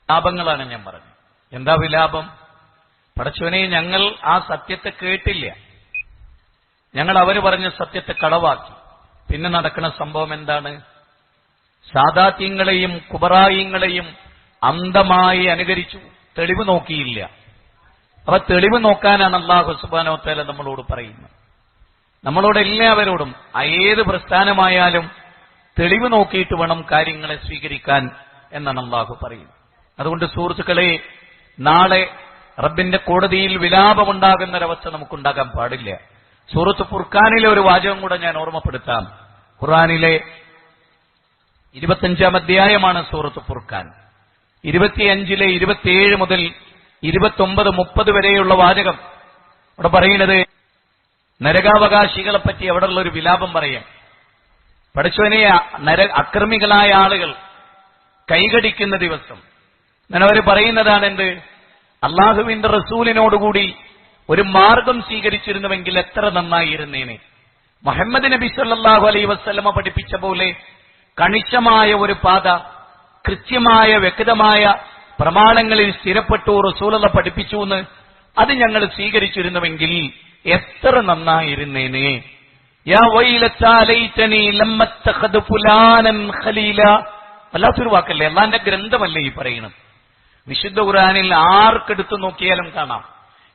വിലാപങ്ങളാണ് ഞാൻ പറഞ്ഞത്. എന്താ വിലാപം? പടച്ചവനെ, ഞങ്ങൾ ആ സത്യത്തെ കേട്ടില്ല, ഞങ്ങൾ അവര് പറഞ്ഞ സത്യത്തെ കളവാക്കി. പിന്നെ നടക്കുന്ന സംഭവം എന്താണ്? സാദാത്യങ്ങളെയും കുബറായിങ്ങളെയും അന്ധമായി അനുകരിച്ചു, തെളിവ് നോക്കിയില്ല. അപ്പൊ തെളിവ് നോക്കാനാണ് അല്ലാഹു സുബ്ഹാനഹു വ തആല നമ്മളോട് പറയുന്നത്. നമ്മളോട് എല്ലാവരോടും ഏത് പ്രസ്ഥാനമായാലും തെളിവ് നോക്കിയിട്ട് വേണം കാര്യങ്ങളെ സ്വീകരിക്കാൻ എന്നാണ് അല്ലാഹു പറയുന്നത്. അതുകൊണ്ട് സുഹൃത്തുക്കളെ, നാളെ റബ്ബിന്റെ കോടതിയിൽ വിലാപമുണ്ടാകുന്നൊരവസ്ഥ നമുക്കുണ്ടാകാൻ പാടില്ല. സൂറത്ത് ഫുർഖാനിലെ ഒരു വാചകം കൂടെ ഞാൻ ഓർമ്മപ്പെടുത്താം. ഖുർആനിലെ 25-ാം അധ്യായമാണ് സൂറത്ത് ഫുർഖാൻ. 25-ലെ 27 മുതൽ 29-30 വരെയുള്ള വാചകം. അവിടെ പറയുന്നത് നരകാവകാശികളെ പറ്റി അവിടെയുള്ള ഒരു വിലാപം പറയാം. പടച്ചവനെ, അക്രമികളായ ആളുകൾ കൈകടിക്കുന്ന ദിവസം ഞാൻ അവർ പറയുന്നതാണ് എന്ത്? അള്ളാഹുവിന്റെ റസൂലിനോടുകൂടി ഒരു മാർഗം സ്വീകരിച്ചിരുന്നുവെങ്കിൽ എത്ര നന്നായിരുന്നേനെ. മുഹമ്മദ് നബി സല്ലല്ലാഹു അലൈഹി വസല്ലമ പഠിപ്പിച്ച പോലെ കണിശമായ ഒരു പാത, കൃത്യമായ വ്യക്തമായ പ്രമാണങ്ങളിൽ സ്ഥിരപ്പെട്ടു റസൂലുള്ള പഠിപ്പിച്ചു എന്ന് അത് ഞങ്ങൾ സ്വീകരിച്ചിരുന്നുവെങ്കിൽ എത്ര നന്നായിരുന്നേനെ. യാ വൈലത്താ ലൈതനി ലമ്മത്തഖദ് ഫുലാനൻ ഖലീല. വല്ലാത്തൊരു വാക്കല്ലേ, അല്ലാഹുവിന്റെ ഗ്രന്ഥമല്ലേ ഈ പറയുന്നത്. വിശുദ്ധ ഖുർആനിൽ ആർക്കെടുത്തു നോക്കിയാലും കാണാം,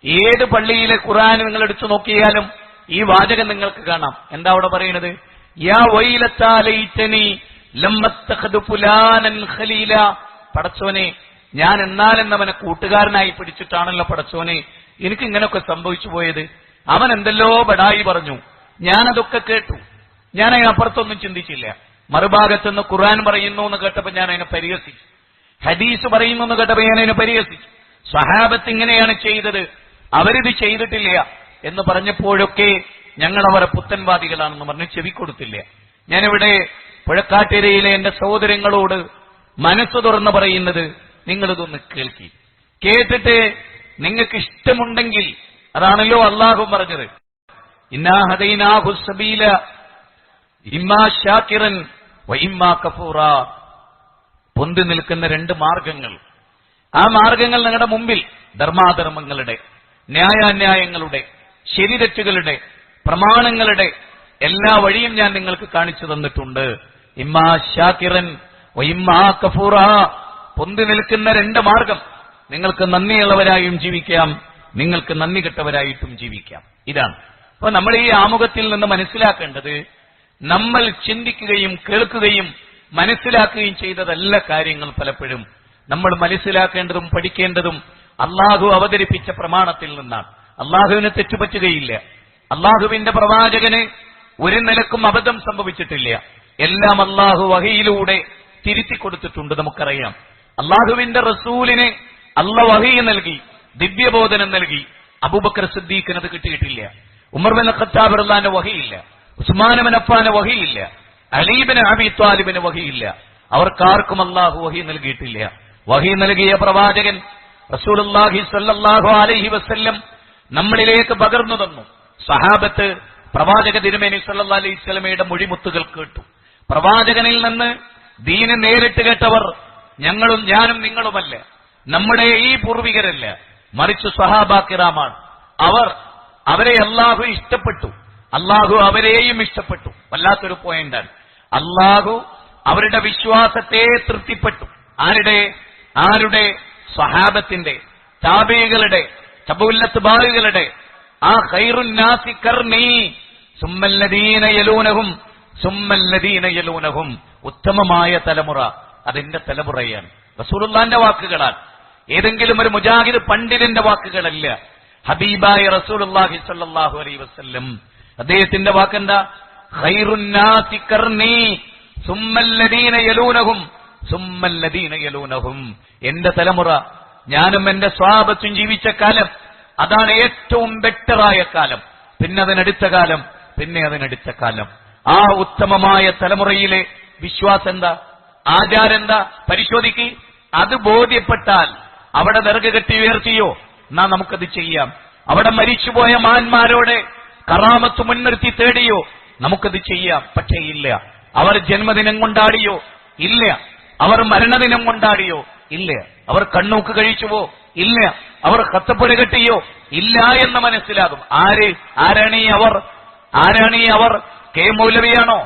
ഏത് പള്ളിയിലെ ഖുർആൻ നിങ്ങൾ എടുത്തു നോക്കിയാലും ഈ വാചകം നിങ്ങൾക്ക് കാണാം. എന്താ അവിടെ പറയുന്നത്? യാ വൈലത്താ ലൈതനി ലമ്മത്തഖദ് ഫുലാനൻ ഖലീല. പടച്ചോനെ, ഞാൻ എന്നാലെന്നവനെ കൂട്ടുകാരനായി പിടിച്ചിട്ടാണല്ലോ പടച്ചോനെ എനിക്ക് ഇങ്ങനെയൊക്കെ സംഭവിച്ചു പോയത്. അവൻ എന്തെല്ലോ ബടായി പറഞ്ഞു, ഞാനതൊക്കെ കേട്ടു, ഞാൻ അതിനപ്പുറത്തൊന്നും ചിന്തിച്ചില്ല. മറുഭാഗത്തുനിന്ന് ഖുർആൻ പറയുന്നു എന്ന് കേട്ടപ്പോൾ ഞാൻ അതിനെ പരിഹസിച്ചു, ഹദീസ് പറയുന്നു എന്ന് കേട്ടപ്പോൾ ഞാൻ അതിനെ പരിഹസിച്ചു. സ്വഹാബത്ത് ഇങ്ങനെയാണ് ചെയ്തത്, അവരിത് ചെയ്തിട്ടില്ല എന്ന് പറഞ്ഞപ്പോഴൊക്കെ ഞങ്ങൾ അവരെ പുത്തൻവാദികളാണെന്ന് പറഞ്ഞ് ചെവി കൊടുത്തില്ല. ഞാനിവിടെ പുഴക്കാട്ടിരയിലെ എന്റെ സഹോദരങ്ങളോട് മനസ്സ് തുറന്ന് പറയുന്നത്, നിങ്ങളിതൊന്ന് കേൾക്കി, കേട്ടിട്ട് നിങ്ങൾക്ക് ഇഷ്ടമുണ്ടെങ്കിൽ, അതാണല്ലോ അല്ലാഹു പറഞ്ഞത്, ഇന്നാ ഹദൈനാഹു സബീല ഇമ്മാ ശാകിറൻ വ ഇമ്മാ കഫൂറാ. പൊന്തി നിൽക്കുന്ന രണ്ട് മാർഗങ്ങൾ. ആ മാർഗങ്ങൾ നിങ്ങളുടെ മുമ്പിൽ ധർമാധർമ്മങ്ങളുടെ, ന്യായാന്യായങ്ങളുടെ, ശരിതെറ്റുകളുടെ, പ്രമാണങ്ങളുടെ എല്ലാ വഴിയും ഞാൻ നിങ്ങൾക്ക് കാണിച്ചു തന്നിട്ടുണ്ട്. ഇമ്മാ ശാകിറൻ വ ഇമ്മാ കഫൂറാ. പൊന്തി നിൽക്കുന്ന രണ്ട് മാർഗം. നിങ്ങൾക്ക് നന്ദിയുള്ളവരായും ജീവിക്കാം, നിങ്ങൾക്ക് നന്ദി കെട്ടവരായിട്ടും ജീവിക്കാം. ഇതാണ്. അപ്പൊ നമ്മൾ ഈ ആമുഖത്തിൽ നിന്ന് മനസ്സിലാക്കേണ്ടത്, നമ്മൾ ചിന്തിക്കുകയും കേൾക്കുകയും മനസ്സിലാക്കുകയും ചെയ്തതല്ല കാര്യങ്ങൾ. പലപ്പോഴും നമ്മൾ മനസ്സിലാക്കേണ്ടതും പഠിക്കേണ്ടതും അള്ളാഹു അവതരിപ്പിച്ച പ്രമാണത്തിൽ നിന്നാണ്. അള്ളാഹുവിന് തെറ്റുപറ്റുകയില്ല. അള്ളാഹുവിന്റെ പ്രവാചകന് ഒരു നിലക്കും അബദ്ധം സംഭവിച്ചിട്ടില്ല. എല്ലാം അള്ളാഹു വഹയിലൂടെ തിരുത്തി കൊടുത്തിട്ടുണ്ട്. നമുക്കറിയാം, അള്ളാഹുവിന്റെ റസൂലിന് അള്ളാഹു വഹി നൽകി, ദിവ്യബോധനം നൽകി. അബൂബക്കർ സിദ്ദീഖിന് അത് കിട്ടിയിട്ടില്ല. ഉമർ ബിൻ ഖത്താബ് റളിയല്ലാഹു വഹിയില്ല, ഉസ്മാൻ ബിൻ അഫ്ഫാന് വഹിയില്ല, അലി ബിൻ അബീ ത്വാലിബിന് വഹിയില്ല. അവർക്കാർക്കും അള്ളാഹു വഹി നൽകിയിട്ടില്ല. വഹി നൽകിയ പ്രവാചകൻ റസൂലുള്ളാഹി സ്വല്ലല്ലാഹു അലൈഹി വസല്ലം നമ്മളിലേക്ക് പകർന്നു തന്നു. സഹാബത്ത് പ്രവാചക തിരുമേനി സല്ലല്ലാഹു അലൈഹി വസല്ലമയുടെ മൊഴിമുത്തുകൾ കേട്ടു. പ്രവാചകനിൽ നിന്ന് ദീന് നേരിട്ട് കേട്ടവർ ഞാനും നിങ്ങളുമല്ല, നമ്മുടെ ഈ പൂർവികരല്ല, മറിച്ച് സ്വഹാബാ കിറാമാണ്. അവരെ അള്ളാഹു ഇഷ്ടപ്പെട്ടു, അള്ളാഹു അവരെയും ഇഷ്ടപ്പെട്ടു. വല്ലാത്തൊരു പോയിന്റാണ്. അള്ളാഹു അവരുടെ വിശ്വാസത്തെ തൃപ്തിപ്പെട്ടു. ആരുടെ? സ്വഹാബത്തിന്റെ, താബീകളുടെ, തബഉല്ലത്ബാഇകളുടെ. ആ ഖൈറുൻ നാസി ഖർനി സുമ്മല്ലദീന യലൂനഹും സുമ്മല്ലദീന യലൂനഹും. ഉത്തമമായ തലമുറ അതിന്റെ തലമുറയാണ്. റസൂലുള്ളാഹിന്റെ വാക്കുകളാണ്, ഏതെങ്കിലും ഒരു മുജാഹിദ് പണ്ഡിതന്റെ വാക്കുകളല്ല. ഹബീബായ റസൂലുള്ളാഹി സ്വല്ലല്ലാഹു അലൈഹി വസല്ലം അദ്ദേഹത്തിന്റെ വാക്കെന്താ? ഖൈറുൻ നാസി ഖർനി സുമ്മല്ലദീന യലൂനഹും സുമ്മല്ലദീന യലൂനഹും. എന്റെ തലമുറ, ഞാനും എന്റെ സ്വഹാബത്തും ജീവിച്ച കാലം, അതാണ് ഏറ്റവും ബെറ്ററായ കാലം. പിന്നെ അതിനടുത്ത കാലം, പിന്നെ അതിനടുത്ത കാലം. ആ ഉത്തമമായ തലമുറയിലെ വിശ്വാസം എന്താ, ആചാരെന്താ പരിശോധിക്ക്. അത് ബോധ്യപ്പെട്ടാൽ അവിടെ ദർഗ കെട്ടി ഉയർത്തിയോ, എന്നാ നമുക്കത് ചെയ്യാം. അവിടെ മരിച്ചുപോയ മാന്മാരോടെ കറാമത്ത് മുൻനിർത്തി തേടിയോ, നമുക്കത് ചെയ്യാം. പക്ഷേ ഇല്ല. അവർ ജന്മദിനം കൊണ്ടാടിയോ? ഇല്ല. അവർ മരണദിനം കൊണ്ടാടിയോ? ഇല്ല. അവർ കണ്ണൂക്ക് കഴിച്ചുവോ? ഇല്ല. അവർ ഖത്തപ്പുര കെട്ടിയോ? ഇല്ല എന്ന് മനസ്സിലാകും. ആരാണ് ഈ അവർ? കെ മൗലവിയാണോ?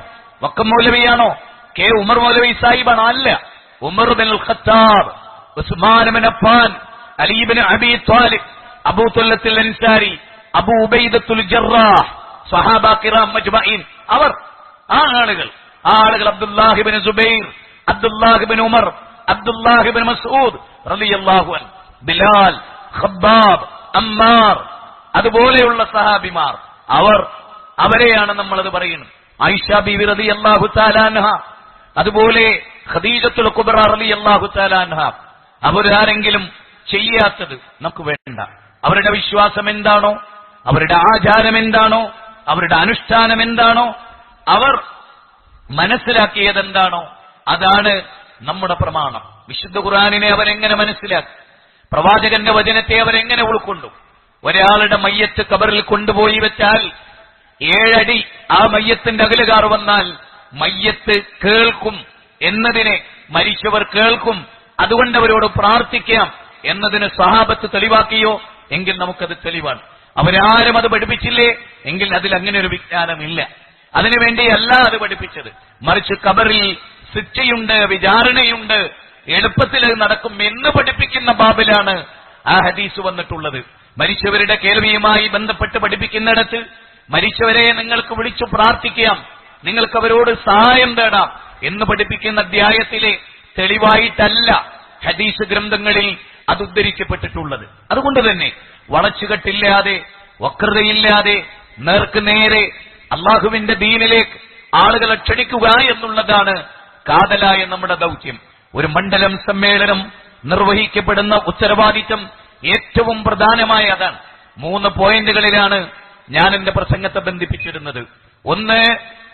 വക്കം മൗലവിയാണോ? കെ ഉമർ മൗലവി സാഹിബാണോ? അല്ല. Umar bin Khattab, Usman bin Affan, Ali bin Abi Talib, Abu തുല്ലത്തുൽ അൻസാരി, അബൂ ഉബൈദത്തുൽ ജറാഹ്, സ്വഹാബ കിറാം മജ്മഈൻ. അവർ ആ ആളുകൾ Abdullahi bin Zubair, Abdullahi bin Umar, Abdullahi bin Masood റളിയല്ലാഹു അൻഹു, ബിലാൽ, ഖബ്ബാബ്, അമ്മാർ, അതുപോലെയുള്ള സഹാബിമാർ, അവരെയാണ് നമ്മളത് പറയുന്നത്. ആയിഷ ബീവി റളിയല്ലാഹു തആല അൻഹ, അതുപോലെ ഖദീജത്തുൽ കുബ്ര റളിയല്ലാഹു തആല അൻഹ. അവരാരെങ്കിലും ചെയ്യാത്തത് നമുക്ക് വേണ്ട. അവരുടെ വിശ്വാസം എന്താണോ, അവരുടെ ആചാരം എന്താണോ, അവരുടെ അനുഷ്ഠാനം എന്താണോ, അവർ മനസ്സിലാക്കിയതെന്താണോ, അതാണ് നമ്മുടെ പ്രമാണം. വിശുദ്ധ ഖുർആനിനെ അവരെങ്ങനെ മനസ്സിലാക്കി? പ്രവാചകന്റെ വചനത്തെ അവരെങ്ങനെ ഉൾക്കൊണ്ടു? ഒരാളുടെ മയ്യത്ത് ഖബറിൽ കൊണ്ടുപോയി വെച്ചാൽ 7 അടി ആ മയ്യത്തിന്റെ അകലുകാർ വന്നാൽ മയ്യത്ത് കേൾക്കും എന്നതിനെ മരിച്ചവർ കേൾക്കും, അതുകൊണ്ട് അവരോട് പ്രാർത്ഥിക്കാം എന്നതിന് സ്വഹാബത്ത് തെളിവാക്കിയോ? എങ്കിൽ നമുക്കത് തെളിവാണ്. അവരാരും അത് പഠിപ്പിച്ചില്ലേ? എങ്കിൽ അതിൽ അങ്ങനെ ഒരു വിജ്ഞാനമില്ല. അതിനുവേണ്ടിയല്ല അത് പഠിപ്പിച്ചത്. മറിച്ച് ഖബറിൽ ശിക്ഷയുണ്ട്, വിചാരണയുണ്ട്, എളുപ്പത്തിൽ നടക്കും എന്ന് പഠിപ്പിക്കുന്ന ബാബിലാണ് ആ ഹദീസ് വന്നിട്ടുള്ളത്. മരിച്ചവരുടെ കേൾവിയുമായി ബന്ധപ്പെട്ട് പഠിപ്പിക്കുന്നിടത്ത് മരിച്ചവരെ നിങ്ങൾക്ക് വിളിച്ചു പ്രാർത്ഥിക്കാം, നിങ്ങൾക്ക് അവരോട് സഹായം തേടാം എന്ന് പഠിപ്പിക്കുന്ന അധ്യായത്തിലെ തെളിവായിട്ടല്ല ഹദീസ് ഗ്രന്ഥങ്ങളിൽ അത് ഉദ്ധരിക്കപ്പെട്ടിട്ടുള്ളത്. അതുകൊണ്ട് തന്നെ വളച്ചുകെട്ടില്ലാതെ, വക്രതയില്ലാതെ, നേർക്ക് നേരെ അള്ളാഹുവിന്റെ ദീനിലേക്ക് ആളുകളെ ക്ഷണിക്കുക എന്നുള്ളതാണ് കാതലായ നമ്മുടെ ദൗത്യം. ഒരു മണ്ഡലം സമ്മേളനം നിർവഹിക്കപ്പെടുന്ന ഉത്തരവാദിത്തം ഏറ്റവും പ്രധാനമായ അതാണ്. 3 പോയിന്റുകളിലാണ് ഞാൻ എന്റെ പ്രസംഗത്തെ ബന്ധിപ്പിച്ചിരുന്നത്. ഒന്ന്,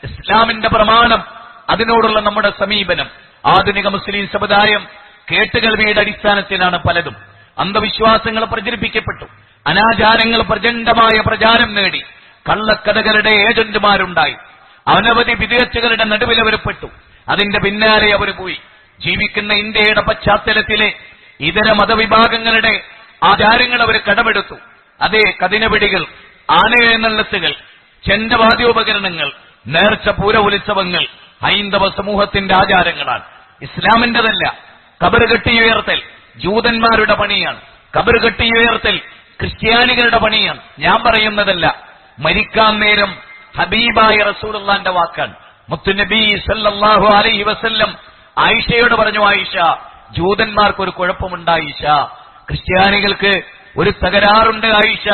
ഇസ്ലാമിന്റെ പ്രമാണം, അതിനോടുള്ള നമ്മുടെ സമീപനം. ആധുനിക മുസ്ലിം സമുദായം കേട്ടുകേൾവിയുടെ അടിസ്ഥാനത്തിലാണ് പലതും. അന്ധവിശ്വാസങ്ങൾ പ്രചരിപ്പിക്കപ്പെട്ടു, അനാചാരങ്ങൾ പ്രചണ്ഡമായ പ്രചാരം നേടി, കള്ളക്കഥകളുടെ ഏജന്റുമാരുണ്ടായി, അനവധി വിദേറ്റുകളുടെ നടുവിൽ അവർ പെട്ടു. അതിന്റെ പിന്നാലെ അവർ പോയി. ജീവിക്കുന്ന ഇന്ത്യയുടെ പശ്ചാത്തലത്തിലെ ഇതര മതവിഭാഗങ്ങളുടെ ആചാരങ്ങൾ അവർ കടമെടുത്തു. അതേ കതിനപിടികൾ, ആനയെഴുന്നള്ളത്തുകൾ, ചെണ്ടവാദ്യോപകരണങ്ങൾ, നേർച്ച പൂര ഉത്സവങ്ങൾ ഹൈന്ദവ സമൂഹത്തിന്റെ ആചാരങ്ങളാണ്, ഇസ്ലാമിന്റെതല്ല. ഖബർ കെട്ടിയുയർത്തൽ ജൂതന്മാരുടെ പണിയാണ്. ഖബർ കെട്ടിയുയർത്തൽ ക്രിസ്ത്യാനികളുടെ പണിയാണ്. ഞാൻ പറയുന്നതല്ല. മരിക്കാൻ നേരം ഹബീബായ റസൂലുള്ളാന്റെ വാക്കാണ്. മുത്തുനബി സല്ലല്ലാഹു അലൈഹി വസല്ലം ആയിഷയോട് പറഞ്ഞു, ആയിഷ, ജൂതന്മാർക്കൊരു കുഴപ്പമുണ്ട് ആയിഷ, ക്രിസ്ത്യാനികൾക്ക് ഒരു തകരാറുണ്ട് ആയിഷ,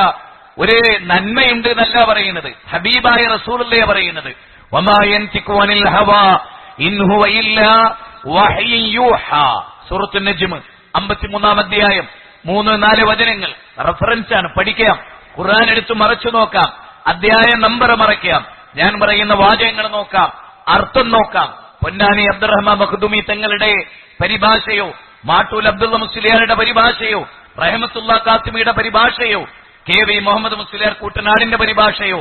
ഒരു നന്മയുണ്ട് എന്നല്ല പറയുന്നത്, ഹബീബായ റസൂലുള്ളയെ പറയുന്നത്. വമാ യൻതിഖു അനിൽ ഹവാ ഇൻ ഹുവ ഇല്ലാ വഹ്യുൻ യൂഹാ. സൂറത്തുൻ നജ്മ് 53-ാം അധ്യായം 3-4 വചനങ്ങൾ റഫറൻസ് ആണ്, പഠിക്കാം. ഖുർആൻ എടുത്ത് മറച്ചു നോക്കാം, അധ്യായ നമ്പർ മറയ്ക്കാം, ഞാൻ പറയുന്ന വാചകങ്ങൾ നോക്കാം, അർത്ഥം നോക്കാം. പൊന്നാനി അബ്ദുറഹ്മാൻ മഖ്ദൂമി തങ്ങളുടെ പരിഭാഷയോ, മാട്ടൂൽ അബ്ദുള്ള മുസ്ലിയാരുടെ പരിഭാഷയോ, റഹ്മത്തുള്ളാ കാസിമിയുടെ പരിഭാഷയോ, കെ വി മുഹമ്മദ് മുസ്ലിയാർ കൂട്ടനാടിന്റെ പരിഭാഷയോ,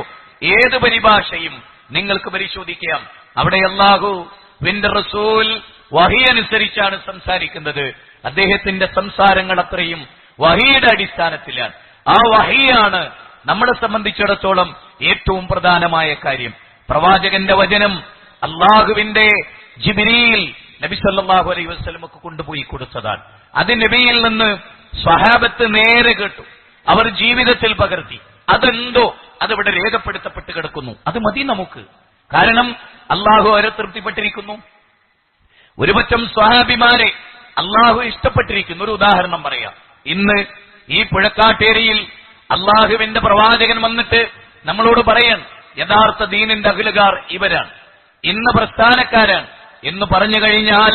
ഏത് പരിഭാഷയും നിങ്ങൾക്ക് പരിശോധിക്കാം. അവിടെ അല്ലാഹുവിന്റെ റസൂൽ വഹി അനുസരിച്ചാണ് സംസാരിക്കുന്നത്. അദ്ദേഹത്തിന്റെ സംസാരങ്ങൾ അത്രയും വഹിയുടെ അടിസ്ഥാനത്തിലാണ്. ആ വഹിയാണ് നമ്മളെ സംബന്ധിച്ചിടത്തോളം ഏറ്റവും പ്രധാനമായ കാര്യം. പ്രവാചകന്റെ വചനം അള്ളാഹുവിന്റെ ജിബ്രീൽ നബി സല്ലല്ലാഹു അലൈഹി വസല്ലമക്ക് കൊണ്ടുപോയി കൊടുത്തതാണ്. അത് നബിയിൽ നിന്ന് സ്വഹാബത്ത് നേരെ കേട്ടു, അവർ ജീവിതത്തിൽ പകർത്തി. അതെന്തോ അതിവിടെ രേഖപ്പെടുത്തപ്പെട്ട് കിടക്കുന്നു. അത് മതി നമുക്ക്. കാരണം അള്ളാഹു അവരെ തൃപ്തിപ്പെട്ടിരിക്കുന്നു. ഒരുപറ്റം സ്വഹാബിമാരെ അള്ളാഹു ഇഷ്ടപ്പെട്ടിരിക്കുന്നു. ഒരു ഉദാഹരണം പറയാം. ഇന്ന് ഈ പുഴക്കാട്ടേരിയിൽ അള്ളാഹുവിന്റെ പ്രവാചകൻ വന്നിട്ട് നമ്മളോട് പറയാൻ, യഥാർത്ഥ ദീനിന്റെ അഖിലുകാർ ഇവരാണ്, ഇന്ന് പ്രസ്ഥാനക്കാരാണ് എന്ന് പറഞ്ഞു കഴിഞ്ഞാൽ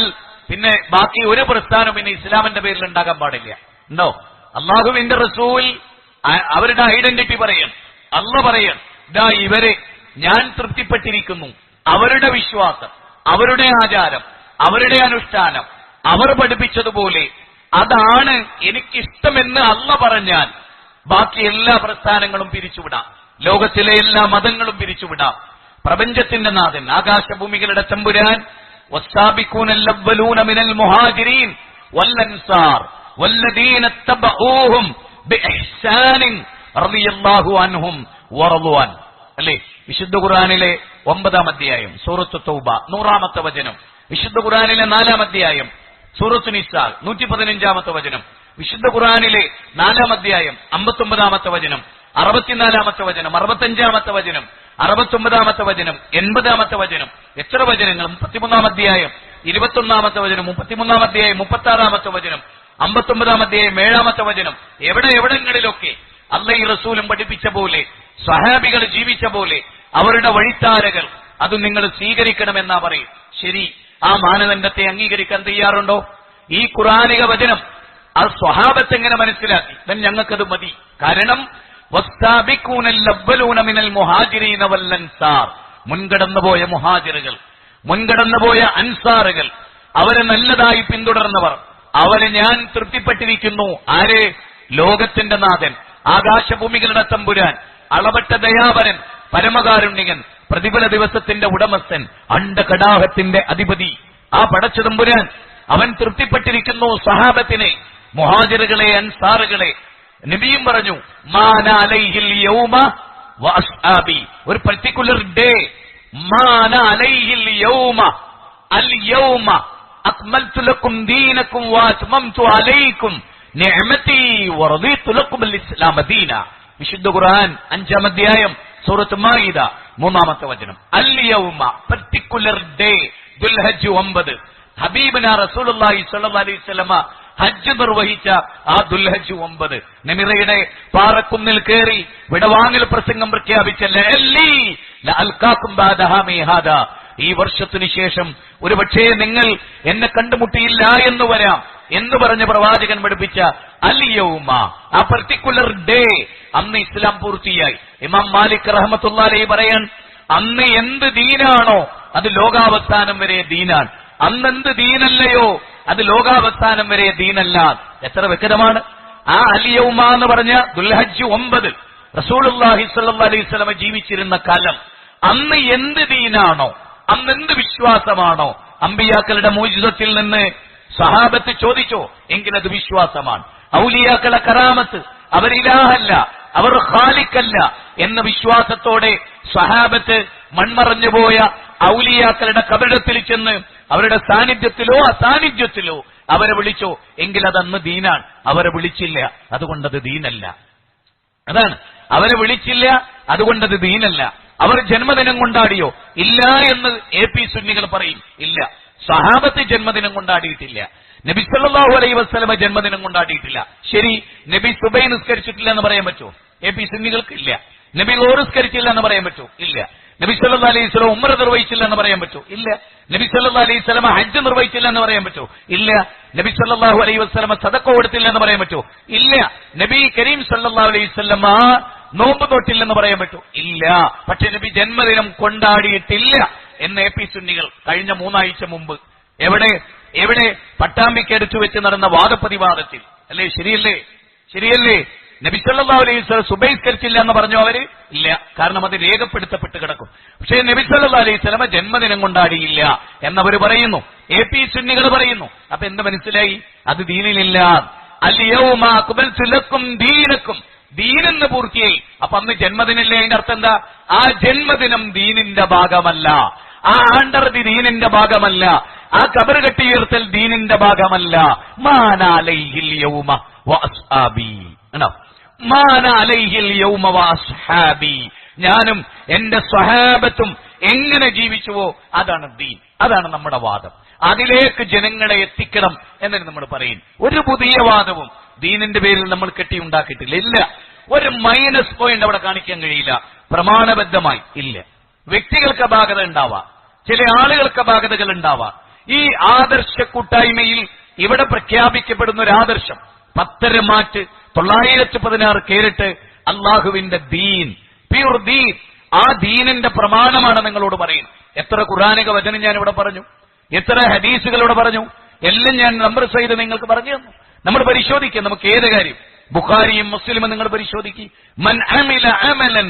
പിന്നെ ബാക്കി ഒരു പ്രസ്ഥാനം പിന്നെ ഇസ്ലാമിന്റെ പേരിൽ ഉണ്ടാകാൻ പാടില്ല. ഉണ്ടോ? അള്ളാഹുവിന്റെ റസൂൽ അവരുടെ ഐഡന്റിറ്റി പറയാൻ, അള്ള പറയാൻ, ഇതാ ഇവരെ ഞാൻ തൃപ്തിപ്പെട്ടിരിക്കുന്നു. അവരുടെ വിശ്വാസം, അവരുടെ ആചാരം, അവരുടെ അനുഷ്ഠാനം, അവർ പഠിപ്പിച്ചതുപോലെ അതാണ് എനിക്കിഷ്ടമെന്ന് അള്ള പറഞ്ഞാൽ ബാക്കി എല്ലാ പ്രസ്ഥാനങ്ങളും പിരിച്ചുവിടാം, ലോകത്തിലെ എല്ലാ മതങ്ങളും പിരിച്ചുവിടാം. പ്രപഞ്ചത്തിന്റെ നാഥൻ, ആകാശഭൂമികളുടെ തമ്പുരാൻ, വസ്സാബിഖൂനൽ അവ്വലൂന മിനൽ മുഹാജിരീൻ വൽ അൻസാർ വല്ലദീന തബഊഹും ബിഇഹ്സാനിൻ റളിയല്ലാഹു അൻഹും വറളു അൻ. അല്ലേ? വിശുദ്ധ ഖുർആനിലെ 9-ാം അധ്യായം സൂറത്ത് തൗബ 100-ാമത്തെ വചനം, വിശുദ്ധ ഖുർആനിലെ 4-ാം അധ്യായം സൂറത്ത് നിസാ 115-ാമത്തെ വചനം, വിശുദ്ധ ഖുർആനിലെ 4-ാം അധ്യായം 59-ാമത്തെ വചനം, 64-ാമത്തെ വചനം, 65-ാമത്തെ വചനം, 69-ാമത്തെ വചനം, 80-ാമത്തെ വചനം. എത്ര വചനങ്ങൾ? 33-ാം അധ്യായം 21-ാമത്തെ വചനം, 33-ാം അധ്യായം 36-ാമത്തെ വചനം, 59-ാം അധ്യായം 7-ാമത്തെ വചനം. എവിടെങ്ങളിലൊക്കെ അല്ലാഹു റസൂലും പഠിപ്പിച്ച പോലെ, സ്വഹാബികൾ ജീവിച്ച പോലെ അവരുടെ വഴിത്താരകൾ അത് നിങ്ങൾ സ്വീകരിക്കണമെന്നാ പറയും. ശരി, ആ മാനദണ്ഡത്തെ അംഗീകരിക്കാൻ തയ്യാറുണ്ടോ? ഈ ഖുർആനിക വചനം അത് സ്വഹാബത്ത് എങ്ങനെ മനസ്സിലാക്കി? ഞങ്ങൾക്കത് മതി. കാരണം മുൻകടന്നുപോയ മുഹാജിറുകൾ, മുൻകടന്നുപോയ അൻസാറുകൾ, അവരെ നല്ലതായി പിന്തുടർന്നവർ, അവരെ ഞാൻ തൃപ്തിപ്പെട്ടിരിക്കുന്നു. ആരെ? ലോകത്തിന്റെ നാഥൻ, ആകാശഭൂമികളുടെ തമ്പുരാൻ, അളവറ്റ ദയാപരൻ, പരമകാരുണ്യകൻ, പ്രതിഫല ദിവസത്തിന്റെ ഉടമസ്ഥൻ, അണ്ഡകടാഹത്തിന്റെ അധിപതി, ആ പടച്ച തമ്പുരാൻ അവൻ തൃപ്തിപ്പെട്ടിരിക്കുന്നു സ്വഹാബത്തിനെ, മുഹാജിറുകളെ, അൻസാറുകളെ. നബിയും പറഞ്ഞു മാന അലൈഹിൽ യൗമ വഅസ്ഹാബി. ഒരു പർട്ടിക്കുലർ ഡേ, മാന അലൈഹിൽ യൗമ, അൽ യൗമ അക്മൽതു ലക്കും ദീനക്കും വഅത്മംതു അലൈക്കും നിഅമതി വറദീതു ലക്കും അൽ ഇസ്ലാമ ദീന. വിശുദ്ധ ഖുർആൻ 5-ാം അധ്യായം സൂറത്ത് മാഇദ 3-ാമത്തെ വചനം. അൽ യൗമ, പർട്ടിക്കുലർ ഡേ, ദുൽഹജ്ജ് 9. ഹബീബിന റസൂലുള്ളാഹി സ്വല്ലല്ലാഹു അലൈഹി വസല്ലമ ഹജ്ജ് നിർവഹിച്ച ആ ദുൽഹജ്ജ് 9 നമിറയുടെ പാറക്കുന്നിൽ കയറി വിടവാങ്ങൽ പ്രസംഗം പ്രഖ്യാപിച്ച ഈ വർഷത്തിനു ശേഷം ഒരുപക്ഷേ നിങ്ങൾ എന്നെ കണ്ടുമുട്ടിയില്ല എന്ന് വരാം എന്ന് പറഞ്ഞ പ്രവാചകൻ പഠിപ്പിച്ച അൽ യൗമ, ആ പർട്ടിക്കുലർ ഡേ, അന്ന് ഇസ്ലാം പൂർത്തിയായി. ഇമാം മാലിക് റഹ്മത്തുള്ളാഹി അലൈഹി പറയാൻ, അന്ന് എന്ത് ദീനാണോ അത് ലോകാവസാനം വരെ ദീനാണ്. അന്നെന്ത് ദീനല്ലയോ അത് ലോകാവസാനം വരെ ദീനല്ല. എത്ര വ്യക്തമാണ്! ആ അൽ യൗമ എന്ന് പറഞ്ഞ ദുൽഹജ്ജ് 9 റസൂലുള്ളാഹി സ്വല്ലല്ലാഹു അലൈഹി വസല്ലം ജീവിച്ചിരുന്ന കാലം. അന്ന് എന്ത് ദീനാണോ, അന്നെന്ത് വിശ്വാസമാണോ, അമ്പിയാക്കളുടെ മോചിതത്തിൽ നിന്ന് സഹാബത്ത് ചോദിച്ചോ എങ്കിലത് വിശ്വാസമാണ്. ഔലിയാക്കളെ കറാമത്ത്, അവരിലാഹല്ല, അവർ ഖാലിഖല്ല എന്ന വിശ്വാസത്തോടെ സഹാബത്ത് മൺമറഞ്ഞുപോയ ഔലിയാക്കളുടെ കബറിടത്തിൽ ചെന്ന് അവരുടെ സാന്നിധ്യത്തിലോ അസാന്നിധ്യത്തിലോ അവരെ വിളിച്ചോ എങ്കിൽ അതന്ന് ദീനാണ്. അവരെ വിളിച്ചില്ല, അതുകൊണ്ടത് ദീനല്ല. അതാണ്, അവരെ വിളിച്ചില്ല, അതുകൊണ്ടത് ദീനല്ല. അവർ ജന്മദിനം കൊണ്ടാടിയോ? ഇല്ല എന്ന് AP സുന്നികൾ പറയും. ഇല്ല, സഹാബത്ത് ജന്മദിനം കൊണ്ടാടിയിട്ടില്ല, നബി സല്ലല്ലാഹു അലൈഹി വസല്ലമ ജന്മദിനം കൊണ്ടാടിയിട്ടില്ല. ശരി, നബി സുബൈ നിസ്കരിച്ചിട്ടില്ല എന്ന് പറയാൻ പറ്റുമോ? AP സുന്നികൾക്ക് ഇല്ല. നബി നിസ്കരിച്ചില്ല എന്ന് പറയാൻ പറ്റുമോ? ഇല്ല. നബി സല്ലല്ലാഹു അലൈഹി വസല്ലം ഉംറ നിർവഹിച്ചില്ല എന്ന് പറയാൻ പറ്റുമോ? ഇല്ല. നബി സല്ലല്ലാഹു അലൈഹി വസല്ലം ഹജ്ജ് നിർവഹിച്ചില്ല എന്ന് പറയാൻ പറ്റുമോ? ഇല്ല. നബി സല്ലല്ലാഹു അലൈഹി വസല്ലം സദഖ കൊടുത്തില്ല എന്ന് പറയാൻ പറ്റുമോ? ഇല്ല. നബി കരീം സല്ലല്ലാഹു അലൈഹി വസല്ലം നോമ്പ് തൊട്ടില്ലെന്ന് പറയാൻ പറ്റുമോ? ഇല്ല. പക്ഷെ നബി ജന്മദിനം കൊണ്ടാടിയിട്ടില്ല എന്ന് AP സുന്നികൾ കഴിഞ്ഞ 3 ആഴ്ച മുമ്പ് എവിടെ പട്ടാമ്പിക്കടുത്ത് വെച്ച് നടന്ന വാദപ്രതിവാദത്തിൽ, അല്ലേ? ശരിയല്ലേ? നബി സല്ലല്ലാഹു അലൈഹി വസല്ലം സുബൈസ്കരിച്ചില്ല എന്ന് പറഞ്ഞു അവര്? ഇല്ല, കാരണം അത് രേഖപ്പെടുത്തപ്പെട്ട് കിടക്കും. പക്ഷേ നബി സല്ലല്ലാഹു അലൈഹി വസല്ലം ജന്മദിനം കൊണ്ടാടിയില്ല എന്നവര് പറയുന്നു, AP സുന്നികൾ പറയുന്നു. അപ്പൊ എന്ത് മനസ്സിലായി? അത് ദീനിലില്ല. അൽ യൗമ അക്മൽതു ലക്കും ദീനക്കും, ദീനെന്ന് പൂർത്തിയായി. അപ്പൊ അന്ന് ജന്മദിനല്ലേ? അതിന്റെ അർത്ഥം എന്താ? ആ ജന്മദിനം ദീനിന്റെ ഭാഗമല്ല, ആ ആണ്ടർതി ദീനിന്റെ ഭാഗമല്ല, ആ കബർ കെട്ടിയുയർത്തൽ ദീനിന്റെ ഭാഗമല്ല. മാന അലൈഹിൽ യൗമ വഅസ്ഹാബി, മാന അലൈഹിൽ യൗമ വഅസ്ഹാബി, ഞാനും എന്റെ സ്വഹാബത്തും എങ്ങനെ ജീവിച്ചുവോ അതാണ് ദീൻ. അതാണ് നമ്മുടെ വാദം. അതിലേക്ക് ജനങ്ങളെ എത്തിക്കണം എന്നതിന് നമ്മൾ പറയും. ഒരു പുതിയ വാദവും ദീനിന്റെ പേരിൽ നമ്മൾ കെട്ടിയുണ്ടാക്കിയിട്ടില്ല. ഇല്ല, ഒരു മൈനസ് പോയിന്റ് അവിടെ കാണിക്കാൻ കഴിയില്ല, പ്രമാണബദ്ധമായി ഇല്ല. വ്യക്തികൾക്ക് അപാകത ഉണ്ടാവാം, ചില ആളുകൾക്ക് അപാകതകൾ ഉണ്ടാവാം. ഈ ആദർശ കൂട്ടായ്മയിൽ ഇവിടെ പ്രഖ്യാപിക്കപ്പെടുന്ന ഒരു ആദർശം 10 മാറ്റ് 916 കേരട്ട് അള്ളാഹുവിന്റെ ദീൻ, പ്യൂർ ദീൻ, ആ ദീനിന്റെ പ്രമാണമാണ് നിങ്ങളോട് പറയുന്നത്. എത്ര ഖുർആനിക വചനം ഞാൻ ഇവിടെ പറഞ്ഞു, എത്ര ഹദീസുകളിവിടെ പറഞ്ഞു, എല്ലാം ഞാൻ നമ്പർ സഹിതം നിങ്ങൾക്ക് പറഞ്ഞു തന്നു. നമ്മൾ പരിശോധിക്കുക, നമുക്ക് ഏത് കാര്യം, ബുഖാരിയും മുസ്ലിമും നിങ്ങൾ പരിശോധിക്കുക. മൻ അമില അമലൻ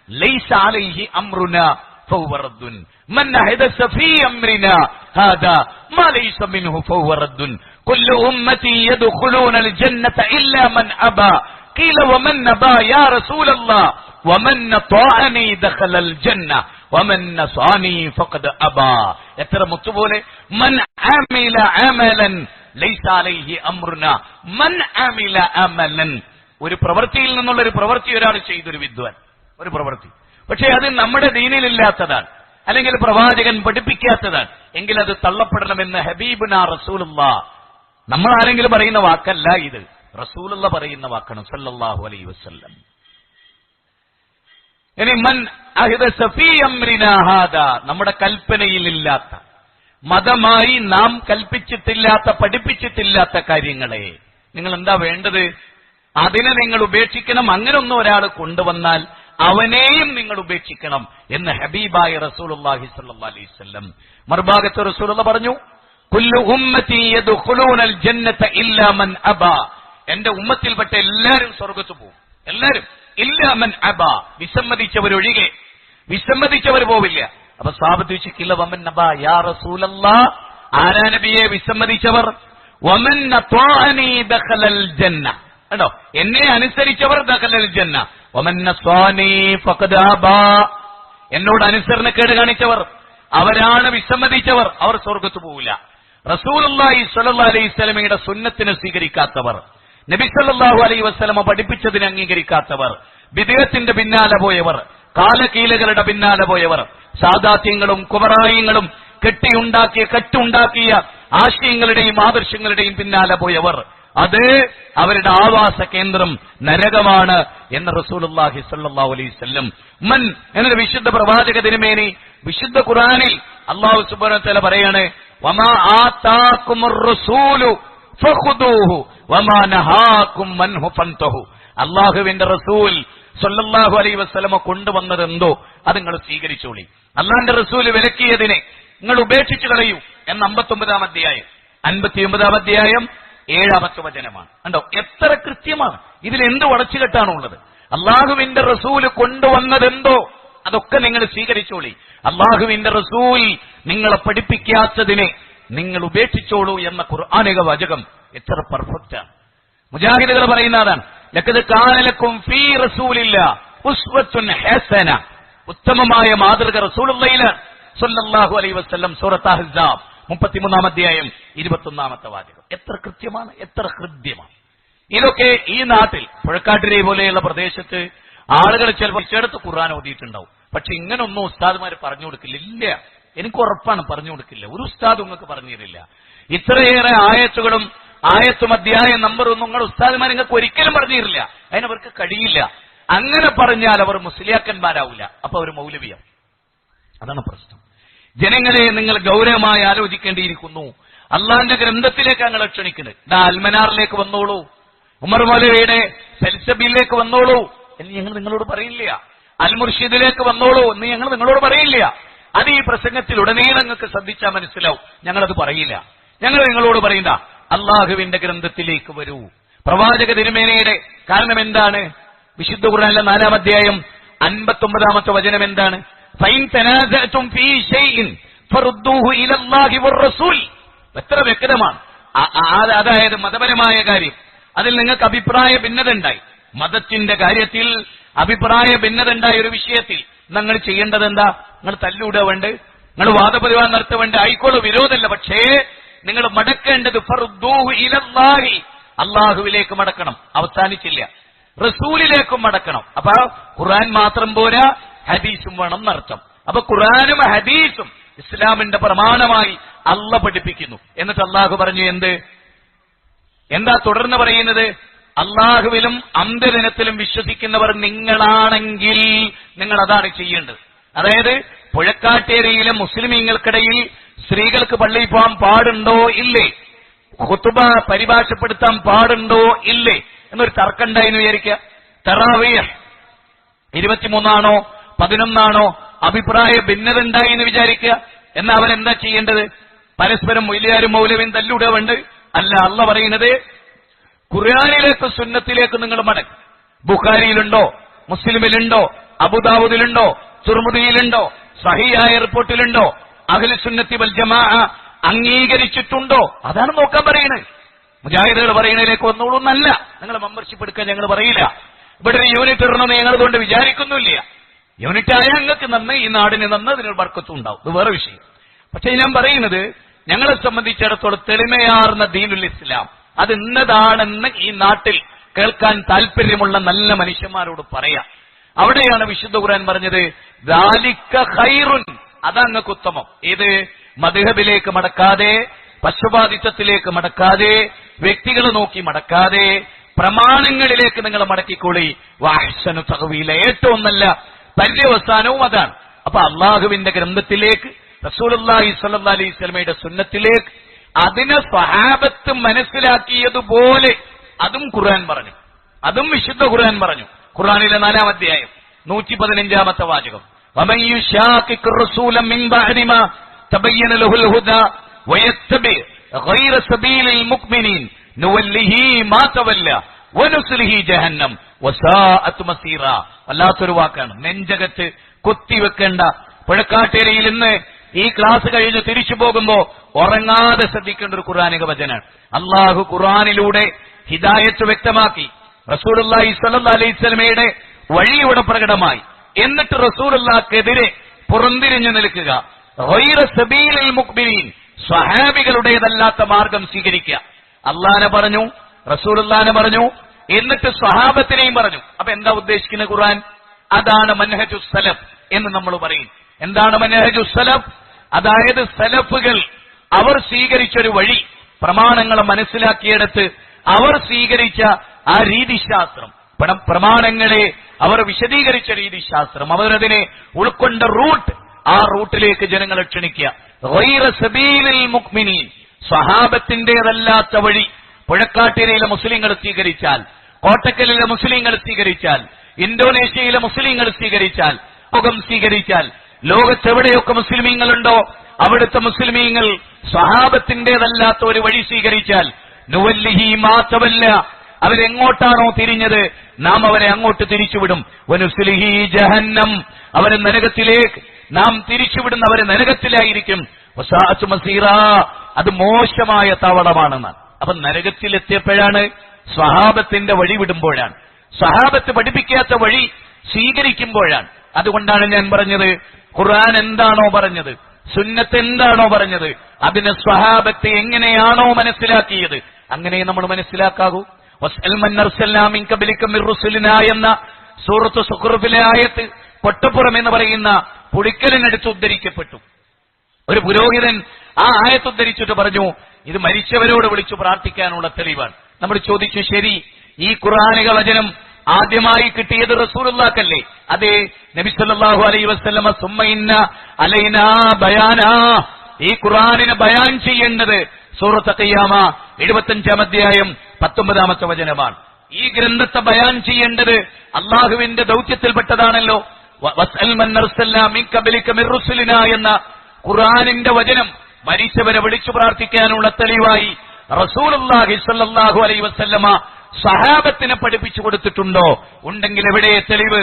ലൈസ അലൈഹി അംറുനാ ഫഹുവ റദ്ദുൻ, മൻ അഹദസ ഫീ അംരിനാ ഹാദാ മാ ലൈസ മിൻഹു ഫഹുവ റദ്ദുൻ, കുല്ലു ഉമ്മതി യദ്ഖുലൂനൽ ജന്നത ഇല്ലാ മൻ അബാ ഖീല വമൻ അബാ യാ റസൂലല്ലാഹ് വമൻ തഅനി ദഖലൽ ജന്ന വമൻ നസാനി ഫഖദ് അബാ. എത്ര മുത്തുപോലെ മൻ അമില അമലൻ ലൈസ അലൈഹി അംറുനാ മൻ അമില അമലൻ. ഒരു പ്രവൃത്തിയിൽ നിന്നുള്ള ഒരു പ്രവൃത്തി ഒരാൾ ചെയ്തൊരു വിദ്വാൻ, ഒരു പ്രവൃത്തി, പക്ഷേ അത് നമ്മുടെ ദീനിലില്ലാത്തതാണ്, അല്ലെങ്കിൽ പ്രവാചകൻ പഠിപ്പിക്കാത്തതാണ്, എങ്കിൽ അത് തള്ളപ്പെടണമെന്ന് ഹബീബുനാ റസൂലുള്ളാഹ്. നമ്മൾ ആരെങ്കിലും പറയുന്ന വാക്കല്ല ഇത്, റസൂലുള്ള പറയുന്ന വാക്കാണ് സല്ലല്ലാഹു അലൈഹി വസല്ലം. ഇനി മൻ അഹ്ദസ ഫീ അംരിനാ ഹാദാ, നമ്മുടെ കൽപ്പനയിൽ ഇല്ലാത്ത, മതമായി നാം കൽപ്പിച്ചിട്ടില്ലാത്ത, പഠിപ്പിച്ചിട്ടില്ലാത്ത കാര്യങ്ങളെ നിങ്ങൾ എന്താ വേണ്ടത്? അതിനെ നിങ്ങൾ ഉപേക്ഷിക്കണം. അങ്ങനൊന്നും ഒരാൾ കൊണ്ടുവന്നാൽ അവനെയും നിങ്ങൾ ഉപേക്ഷിക്കണം എന്ന് ഹബീബായ റസൂലുള്ളാഹി സ്വല്ലല്ലാഹു അലൈഹി വസല്ലം. മറുഭാഗത്ത് റസൂലുള്ള പറഞ്ഞു, കുല്ലു ഉമ്മതി യദ്ഖുലൂനൽ ജന്നത ഇല്ലാ മൻ അബാ, എന്റെ ഉമ്മത്തിൽപ്പെട്ട എല്ലാവരും സ്വർഗ്ഗത്ത് പോകും, എല്ലാവരും. ഇല്ലാ മൻ അബാ, വിസമ്മതിച്ചവരൊഴികെ. വിസമ്മതിച്ചവർ പോവില്ല. അപ്പൊ സഹാബത്ത് ചോദിച്ചില്ല, വമൻ അബാ യാ റസൂലല്ലാഹ്, ആരാ നബിയെ വിസമ്മതിച്ചവർ? വമൻ അത്വാഅനി ദഖലൽ ജന്ന, കണ്ടോ, എന്നെ അനുസരിച്ചവർ ദഖലൽ ജന്ന, വമൻ നസാനി ഫഖദ് അബാ, എന്നോട് അനുസരണക്കേട് കാണിച്ചവർ, അവരാണ് വിസമ്മതിച്ചവർ, അവർ സ്വർഗ്ഗത്ത് പോവില്ല. റസൂലുള്ളാഹി സ്വല്ലല്ലാഹു അലൈഹി വസല്ലമയുടെ സുന്നത്തിനെ സ്വീകരിക്കാത്തവർ, നബി സല്ലല്ലാഹു അലൈഹി വസല്ലമ പഠിപ്പിച്ചതിനെ അംഗീകരിക്കാത്തവർ, ബിദ്അത്തിന്റെ പിന്നാലെ പോയവർ, കാലകീലകളുടെ പിന്നാലെ പോയവർ, സാദാത്യങ്ങളും കുബറായങ്ങളും കെട്ടുണ്ടാക്കിയ ആശയങ്ങളുടെയും ആദർശങ്ങളുടെയും പിന്നാലെ പോയവർ, അത് അവരുടെ ആവാസ കേന്ദ്രം നരകമാണ് എന്ന് റസൂലുള്ളാഹി സ്വല്ലല്ലാഹു അലൈഹി വസല്ലം. മൻ എന്നൊരു വിശുദ്ധ പ്രവാചക തിരുമേനി വിശുദ്ധ ഖുർആനിൽ അല്ലാഹു സുബ്ഹാനഹു വ തആല പറയാണ്, വമാ ആതാകുമുർ റസൂലു ഫഖുദൂഹു വമാ നഹാകും അൻഹു ഫൻതഹു. അല്ലാഹുവിന്റെ റസൂൽ സ്വല്ലല്ലാഹു അലൈഹി വസല്ലമ കൊണ്ടുവന്നതെന്തോ അത് നിങ്ങൾ സ്വീകരിച്ചോളി. അല്ലാഹുവിന്റെ റസൂൽ വിലക്കിയതിനെ നിങ്ങൾ ഉപേക്ഷിച്ചു കളയൂ എന്ന് 59-ാം അധ്യായം 59-ാം അധ്യായം 7-ാമത്തെ വചനമാണ്. കണ്ടോ, എത്ര കൃത്യമാണ്. ഇതിൽ എന്ത് വളച്ചുകെട്ടാണുള്ളത്? അല്ലാഹുവിന്റെ റസൂല് കൊണ്ടുവന്നതെന്തോ അതൊക്കെ നിങ്ങൾ സ്വീകരിച്ചോളി. അല്ലാഹുവിന്റെ റസൂൽ നിങ്ങളെ പഠിപ്പിക്കാത്തതിനെ നിങ്ങൾ ഉപേക്ഷിച്ചോളൂ എന്ന ഖുർആനിക വചകം എത്ര പെർഫെക്റ്റാണ്. മുജാഹിദുകൾ പറയുന്ന അതാണ്, ലഖദ് കാന ലക്കും ഫീ റസൂലില്ലാഹി ഉസ്വത്തുൻ ഹസന, ഉത്തമമായ മാതൃക റസൂലുള്ളാഹിയിലാണ് സ്വല്ലല്ലാഹു അലൈഹി വസല്ലം. സൂറത്ത് അഹ്സാബ് 33-ാം അധ്യായം 21-ാമത്തെ വാചകം. എത്ര കൃത്യമാണ്, എത്ര ഹൃദ്യമാണ്. ഇതൊക്കെ ഈ നാട്ടിൽ പുഴക്കാട്ടിരി പോലെയുള്ള പ്രദേശത്ത് ആളുകൾ ചിലപ്പോൾ ചേർത്ത് ഖുർആൻ ഓതിയിട്ടുണ്ടാവും. പക്ഷെ ഇങ്ങനൊന്നും ഉസ്താദുമാർ പറഞ്ഞു കൊടുക്കില്ല. ഇല്ല, എനിക്ക് ഉറപ്പാണ്, പറഞ്ഞു കൊടുക്കില്ല. ഒരു ഉസ്താദ് നിങ്ങൾക്ക് പറഞ്ഞു തരില്ല. ഇത്രയേറെ ആയത്തുകളും ആയത്തും അധ്യായ നമ്പറൊന്നും നിങ്ങൾ ഉസ്താദുമാർ നിങ്ങൾക്ക് ഒരിക്കലും പറഞ്ഞു തരില്ല. അതിനവർക്ക് കഴിയില്ല. അങ്ങനെ പറഞ്ഞാൽ അവർ മുസ്ലിയാക്കന്മാരാവില്ല, അപ്പൊ അവർ മൗലവിയാവും. അതാണ് പ്രശ്നം. ജനങ്ങളെ നിങ്ങൾ ഗൗരവമായി ആലോചിക്കേണ്ടിയിരിക്കുന്നു. അള്ളാന്റെ ഗ്രന്ഥത്തിലേക്ക് ഞങ്ങൾ ക്ഷണിക്കുന്നത്. ഇതാ അൽമനാറിലേക്ക് വന്നോളൂ, ഉമർ മൗലവിയുടെ ഫൽസഫയിലേക്ക് വന്നോളൂ എന്ന് ഞങ്ങൾ നിങ്ങളോട് പറയില്ല. അൽ മുർഷിദിലേക്ക് വന്നോളൂ എന്ന് ഞങ്ങൾ നിങ്ങളോട് പറയില്ല. അത് ഈ പ്രസംഗത്തിൽ ഉടനീളം നിങ്ങൾക്ക് ശ്രദ്ധിച്ചാൽ മനസ്സിലാവും. ഞങ്ങളത് പറയില്ല. ഞങ്ങൾ നിങ്ങളോട് പറയണ്ട, അള്ളാഹുവിന്റെ ഗ്രന്ഥത്തിലേക്ക് വരൂ, പ്രവാചക തിരുമേനയുടെ. കാരണം എന്താണ്? വിശുദ്ധ ഖുർആനിലെ 4-ാം അധ്യായം 59-ാമത്തെ വചനം എന്താണ്? ഫൈൻ തനാസഅതും ഫീ ഷൈഇൻ ഫറുദ്ദൂഹു ഇലല്ലാഹി വറസൂൽ. എത്ര വ്യക്തമാണ്. അതായത് മതപരമായ കാര്യം, അതിൽ നിങ്ങൾക്ക് അഭിപ്രായ ഭിന്നത ഉണ്ടായി, മതത്തിന്റെ കാര്യത്തിൽ അഭിപ്രായ ഭിന്നത ഉണ്ടായ ഒരു വിഷയത്തിൽ നിങ്ങൾ ചെയ്യേണ്ടത് എന്താ? നിങ്ങൾ തല്ലൂടുക വേണ്ട, നിങ്ങൾ വാദപ്രതിവാദം നടത്തുക വേണ്ട, ആയിക്കോളൂ, വിരോധമല്ല. പക്ഷേ നിങ്ങൾ മടക്കേണ്ടത് ഫറുദ്ദൂഹു ഇലല്ലാഹി, അള്ളാഹുവിലേക്ക് മടക്കണം. അവസാനിച്ചില്ല, റസൂലിലേക്കും മടക്കണം. അപ്പൊ ഖുർആൻ മാത്രം പോരാ, ഹദീസും വേണം എന്നർത്ഥം. അപ്പൊ ഖുർആനും ഹദീസും ഇസ്ലാമിന്റെ പ്രമാണമായി അള്ളാഹ് പഠിപ്പിക്കുന്നു. എന്നിട്ട് അള്ളാഹു പറഞ്ഞു എന്താ തുടർന്ന് പറയുന്നത്? അള്ളാഹുവിലും അന്ത്യദിനത്തിലും വിശ്വസിക്കുന്നവർ നിങ്ങളാണെങ്കിൽ നിങ്ങൾ അതാണ് ചെയ്യേണ്ടത്. അതായത് പുഴക്കാട്ടേരിയിലെ മുസ്ലിമീങ്ങൾക്കിടയിൽ സ്ത്രീകൾക്ക് പള്ളിയിൽ പോകാൻ പാടുണ്ടോ ഇല്ലേ, ഖുതുബ പരിഭാഷപ്പെടുത്താൻ പാടുണ്ടോ ഇല്ലേ എന്നൊരു തർക്കമുണ്ടായെന്ന് വിചാരിക്കുക. തറാവീഹ് 23 11 അഭിപ്രായ ഭിന്നത ഉണ്ടായി എന്ന് വിചാരിക്കുക. എന്നാ അവരെന്താ ചെയ്യേണ്ടത്? പരസ്പരം മൊയ്ലിയാരും മൗലവിയും തല്ലുട വേണ്ട. അല്ല, അള്ളാഹ് പറയുന്നത് ഖുർആനിലേക്ക് സുന്നത്തിലേക്ക് നിങ്ങൾ മടങ്ങ്. ബുഖാരിയിലുണ്ടോ, മുസ്ലിമിലുണ്ടോ, അബൂദാവൂദിലുണ്ടോ, തുർമുദിയിലുണ്ടോ, സഹീഹായ റിപ്പോർട്ടിലുണ്ടോ, അഹ്ലു സുന്നത്തി വൽ ജമാഅ അംഗീകരിച്ചിട്ടുണ്ടോ? അതാണ് നോക്കാൻ പറയുന്നത്. മുജാഹിദുകൾ പറയുന്നതിലേക്ക് വന്നോളൂ എന്നല്ല, നിങ്ങൾ മെമ്പർഷിപ്പ് എടുക്കാൻ ഞങ്ങൾ പറയില്ല. ഇവിടെ ഒരു യൂണിറ്റ് ഇടണമെന്ന് ഞങ്ങൾ അതുകൊണ്ട് വിചാരിക്കുന്നില്ല. യൂണിറ്റ് ആയ ഞങ്ങൾക്ക് നന്ന്, ഈ നാടിന് നന്ന്, അതിനൊരു ബർക്കത്തും ഉണ്ടാവും, ഇത് വേറെ വിഷയം. പക്ഷെ ഞാൻ പറയുന്നത് ഞങ്ങളെ സംബന്ധിച്ചിടത്തോളം തെളിമയാർന്ന ദീനുൽ ഇസ്ലാം അത് ഇന്നതാണെന്ന് ഈ നാട്ടിൽ കേൾക്കാൻ താല്പര്യമുള്ള നല്ല മനുഷ്യന്മാരോട് പറയാം. അവിടെയാണ് വിശുദ്ധ ഖുർആൻ പറഞ്ഞത് ദാലിക ഖൈറുൻ, അതങ്ങക്ക് ഉത്തമം. ഏത്? മദ്ഹബിലേക്ക് മടക്കാതെ, പക്ഷപാതിത്വത്തിലേക്ക് മടക്കാതെ, വ്യക്തികളെ നോക്കി മടക്കാതെ, പ്രമാണങ്ങളിലേക്ക് നിങ്ങൾ മടക്കിക്കോളി. വഅഹ്സനു തഅ്വീല, ഏറ്റവും നല്ല പര്യവസാനവും അതാണ്. അപ്പൊ അള്ളാഹുവിന്റെ ഗ്രന്ഥത്തിലേക്ക്, റസൂലുള്ളാഹി സ്വല്ലല്ലാഹി അലൈഹി വസല്ലമയുടെ സുന്നത്തിലേക്ക്, അതിനെ സ്വഹാബത്ത് മനസ്സിലാക്കിയതുപോലെ അതും ഖുർആൻ പറഞ്ഞു, അതും വിശുദ്ധ ഖുർആൻ പറഞ്ഞു. ഖുർആനിലെ 4-ാം അധ്യായം 115-ാമത്തെ വാചകം, വമൻ യുശാഖിഖിർ റസൂല മിൻ ബഅദി മാ തബയ്യന ലഹുൽ ഹുദാ വയത്തബി ഗൈറ സബീലിൽ മുഅ്മിനീൻ നുവല്ലിഹി മാ തവല്ല വനുസ്ലിഹി ജഹന്നം വസാഅത് മസീറ. വല്ലാത്തൊരു വാക്കാണ്, നെഞ്ചകത്ത് കൊത്തിവെക്കേണ്ട. പുഴക്കാട്ടേരിയിൽ ഇന്ന് ഈ ക്ലാസ് കഴിഞ്ഞ് തിരിച്ചു പോകുമ്പോ ഉറങ്ങാതെ ശ്രദ്ധിക്കേണ്ട ഒരു ഖുർആനിക വചനാണ്. അള്ളാഹു ഖുർആനിലൂടെ ഹിദായത്ത് വ്യക്തമാക്കി, റസൂലുള്ളാഹി സ്വല്ലല്ലാഹി അലൈഹി വസല്ലമയുടെ വഴിയുടെ പ്രകടമായി. എന്നിട്ട് റസൂലുള്ളാഹിക്കെതിരെ പുറംതിരിഞ്ഞു നിൽക്കുക. ഗൈറ സബീലിൽ മുഅ്മിനീൻ, സ്വഹാബികളുടേതല്ലാത്ത മാർഗം സ്വീകരിക്കുക. അള്ളാഹനെ പറഞ്ഞു, റസൂലുള്ളാഹിനെ പറഞ്ഞു, എന്നിട്ട് സ്വഹാബത്തിനെയും പറഞ്ഞു. അപ്പൊ എന്താ ഉദ്ദേശിക്കുന്ന ഖുർആൻ? അതാണ് മൻഹജു സലഫ് എന്ന് നമ്മൾ പറയും. എന്താണ് മൻഹജു സലഫ്? അതായത് സലഫുകൾ അവർ സ്വീകരിച്ചൊരു വഴി, പ്രമാണങ്ങളെ മനസ്സിലാക്കിയെടുത്ത് അവർ സ്വീകരിച്ച ആ രീതിശാസ്ത്രം, പ്രമാണങ്ങളെ അവർ വിശദീകരിച്ച രീതിശാസ്ത്രം, അവരതിനെ ഉൾക്കൊണ്ട റൂട്ട്, ആ റൂട്ടിലേക്ക് ജനങ്ങളെ ക്ഷണിക്കുക. ഗൈറ സബീലിൽ മുഅ്മിനീൻ, സ്വഹാബത്തിന്റേതല്ലാത്ത വഴി പുഴക്കാട്ടിരയിലെ മുസ്ലിങ്ങൾ സ്വീകരിച്ചാൽ, കോട്ടക്കലിലെ മുസ്ലിങ്ങൾ സ്വീകരിച്ചാൽ, ഇന്തോനേഷ്യയിലെ മുസ്ലിങ്ങൾ സ്വീകരിച്ചാൽ, ലോകം സ്വീകരിച്ചാൽ, ലോകത്തെവിടെയൊക്കെ മുസ്ലിമീങ്ങളുണ്ടോ അവിടുത്തെ മുസ്ലിമീങ്ങൾ സ്വഹാബത്തിന്റേതല്ലാത്ത ഒരു വഴി സ്വീകരിച്ചാൽ, നുവല്ലിഹി മാ തവല്ല, അവരെങ്ങോട്ടാണോ തിരിഞ്ഞത് നാം അവരെ അങ്ങോട്ട് തിരിച്ചുവിടും. വനുസ്ലിഹി ജഹന്നം, അവരെ നരകത്തിലേക്ക് നാം തിരിച്ചുവിടുന്ന, അവരെ നരകത്തിലായിരിക്കും. വസാഅത് മസീറ, അത് മോശമായ താവളമാണെന്ന്. അപ്പൊ നരകത്തിലെത്തിയപ്പോഴാണ് സ്വഹാബത്തിന്റെ വഴി വിടുമ്പോഴാണ്, സ്വഹാബത്ത് പഠിപ്പിക്കാത്ത വഴി സ്വീകരിക്കുമ്പോഴാണ്. അതുകൊണ്ടാണ് ഞാൻ പറഞ്ഞത്, ഖുർആൻ എന്താണോ പറഞ്ഞത്, സുന്നത്ത് എന്താണോ പറഞ്ഞത്, അതിനെ സ്വഹാബത്ത് എങ്ങനെയാണോ മനസ്സിലാക്കിയത് അങ്ങനെ നമ്മൾ മനസ്സിലാക്കാവൂ. എന്ന സൂറത്ത് സുഖ്റുഫിലെ ആയത്ത് പൊട്ടപ്പുറം എന്ന് പറയുന്ന പുളിക്കലിനടുത്ത് ഉദ്ധരിക്കപ്പെട്ടു. ഒരു പുരോഹിതൻ ആ ആയത്ത് ഉദ്ധരിച്ചിട്ട് പറഞ്ഞു, ഇത് മരിച്ചവരോട് വിളിച്ചു പ്രാർത്ഥിക്കാനുള്ള തെളിവാണ്. നമ്മൾ ചോദിച്ചു, ശരി, ഈ ഖുർആനിക വചനം ആദ്യമായി കിട്ടിയത് റസൂലുള്ളാഹിക്കല്ലേ? അതെ, നബി സല്ലല്ലാഹു അലൈഹി വസല്ലമ സുമ്മ ഇന്ന അലൈനാ ബയാനാ, ഈ ഖുർആനിനെ ബയാൻ ചെയ്യേണ്ടത് സൂറത്ത് ഖിയാമ 75-ാം അധ്യായം 19-ാമത്തെ വചനമാണ്. ഈ ഗ്രന്ഥത്തെ ബയാൻ ചെയ്യേണ്ടത് അള്ളാഹുവിന്റെ ദൗത്യത്തിൽപ്പെട്ടതാണല്ലോ. വസ്അൽ മൻ അർസൽനാ മിൻ ഖബ്ലിക മിർ റുസുലിനാ എന്ന ഖുർആനിന്റെ വചനം മരിച്ചവരെ വിളിച്ചു പ്രാർത്ഥിക്കാനുള്ള തെളിവായി റസൂലുള്ളാഹി സ്വല്ലല്ലാഹു അലൈഹി വസല്ലമ സഹാബത്തിനെ പഠിപ്പിച്ചു കൊടുത്തിട്ടുണ്ടോ? ഉണ്ടെങ്കിൽ എവിടെ തെളിവ്?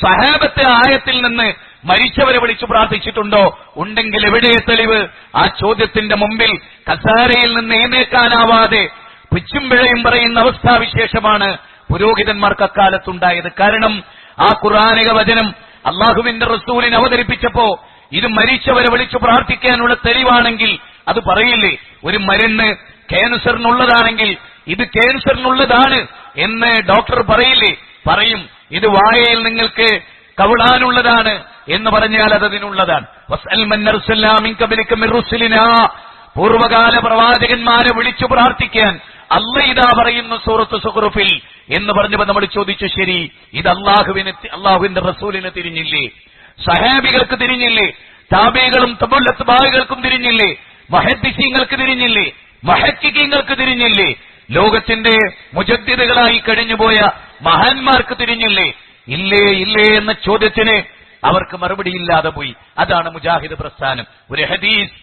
സഹാബത്തെ ആയത്തിൽ നിന്ന് മരിച്ചവരെ വിളിച്ചു പ്രാർത്ഥിച്ചിട്ടുണ്ടോ? ഉണ്ടെങ്കിൽ എവിടെ തെളിവ്? ആ ചോദ്യത്തിന്റെ മുമ്പിൽ കസാരയിൽ നിന്ന് എഴുന്നേൽക്കാനാവാതെ പിച്ചും പിഴയും പറയുന്ന അവസ്ഥാവിശേഷമാണ് പുരോഹിതന്മാർക്ക് അക്കാലത്തുണ്ടായത്. കാരണം ആ ഖുർആനിക വചനം അള്ളാഹുവിന്റെ റസൂലിനെ അവതരിപ്പിച്ചപ്പോ ഇത് മരിച്ചവരെ വിളിച്ചു പ്രാർത്ഥിക്കാനുള്ള തെളിവാണെങ്കിൽ അത് പറയില്ലേ? ഒരു മരുന്ന് ക്യാൻസറിനുള്ളതാണെങ്കിൽ ഇത് ക്യാൻസറിനുള്ളതാണ് എന്ന് ഡോക്ടർ പറയില്ലേ? പറയും. ഇത് വായയിൽ നിങ്ങൾക്ക് കവിളാനുള്ളതാണ് എന്ന് പറഞ്ഞാൽ അതതിനുള്ളതാണ്. പൂർവകാല പ്രവാചകന്മാരെ വിളിച്ചു പ്രാർത്ഥിക്കാൻ അള്ളാഹ് ഇതാ പറയുന്നു സൂറത്ത് സുഖ്റുഫിൽ എന്ന് പറഞ്ഞപ്പോൾ നമ്മൾ ചോദിച്ചു, ശരി, ഇത് അള്ളാഹുവിന്റെ റസൂലിന് തിരിഞ്ഞില്ലേ? സഹാബികൾക്ക് തിരിഞ്ഞില്ലേ? താബികളും തബുഅത്ബാഇകൾക്കും തിരിഞ്ഞില്ലേ? മുഹദ്ദിസീങ്ങൾക്ക് തിരിഞ്ഞില്ലേ? മുഹഖിഖീങ്ങൾക്ക് തിരിഞ്ഞില്ലേ? ലോകത്തിന്റെ മുജദ്ദിദുകളായി കഴിഞ്ഞുപോയ മഹാന്മാർക്ക് തിരിഞ്ഞില്ലേ? ഇല്ലേ ഇല്ലേ എന്ന ചോദ്യത്തിന് അവർക്ക് മറുപടിയില്ലാതെ പോയി. അതാണ് മുജാഹിദ് പ്രസ്ഥാനം. ഒരു ഹദീസ്,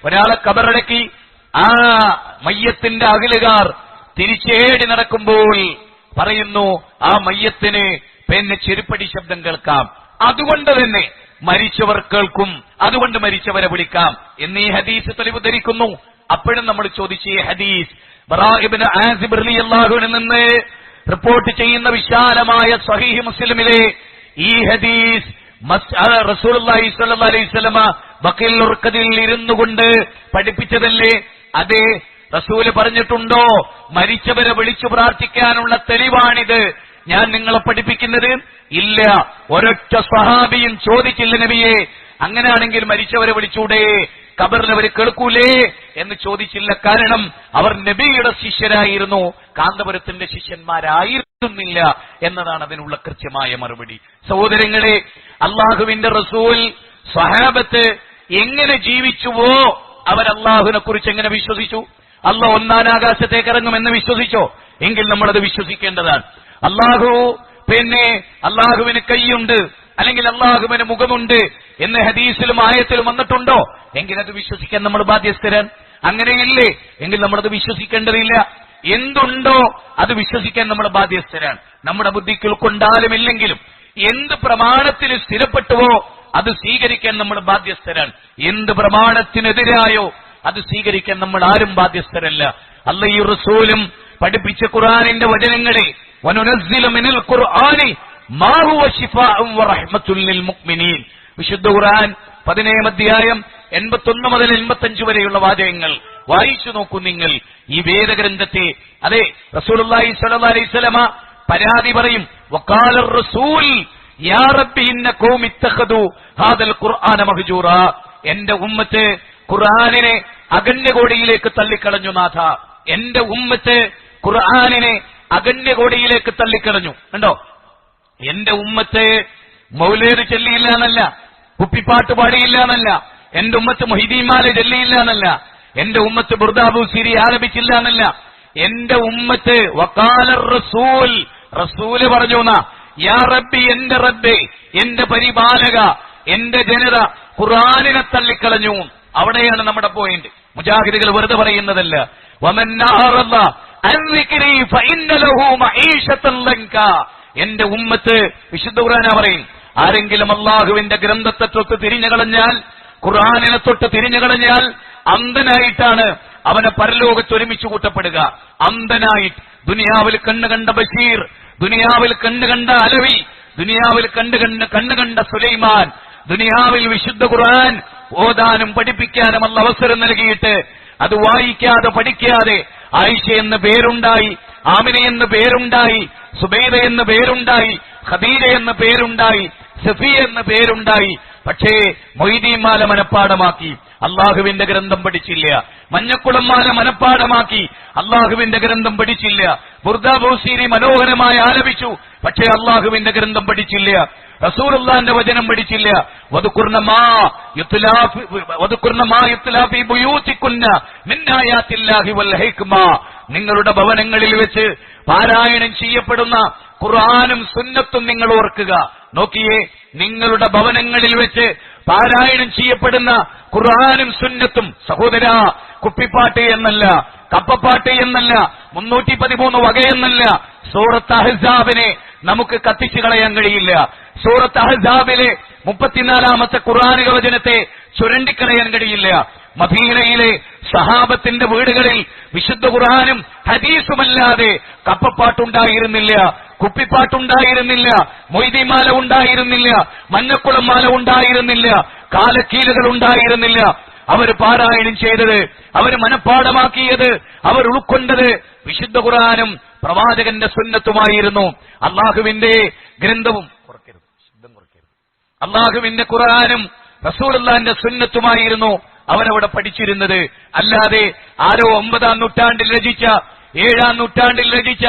ഒരാളെ കബറടക്കി ആ മയ്യത്തിന്റെ അകലുകാർ തിരിച്ചേടി നടക്കുമ്പോൾ പറയുന്നു, ആ മയ്യത്തിന് പിന്നെ ചെരുപ്പടി ശബ്ദം കേൾക്കാം, അതുകൊണ്ട് തന്നെ മരിച്ചവർ കേൾക്കും, അതുകൊണ്ട് മരിച്ചവരെ വിളിക്കാം എന്നീ ഹദീസ് തെളിവ് ധരിക്കുന്നു. അപ്പോഴും നമ്മൾ ചോദിച്ചു, ഈ ഹദീസ് ബറാ ഇബ്നു ആസിബ് റളിയല്ലാഹു അൻഹു നിന്ന് റിപ്പോർട്ട് ചെയ്യുന്ന വിശാലമായ സ്വഹീഹ് മുസ്ലിമിലെ ഈ ഹദീസ് റസൂലുള്ളാഹി സ്വല്ലല്ലാഹു അലൈഹി വസല്ലമ ബഖീൽ ഉർഖദിൽ ഇരുന്നു കൊണ്ട് പഠിപ്പിച്ചതല്ലേ? അതെ. റസൂല് പറഞ്ഞിട്ടുണ്ടോ മരിച്ചവരെ വിളിച്ചു പ്രാർത്ഥിക്കാനുള്ള തെളിവാണിത് ഞാൻ നിങ്ങളെ പഠിപ്പിക്കുന്നത്? ഇല്ല. ഒരൊറ്റ സ്വഹാബിയും ചോദിച്ചില്ല നബിയെ, അങ്ങനെയാണെങ്കിൽ മരിച്ചവരെ വിളിച്ചൂടെ, ഖബറിൽ അവർ കേൾക്കൂലേ എന്ന് ചോദിച്ചില്ല. കാരണം അവർ നബിയുടെ ശിഷ്യരായിരുന്നു, കാന്തപുരത്തിന്റെ ശിഷ്യന്മാരായിരുന്നില്ല എന്നതാണ് അതിനുള്ള കൃത്യമായ മറുപടി. സഹോദരങ്ങളെ, അള്ളാഹുവിന്റെ റസൂൽ സ്വഹാബത്ത് എങ്ങനെ ജീവിച്ചുവോ അവർ അള്ളാഹുവിനെ കുറിച്ച് എങ്ങനെ വിശ്വസിച്ചു? അള്ളാഹ് ഒന്നാം ആകാശത്തേക്ക് ഇറങ്ങുമെന്ന് വിശ്വസിച്ചോ? എങ്കിൽ നമ്മളത് വിശ്വസിക്കേണ്ടതാണ്. അള്ളാഹുവിന് കൈയുണ്ട് അല്ലെങ്കിൽ അള്ളാഹുവിന് മുഖമുണ്ട് എന്ന് ഹദീസിലും ആയത്തിലും വന്നിട്ടുണ്ടോ? എങ്കിൽ അത് വിശ്വസിക്കാൻ നമ്മൾ ബാധ്യസ്ഥരാണ്. അങ്ങനെയില്ലേ എങ്കിൽ നമ്മളത് വിശ്വസിക്കേണ്ടതില്ല. എന്തുണ്ടോ അത് വിശ്വസിക്കാൻ നമ്മൾ ബാധ്യസ്ഥരാണ്. നമ്മുടെ ബുദ്ധിക്ക് ഉൾക്കൊണ്ടാലും ഇല്ലെങ്കിലും എന്ത് പ്രമാണത്തിൽ സ്ഥിരപ്പെട്ടുവോ അത് സ്വീകരിക്കാൻ നമ്മൾ ബാധ്യസ്ഥരാണ്. എന്ത് പ്രമാണത്തിനെതിരായോ അത് സ്വീകരിക്കാൻ നമ്മൾ ആരും ബാധ്യസ്ഥരല്ല. അല്ലാഹു റസൂലും പഠിപ്പിച്ച ഖുർആനിന്റെ വചനങ്ങളെ വനുനസ്സിലു മിനൽ ഖുർആനി മാ ഹുവ ശിഫാഉൻ വറഹ്മത്തുൽ ലിൽ മുഅ്മിനീൻ. വിശുദ്ധ ഖുർആൻ 17 അധ്യായം 81 മുതൽ 85 വരെയുള്ള വാചകങ്ങൾ വായിച്ചു നോക്കൂ നിങ്ങൾ. ഈ വേദഗ്രന്ഥത്തെ അതെ റസൂലുള്ളാഹി സ്വല്ലല്ലാഹു അലൈഹി വസല്ലമ പരാതി പറയും. വഖാലർ റസൂൽ യാ റബ്ബി ഇന്ന ഖൗമി ഇത്തഖദു ഹാദൽ ഖുർആന മഹ്ജൂറാ. എന്റെ ഉമ്മത്ത് ഖുർആനിനെ അഗണ്യകോടിയിലേക്ക് തള്ളിക്കളഞ്ഞു നാഥ. എന്റെ ഉമ്മത്ത് ഖുർആനിനെ അഗണ്യകോടിയിലേക്ക് തള്ളിക്കളഞ്ഞു. കണ്ടോ, എന്റെ ഉമ്മത്ത് മൗലീദ് ചൊല്ലിയില്ല എന്നല്ല, കുപ്പിപ്പാട്ട് പാടിയില്ല എന്നല്ല, എന്റെ ഉമ്മത്ത് മൊഹീദീമാല ചൊല്ലിയില്ല എന്നല്ല, എന്റെ ഉമ്മത്ത് ബുർദാബൂസിരി ആലപിച്ചില്ല എന്നല്ല. എന്റെ ഉമ്മത്ത് വഖാലർ റസൂൽ, റസൂല് പറഞ്ഞു എന്നാ, യാ റബ്ബി എന്റെ റബ്ബേ, എന്റെ പരിപാലക, എന്റെ ജനത ഖുർആനിനെ തള്ളിക്കളഞ്ഞു. അവിടെയാണ് നമ്മുടെ പോയിന്റ്. മുജാഹിദുകൾ വെറുതെ പറയുന്നതല്ല. എന്റെ ഉമ്മത്ത് വിശുദ്ധ ഖുർആന പറയും, ആരെങ്കിലും അള്ളാഹുവിന്റെ ഗ്രന്ഥത്തെ തൊട്ട് തിരിഞ്ഞു കളഞ്ഞാൽ, ഖുർആനിനെ തൊട്ട് തിരിഞ്ഞു കളഞ്ഞാൽ അന്ധനായിട്ടാണ് അവനെ പരലോകത്ത് ഒരുമിച്ച് കൂട്ടപ്പെടുക. അന്ധനായിട്ട്. ദുനിയാവിൽ കണ്ണുകണ്ട ബഷീർ, ദുനിയാവിൽ കണ്ണുകണ്ട അലവി, ദുനിയാവിൽ കണ്ണുകണ്ട സുലൈമാൻ, ദുനിയാവിൽ വിശുദ്ധ ഖുർആൻ ഓതാനും പഠിപ്പിക്കാനും അള്ള അവസരം നൽകിയിട്ട് അത് വായിക്കാതെ പഠിക്കാതെ ആയിഷ എന്ന് പേരുണ്ടായി, ആമിന എന്ന് പേരുണ്ടായി, സുബൈദ എന്ന് പേരുണ്ടായി, ഖദീജ എന്ന് പേരുണ്ടായി, സഫിയ എന്ന് പേരുണ്ടായി. പക്ഷേ മൊയ്തീമാല മനപ്പാടമാക്കി, അള്ളാഹുവിന്റെ ഗ്രന്ഥം പഠിച്ചില്ല. മഞ്ഞക്കുളം മാല മനപ്പാടമാക്കി, അള്ളാഹുവിന്റെ ഗ്രന്ഥം പഠിച്ചില്ല. ബുർദാബൂസിരി മനോഹരമായി ആലപിച്ചു, പക്ഷേ അള്ളാഹുവിന്റെ ഗ്രന്ഥം പഠിച്ചില്ല. റസൂലുള്ളാഹിന്റെ വചനം പഠിച്ചില്ല. വദുകുർന മാ യുത്ലാ ഫീ ബുയൂതികുന്ന മിൻ ആയാത്തില്ലാഹി വൽ ഹിക്മ. നിങ്ങളുടെ ഭവനങ്ങളിൽ വെച്ച് പാരായണം ചെയ്യപ്പെടുന്ന ഖുർആനും സുന്നത്തും നിങ്ങൾ ഓർക്കുക. നോക്കിയേ, നിങ്ങളുടെ ഭവനങ്ങളിൽ വെച്ച് പാരായണം ചെയ്യപ്പെടുന്ന ഖുർആനും സുന്നത്തും. സഹോദര, കുപ്പിപ്പാട്ട് എന്നല്ല, കപ്പപ്പാട്ട് എന്നല്ല, 313 വകയെന്നല്ല. സൂറത്ത് അഹ്സാബിനെ നമുക്ക് കത്തിച്ചു കളയാൻ കഴിയില്ല. സൂറത്ത് അഹ്സാബിലെ 34-ാമത്തെ ഖുർആനിക വചനത്തെ ചുരണ്ടിക്കളയാൻ കഴിയില്ല. മദീനയിലെ സഹാബത്തിന്റെ വീടുകളിൽ വിശുദ്ധ ഖുർആനും ഹദീസുമല്ലാതെ കപ്പപ്പാട്ടുണ്ടായിരുന്നില്ല, കുപ്പിപ്പാട്ടുണ്ടായിരുന്നില്ല, മൊയ്തീമാല ഉണ്ടായിരുന്നില്ല, മഞ്ഞക്കുളം മാല ഉണ്ടായിരുന്നില്ല, കാലക്കീലുകൾ ഉണ്ടായിരുന്നില്ല. അവർ പാരായണം ചെയ്തത്, അവർ മനഃപ്പാടമാക്കിയത്, അവർ ഉൾക്കൊണ്ടത് വിശുദ്ധ ഖുർആനും പ്രവാചകന്റെ സുന്നത്തുമായിരുന്നു. അള്ളാഹുവിന്റെ ഗ്രന്ഥവും അള്ളാഹുവിന്റെ ഖുർആനും റസൂലുള്ളാഹിന്റെ സുന്നത്തുമായിരുന്നു അവരവിടെ പഠിച്ചിരുന്നത്. അല്ലാതെ ആരോ 9-ാം നൂറ്റാണ്ടിൽ രചിച്ച, 7-ാം നൂറ്റാണ്ടിൽ രചിച്ച,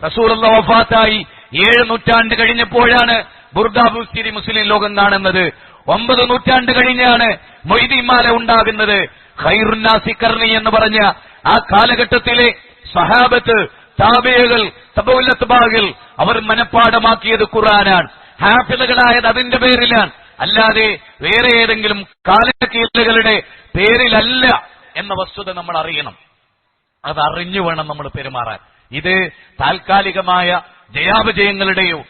റസൂലുള്ളാഹി വഫാത്തായി 7 നൂറ്റാണ്ട് കഴിഞ്ഞപ്പോഴാണ് ബുർദാബൂസിരി മുസ്ലിം ലോകം കാണുന്നത്. 9 നൂറ്റാണ്ട് കഴിഞ്ഞാണ് മൊയ്തീമാല ഉണ്ടാകുന്നത്. ഖൈറുന്നാസി ഖർനി എന്ന് പറഞ്ഞ ആ കാലഘട്ടത്തിലെ സഹാബത്ത്, താബിഈകൾ, തബഉൽ അത്ബാഇകൾ അവർ മനഃപ്പാടമാക്കിയത് ഖുർആനാണ്. ഹാഫിളുകളായത് അതിന്റെ പേരിലാണ്, അല്ലാതെ വേറെ ഏതെങ്കിലും കാലക്കീലുകളുടെ പേരിലല്ല എന്ന വസ്തുത നമ്മൾ അറിയണം. അത് അറിഞ്ഞു വേണം നമ്മൾ പെരുമാറാൻ. ഇത് താൽക്കാലികമായ ജയാപജയങ്ങളുടെയോ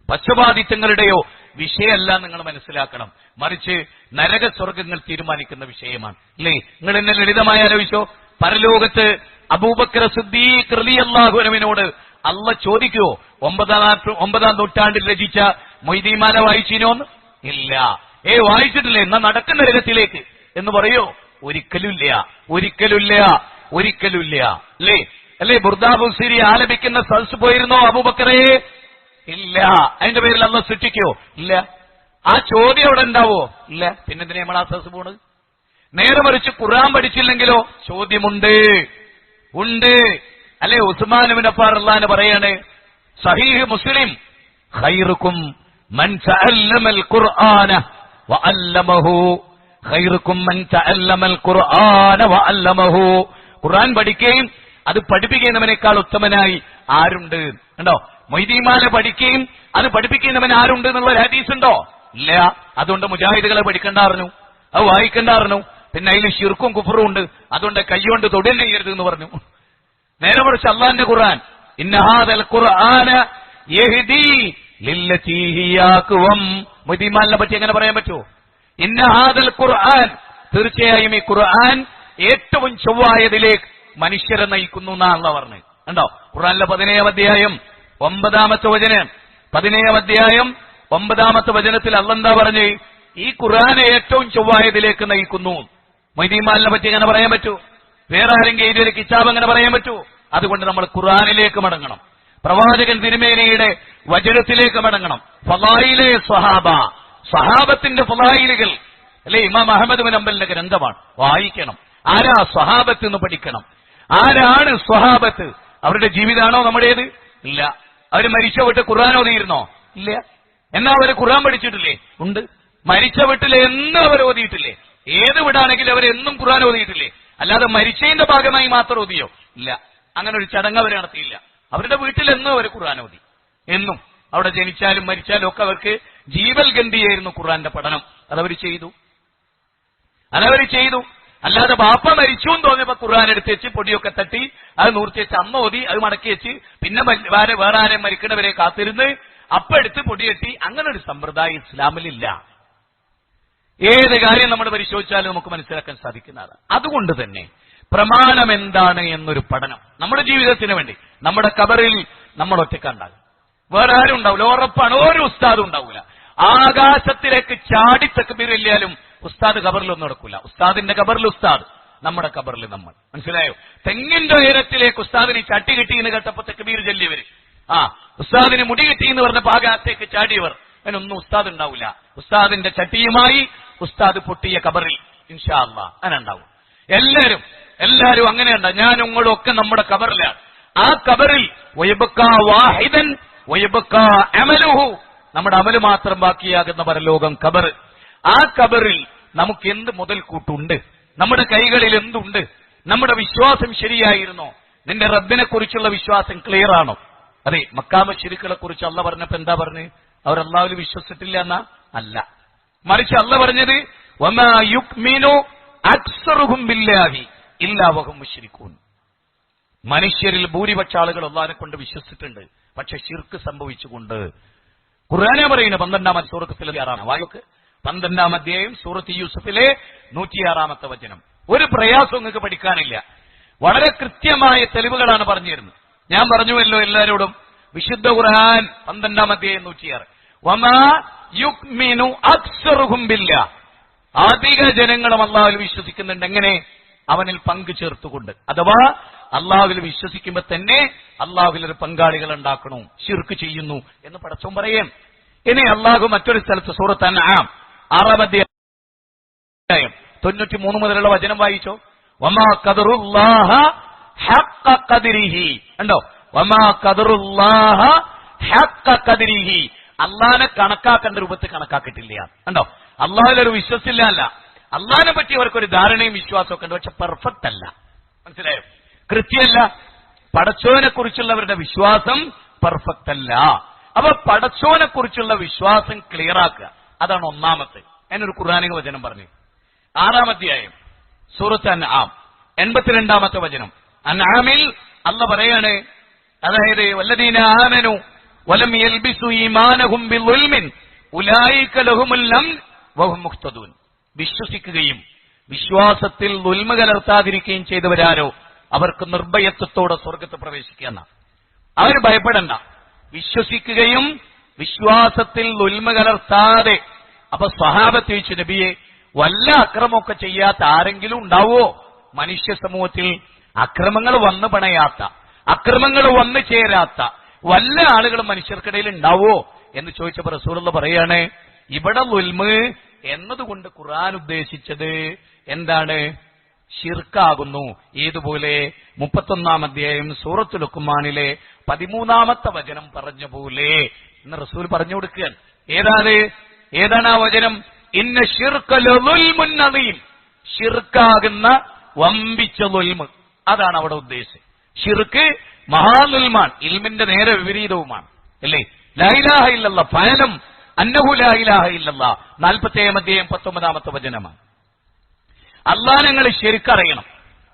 പക്ഷപാതിത്വങ്ങളുടെയോ വിഷയമല്ല, നിങ്ങൾ മനസ്സിലാക്കണം. മറിച്ച് നരകസ്വർഗങ്ങൾ തീരുമാനിക്കുന്ന വിഷയമാണ്. അല്ലേ? നിങ്ങൾ എന്നെ ലളിതമായി ആലോചിച്ചോ. പരലോകത്ത് അബൂബക്കർ സിദ്ദീഖ് റളിയല്ലാഹു അൻഹുവിനോട് അള്ളാഹ് ചോദിക്കുവോ 9-ാം നൂറ്റാണ്ടിൽ രചിച്ച മൊയ്തീമാല വായിച്ചിനോന്ന്? ഇല്ല. വായിച്ചിട്ടില്ലേ? എന്നാ നടക്കുന്ന രംഗത്തിലേക്ക് എന്ന് പറയോ? ഒരിക്കലുമില്ല. അല്ലേ ബുർദാബുസിരി ആലപിക്കുന്ന സദസ് പോയിരുന്നോ അബൂബക്കറേ? ഇല്ല. അതിന്റെ പേരിൽ അള്ളാഹ് സൃഷ്ടിക്കോ? ഇല്ല. ആ ചോദ്യം അവിടെ ഉണ്ടാവോ? ഇല്ല. പിന്നെന്തിനാ നമ്മൾ ആ സദസ് പോണത്? നേരെ മറിച്ച് ഖുർആൻ പഠിച്ചില്ലെങ്കിലോ? ചോദ്യമുണ്ട്. അല്ലെ ഉസ്മാൻ ഇബ്നു അഫ്ഫാൻ റളിയല്ലാഹു അൻഹു പറയാണ്, സഹീഹ് മുസ്ലിം, ഖൈറുക്കും മൻ തഅല്ലമൽ ഖുർആന വഅല്ലമഹു. ഖൈറുക്കും മൻ തഅല്ലമൽ ഖുർആന വഅല്ലമഹു. ഖുർആൻ പഠിക്കുകയും അത് പഠിപ്പിക്കുന്നവനേക്കാൾ ഉത്തമനായി ആരുണ്ട്? ഉണ്ടോ? മൊയ്തീമാല പഠിക്കുകയും അത് പഠിപ്പിക്കുന്നവൻ ആരുണ്ട് എന്നുള്ള ഒരു ഹദീസ് ഉണ്ടോ? ഇല്ല. അതുകൊണ്ട് മുജാഹിദുകളെ പഠിക്കണ്ടായിരുന്നു, അത് വായിക്കണ്ടായിരുന്നു. പിന്നെ അതിൽ ശിർക്കും കുഫറും ഉണ്ട്, അതുകൊണ്ട് കൈകൊണ്ട് തൊഴിൽ ചെയ്യരുത് എന്ന് പറഞ്ഞു. നേരെ മറിച്ച് അള്ളാന്റെ ഖുർആൻ, ഇന്നഹാദൽ ഖുർആന യഹ്ദി ലില്ലതീ ഹിയ അഖ്വം. മൊയ്തീമാലിനെ പറ്റി എങ്ങനെ പറയാൻ പറ്റുമോ? ഇന്നഹാദൽ ഖുർആൻ, തീർച്ചയായും ഈ ഖുർആൻ ഏറ്റവും ചൊവ്വായതിലേക്ക് മനുഷ്യരെ നയിക്കുന്നു എന്നാണ് അള്ളാഹ് പറഞ്ഞത്. കണ്ടോ? ഖുർആനിലെ 17-ാം അധ്യായം 9-ാമത്തെ വചനം, 17-ാം അധ്യായം 9-ാമത്തെ വചനത്തിൽ അള്ളാഹ് എന്താ പറഞ്ഞ്? ഈ ഖുർആനെ ഏറ്റവും ചൊവ്വായതിലേക്ക് നയിക്കുന്നു. മൊയ്തീമാലിനെ പറ്റി എങ്ങനെ പറയാൻ പറ്റൂ? വേറെ ആരെങ്കിലും എഴുതിയ കിതാബ് അങ്ങനെ പറയാൻ പറ്റൂ? അതുകൊണ്ട് നമ്മൾ ഖുർആനിലേക്ക് മടങ്ങണം, പ്രവാചകൻ തിരുമേനിയുടെ വചനത്തിലേക്ക് മടങ്ങണം. ഫളായിലെ സ്വഹാബത്തിന്റെ ഫളായിലുകൾ അല്ലെ ഇമാം അഹ്മദ് ബിൻ ഹംബലിന്റെ ഗ്രന്ഥമാണ്, വായിക്കണം. ആരാ സ്വഹാബത്ത് എന്ന് പഠിക്കണം. ആരാണ് സ്വഹാബത്ത്? അവരുടെ ജീവിതമാണോ നമ്മുടേത്? ഇല്ല. അവർ മരിച്ച വിട്ട് ഖുർആൻ ഓതിയിരുന്നോ? ഇല്ല. എന്നാ അവര് ഖുർആൻ പഠിച്ചിട്ടില്ലേ? ഉണ്ട്. മരിച്ച വീട്ടിൽ എന്നും അവർ ഓതിയിട്ടില്ലേ? ഏത് വീടാണെങ്കിലും അവരെന്നും ഖുർആൻ ഓതിയിട്ടില്ലേ? അല്ലാതെ മരിച്ചതിന്റെ ഭാഗമായി മാത്രം ഓതിയോ? ഇല്ല. അങ്ങനെ ഒരു ചടങ്ങ് അവർ നടത്തിയില്ല. അവരുടെ വീട്ടിൽ എന്നും അവർ ഖുർആൻ ഓതി. എന്നും അവിടെ ജനിച്ചാലും മരിച്ചാലും ഒക്കെ അവർക്ക് ജീവൽ ഗന്ധിയായിരുന്നു ഖുർആന്റെ പഠനം. അതവർ ചെയ്തു. അല്ലാതെ ബാപ്പ മരിച്ചു എന്ന് തോന്നിയപ്പോ ഖുർആൻ എടുത്ത് വെച്ച് പൊടിയൊക്കെ തട്ടി അത് നൂർത്തി വെച്ച് അമ്മ ഓതി അത് മടക്കി വെച്ച് പിന്നെ വേറെ ആരെയും മരിക്കുന്നവരെ കാത്തിരുന്ന് അപ്പ എടുത്ത് പൊടിയെട്ടി, അങ്ങനെ ഒരു സമ്പ്രദായം ഇസ്ലാമിലില്ല. ഏത് കാര്യം നമ്മൾ പരിശോധിച്ചാലും നമുക്ക് മനസ്സിലാക്കാൻ സാധിക്കുന്നതാണ്. അതുകൊണ്ട് തന്നെ പ്രമാണം എന്താണ് എന്നൊരു പഠനം നമ്മുടെ ജീവിതത്തിന് വേണ്ടി. നമ്മുടെ ഖബറിൽ നമ്മൾ ഒറ്റക്കുണ്ടാകും, വേറെ ആരും ഉണ്ടാവില്ല, ഉറപ്പാണ്. ഒരു ഉസ്താദും ഉണ്ടാവില്ല. ആകാശത്തിലേക്ക് ചാടി തക്ബീർ ഇല്ലാലും ഉസ്താദ് ഖബറിലൊന്നും നടക്കൂല. ഉസ്താദിന്റെ ഖബറിൽ ഉസ്താദ്, നമ്മുടെ ഖബറിൽ നമ്മൾ. മനസ്സിലായോ? തെങ്ങിന്റെ ഉയരത്തിലേക്ക് ഉസ്താദിന് ചട്ടി കിട്ടിയെന്ന് കേട്ടപ്പോ തക്ബീർ ചൊല്ലിയവര്, ഉസ്താദിന് മുടി കിട്ടിയെന്ന് പറഞ്ഞപ്പോ ആകാശത്തേക്ക് ചാടിയവർ, അതിനൊന്നും ഉസ്താദ് ഉണ്ടാവില്ല. ഉസ്താദിന്റെ ചട്ടിയുമായി ഉസ്താദ് പൊട്ടിയ ഖബറിൽ ഇൻഷാ അല്ലാഹ് അങ്ങനെ ഉണ്ടാവും. എല്ലാരും അങ്ങനെയുണ്ട്. ഞാൻ നിങ്ങളും ഒക്കെ നമ്മുടെ ഖബറിലാണ്. ആ ഖബറിൽ വയബ്കാ വാഹിദൻ വയബ്കാ അമലുഹു, നമ്മുടെ അമല് മാത്രം ബാക്കിയാകുന്ന പരലോകം ഖബർ. ആ ഖബറിൽ നമുക്ക് എന്ത് മുതൽക്കൂട്ടുണ്ട്? നമ്മുടെ കൈകളിൽ എന്തുണ്ട്? നമ്മുടെ വിശ്വാസം ശരിയായിരുന്നോ? നിന്റെ റബ്ബിനെ കുറിച്ചുള്ള വിശ്വാസം ക്ലിയർ ആണോ? അതെ, മക്കാ മുശ്രിക്കുകളെ കുറിച്ച് അള്ളാഹ് പറഞ്ഞപ്പോ എന്താ പറഞ്ഞ്? അവർ അള്ളാഹുവിൽ വിശ്വസിച്ചിട്ടില്ല എന്നാ? അല്ല. മറിച്ച് അള്ളാഹ് പറഞ്ഞത് വമാ യുക്മിനു അക്സറുഹും ബില്ലാഹി ഇല്ലാ വഹും മുശ്രികൂൻ. മനുഷ്യരിൽ ഭൂരിപക്ഷ ആളുകൾ അള്ളാഹിനെ കൊണ്ട് വിശ്വസിച്ചിട്ടുണ്ട്, പക്ഷെ ശിർക്ക് സംഭവിച്ചുകൊണ്ട്. ഖുർആനെ പറയുന്ന 12-ാം സൂറത്തിലെ 6-ാം വായക്ക് 12-ാം അധ്യായം സൂറത്ത് യൂസുഫിലെ 106-ാമത്തെ വചനം. ഒരു പ്രയാസം നിങ്ങൾക്ക് പഠിക്കാനില്ല. വളരെ കൃത്യമായ തെളിവുകളാണ് പറഞ്ഞു തരുന്നത്. ഞാൻ പറഞ്ഞുവല്ലോ എല്ലാവരോടും, വിശുദ്ധ ഖുർആൻ 12-ാം അധ്യായം 106, വമാ യുക്മിനു അക്സറുഹും ബില്ലാഹ്. അധിക ജനങ്ങളും അള്ളാഹുവിൽ വിശ്വസിക്കുന്നുണ്ട്. എങ്ങനെ? അവനിൽ പങ്കു ചേർത്തുകൊണ്ട്. അഥവാ അള്ളാഹുവിൽ വിശ്വസിക്കുമ്പോ തന്നെ അള്ളാഹുവിൽ ഒരു പങ്കാളികൾ ഉണ്ടാക്കണു, ശിർക്ക് ചെയ്യുന്നു എന്ന് പടച്ചോൻ പറയും. ഇനി അള്ളാഹു മറ്റൊരു സ്ഥലത്ത് സൂറത്ത് അൻആം 6-ാം അധ്യായം 93 മുതലുള്ള വചനം വായിച്ചോ. വമാ ഖദറുല്ലാഹ ഹഖ്ഖ ഖദ്രിഹി. ഉണ്ടോ? വമാ ഖദറുല്ലാഹ ഹഖ്ഖ ഖദ്രിഹി. അള്ളാഹിനെ കണക്കാക്കേണ്ട രൂപത്തിൽ കണക്കാക്കിയിട്ടില്ല. ഉണ്ടോ? അള്ളാഹുലൊരു വിശ്വസില്ല അല്ല, അള്ളാഹിനെ പറ്റി അവർക്കൊരു ധാരണയും വിശ്വാസമൊക്കെ ഉണ്ട്, പക്ഷെ പെർഫെക്റ്റ് അല്ല. മനസ്സിലായോ? കൃത്യമല്ല. പടച്ചോനെ കുറിച്ചുള്ളവരുടെ വിശ്വാസം പെർഫെക്റ്റ് അല്ല. അപ്പൊ പടച്ചോനെ കുറിച്ചുള്ള വിശ്വാസം ക്ലിയർ ആക്കുക, അതാണ് ഒന്നാമത്തെ. എന്നൊരു ഖുർആനിക വചനം പറഞ്ഞു. 6-ാം അധ്യായം സൂറത്ത് അൻആം 82-ാമത്തെ വചനം. അൻആമിൽ അല്ലാഹ് പറയാണ്, അതായത് വല്ലദീന ആമനു വലം യൽബിസു ഈമാനഹും ബിളുൽമിൻ ഉലൈക ലഹുമുൽ അംൻ വഹും മുഹ്തദൂൻ. വിശ്വസിക്കുകയും വിശ്വാസത്തിൽ ദുൽമ കലർത്താതിരിക്കുകയും ചെയ്തവരാരോ അവർക്ക് നിർഭയത്വത്തോടെ സ്വർഗത്ത് പ്രവേശിക്കുന്ന. അവർ ഭയപ്പെടണ്ട, വിശ്വസിക്കുകയും വിശ്വാസത്തിൽ ദുൽമ കലർത്താതെ. അപ്പൊ സ്വഹാബത്ത് ചോദിച്ചു, നബിയെ, വല്ല അക്രമമൊക്കെ ചെയ്യാത്ത ആരെങ്കിലും ഉണ്ടാവോ മനുഷ്യ സമൂഹത്തിൽ? അക്രമങ്ങൾ വന്നു പണയാത്ത, അക്രമങ്ങൾ വന്നു ചേരാത്ത വല്ല ആളുകളും മനുഷ്യർക്കിടയിൽ ഉണ്ടാവോ എന്ന് ചോദിച്ചപ്പോൾ റസൂലുള്ളാഹി പറയാണ്, ഇവിടെ ദുൽമ് എന്നതുകൊണ്ട് ഖുർആൻ ഉദ്ദേശിച്ചത് എന്താണ്? ശിർക്കാകുന്നു. ഏതുപോലെ 31-ാം അധ്യായം സൂറത്തുൽ ലുഖ്മാനിലെ 13-ാമത്തെ വചനം പറഞ്ഞ പോലെ എന്ന് റസൂൽ പറഞ്ഞു കൊടുക്കുകയാണ്. ഏതാണ് ആ വചനം? ഇന്ന ശിർക ലദുൽമുൻ അദീം. ശിർക്കാകുന്ന വമ്പിച്ച ദുൽമ്, അതാണ് അവിടെ ഉദ്ദേശിച്ചത്. ശിർക്ക് മഹാദുൽമാണ്, ഇൽമിന്റെ നേരെ വിപരീതവുമാണ്. അല്ലേ? ലാ ഇലാഹ ഇല്ലല്ലാഹ് ഫഅലം അന്നഹു ലാ ഇലാഹ ഇല്ലല്ലാഹ് 47-ാം അധ്യായം 19-ാമത്തെ വചനമാണ്. അല്ലാഹ് നിങ്ങൾ ശരിക്കറിയണം,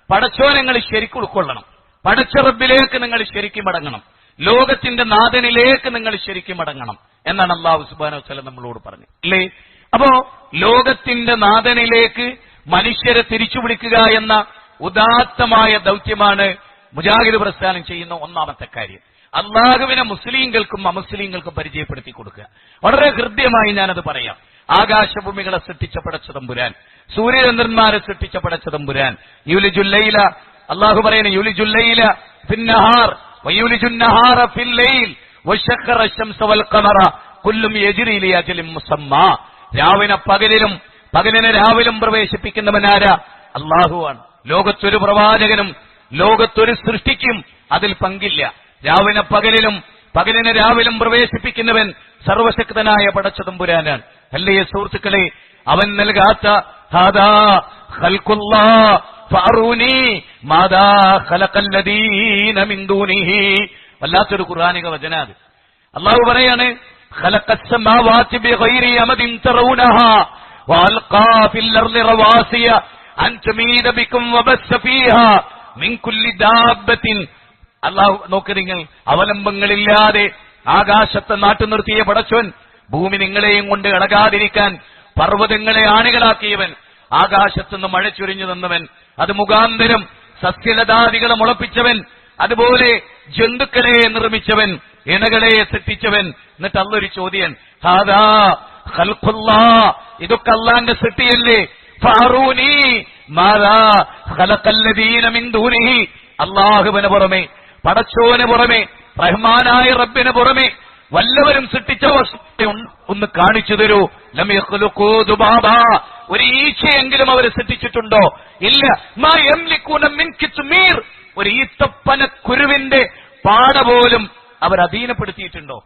പടച്ചോനെ നിങ്ങൾ ശരിക്കും ഉൾക്കൊള്ളണം, പടച്ച റബ്ബിലേക്ക് നിങ്ങൾ ശരിക്കും മടങ്ങണം, ലോകത്തിന്റെ നാഥനിലേക്ക് നിങ്ങൾ ശരിക്കും മടങ്ങണം എന്നാണ് അല്ലാഹു സുബ്ഹാനഹു വ തആല നമ്മളോട് പറഞ്ഞു. അല്ലേ? അപ്പോ ലോകത്തിന്റെ നാഥനിലേക്ക് മനുഷ്യരെ തിരിച്ചു വിളിക്കുക എന്ന ഉദാത്തമായ ദൗത്യമാണ് മുജാഹിദ് പ്രസ്ഥാനം ചെയ്യുന്ന ഒന്നാമത്തെ കാര്യം. അള്ളാഹുവിനെ മുസ്ലിങ്ങൾക്കും അമുസ്ലിങ്ങൾക്കും പരിചയപ്പെടുത്തി കൊടുക്കുക. വളരെ ഹൃദ്യമായി ഞാനത് പറയാം. ആകാശഭൂമികളെ സൃഷ്ടിച്ച പടച്ച തമ്പുരാൻ, സൂര്യചന്ദ്രന്മാരെ സൃഷ്ടിച്ച പടച്ച തമ്പുരാൻ, യുലിജുല്ലൈല, അള്ളാഹു പറയുന്നു, യുലിജുല്ലൈല ഫിന്നഹാർ വയുലിജുന്നഹാറ ഫില്ലൈൽ വശഖറ ശംസ വൽ ഖമറ കുല്ലും യജ്രി ലി അജലിൻ മുസമ്മാ. രാവിനെ പകലിലും പകലിനെ രാവിലും പ്രവേശിപ്പിക്കുന്നവനാരാ? അള്ളാഹുവാണ്. ലോകത്തൊരു പ്രവാചകനും ലോകത്തൊരു സൃഷ്ടിക്കും അതിൽ പങ്കില്ല. രാവിനെ പകലിലും പകലിനെ രാവിലും പ്രവേശിപ്പിക്കുന്നവൻ സർവശക്തനായ പടച്ച തമ്പുരാനാണ്. അല്ലേ സുഹൃത്തുക്കളെ? അവൻ നൽകാത്ത ഹാദാ ഖൽഖുല്ലാഹ് ഫഅറൂനി മാദാ ഖലഖല്ലദീന മിൻ ദൂനിഹി. വല്ലാത്തൊരു ഖുർആനിക വചനാണ്. അല്ലാഹു പറയാണ്, ഖലഖസ് സമാവാതി ബിഗൈരി അമദിൻ തറൂനഹാ വഅൽഖാ ഫിൽ അർളി റവാസിയ അൻ തമീദ ബികും വബസ്സ ഫീഹാ മിൻ കുല്ലി ദാബത്തിൻ. അല്ലാഹു നോക്ക്, നിങ്ങൾ അവലംബങ്ങളില്ലാതെ ആകാശത്തെ നാട്ടു നിർത്തിയ പടച്ചോൻ, ഭൂമി നിങ്ങളെയും കൊണ്ട് ഇളകാതിരിക്കാൻ പർവ്വതങ്ങളെ ആണികളാക്കിയവൻ, ആകാശത്തുനിന്ന് മഴ ചൊരിഞ്ഞു തന്നവൻ, അത് മുഖാന്തരം സസ്യലതാദികളെ മുളപ്പിച്ചവൻ, അതുപോലെ ജന്തുക്കളെ നിർമ്മിച്ചവൻ, ഇണകളെ സൃഷ്ടിച്ചവൻ. എന്നിട്ട് അള്ളൊരു ചോദ്യം, ഹാദാ ഖൽഖുല്ലാഹ്, ഇതൊക്കെ അള്ളാന്റെ സൃഷ്ടിയല്ലേ? ഫഅറൂനി മാദാ ഖലഖല്ലദീന മിൻ ദൂനിഹി. അള്ളാഹുവിന് പുറമെ, പടച്ചോന് പുറമെ, റഹ്മാനായ റബ്ബിന് പുറമെ വല്ലവരും സൃഷ്ടിച്ച വസ്തു ഒന്ന് കാണിച്ചു തരൂ. ലം യഖ്ലുഖൂ ദുബാബാ, ഒരു ഈച്ചയെങ്കിലും അവർ സൃഷ്ടിച്ചിട്ടുണ്ടോ? ഇല്ല. മാ യംലികൂന മിൻ കിത്മീർ, ഒരു ഈത്തപ്പന കുരുവിന്റെ പാട പോലും അവർ അധീനപ്പെടുത്തിയിട്ടുണ്ടോ?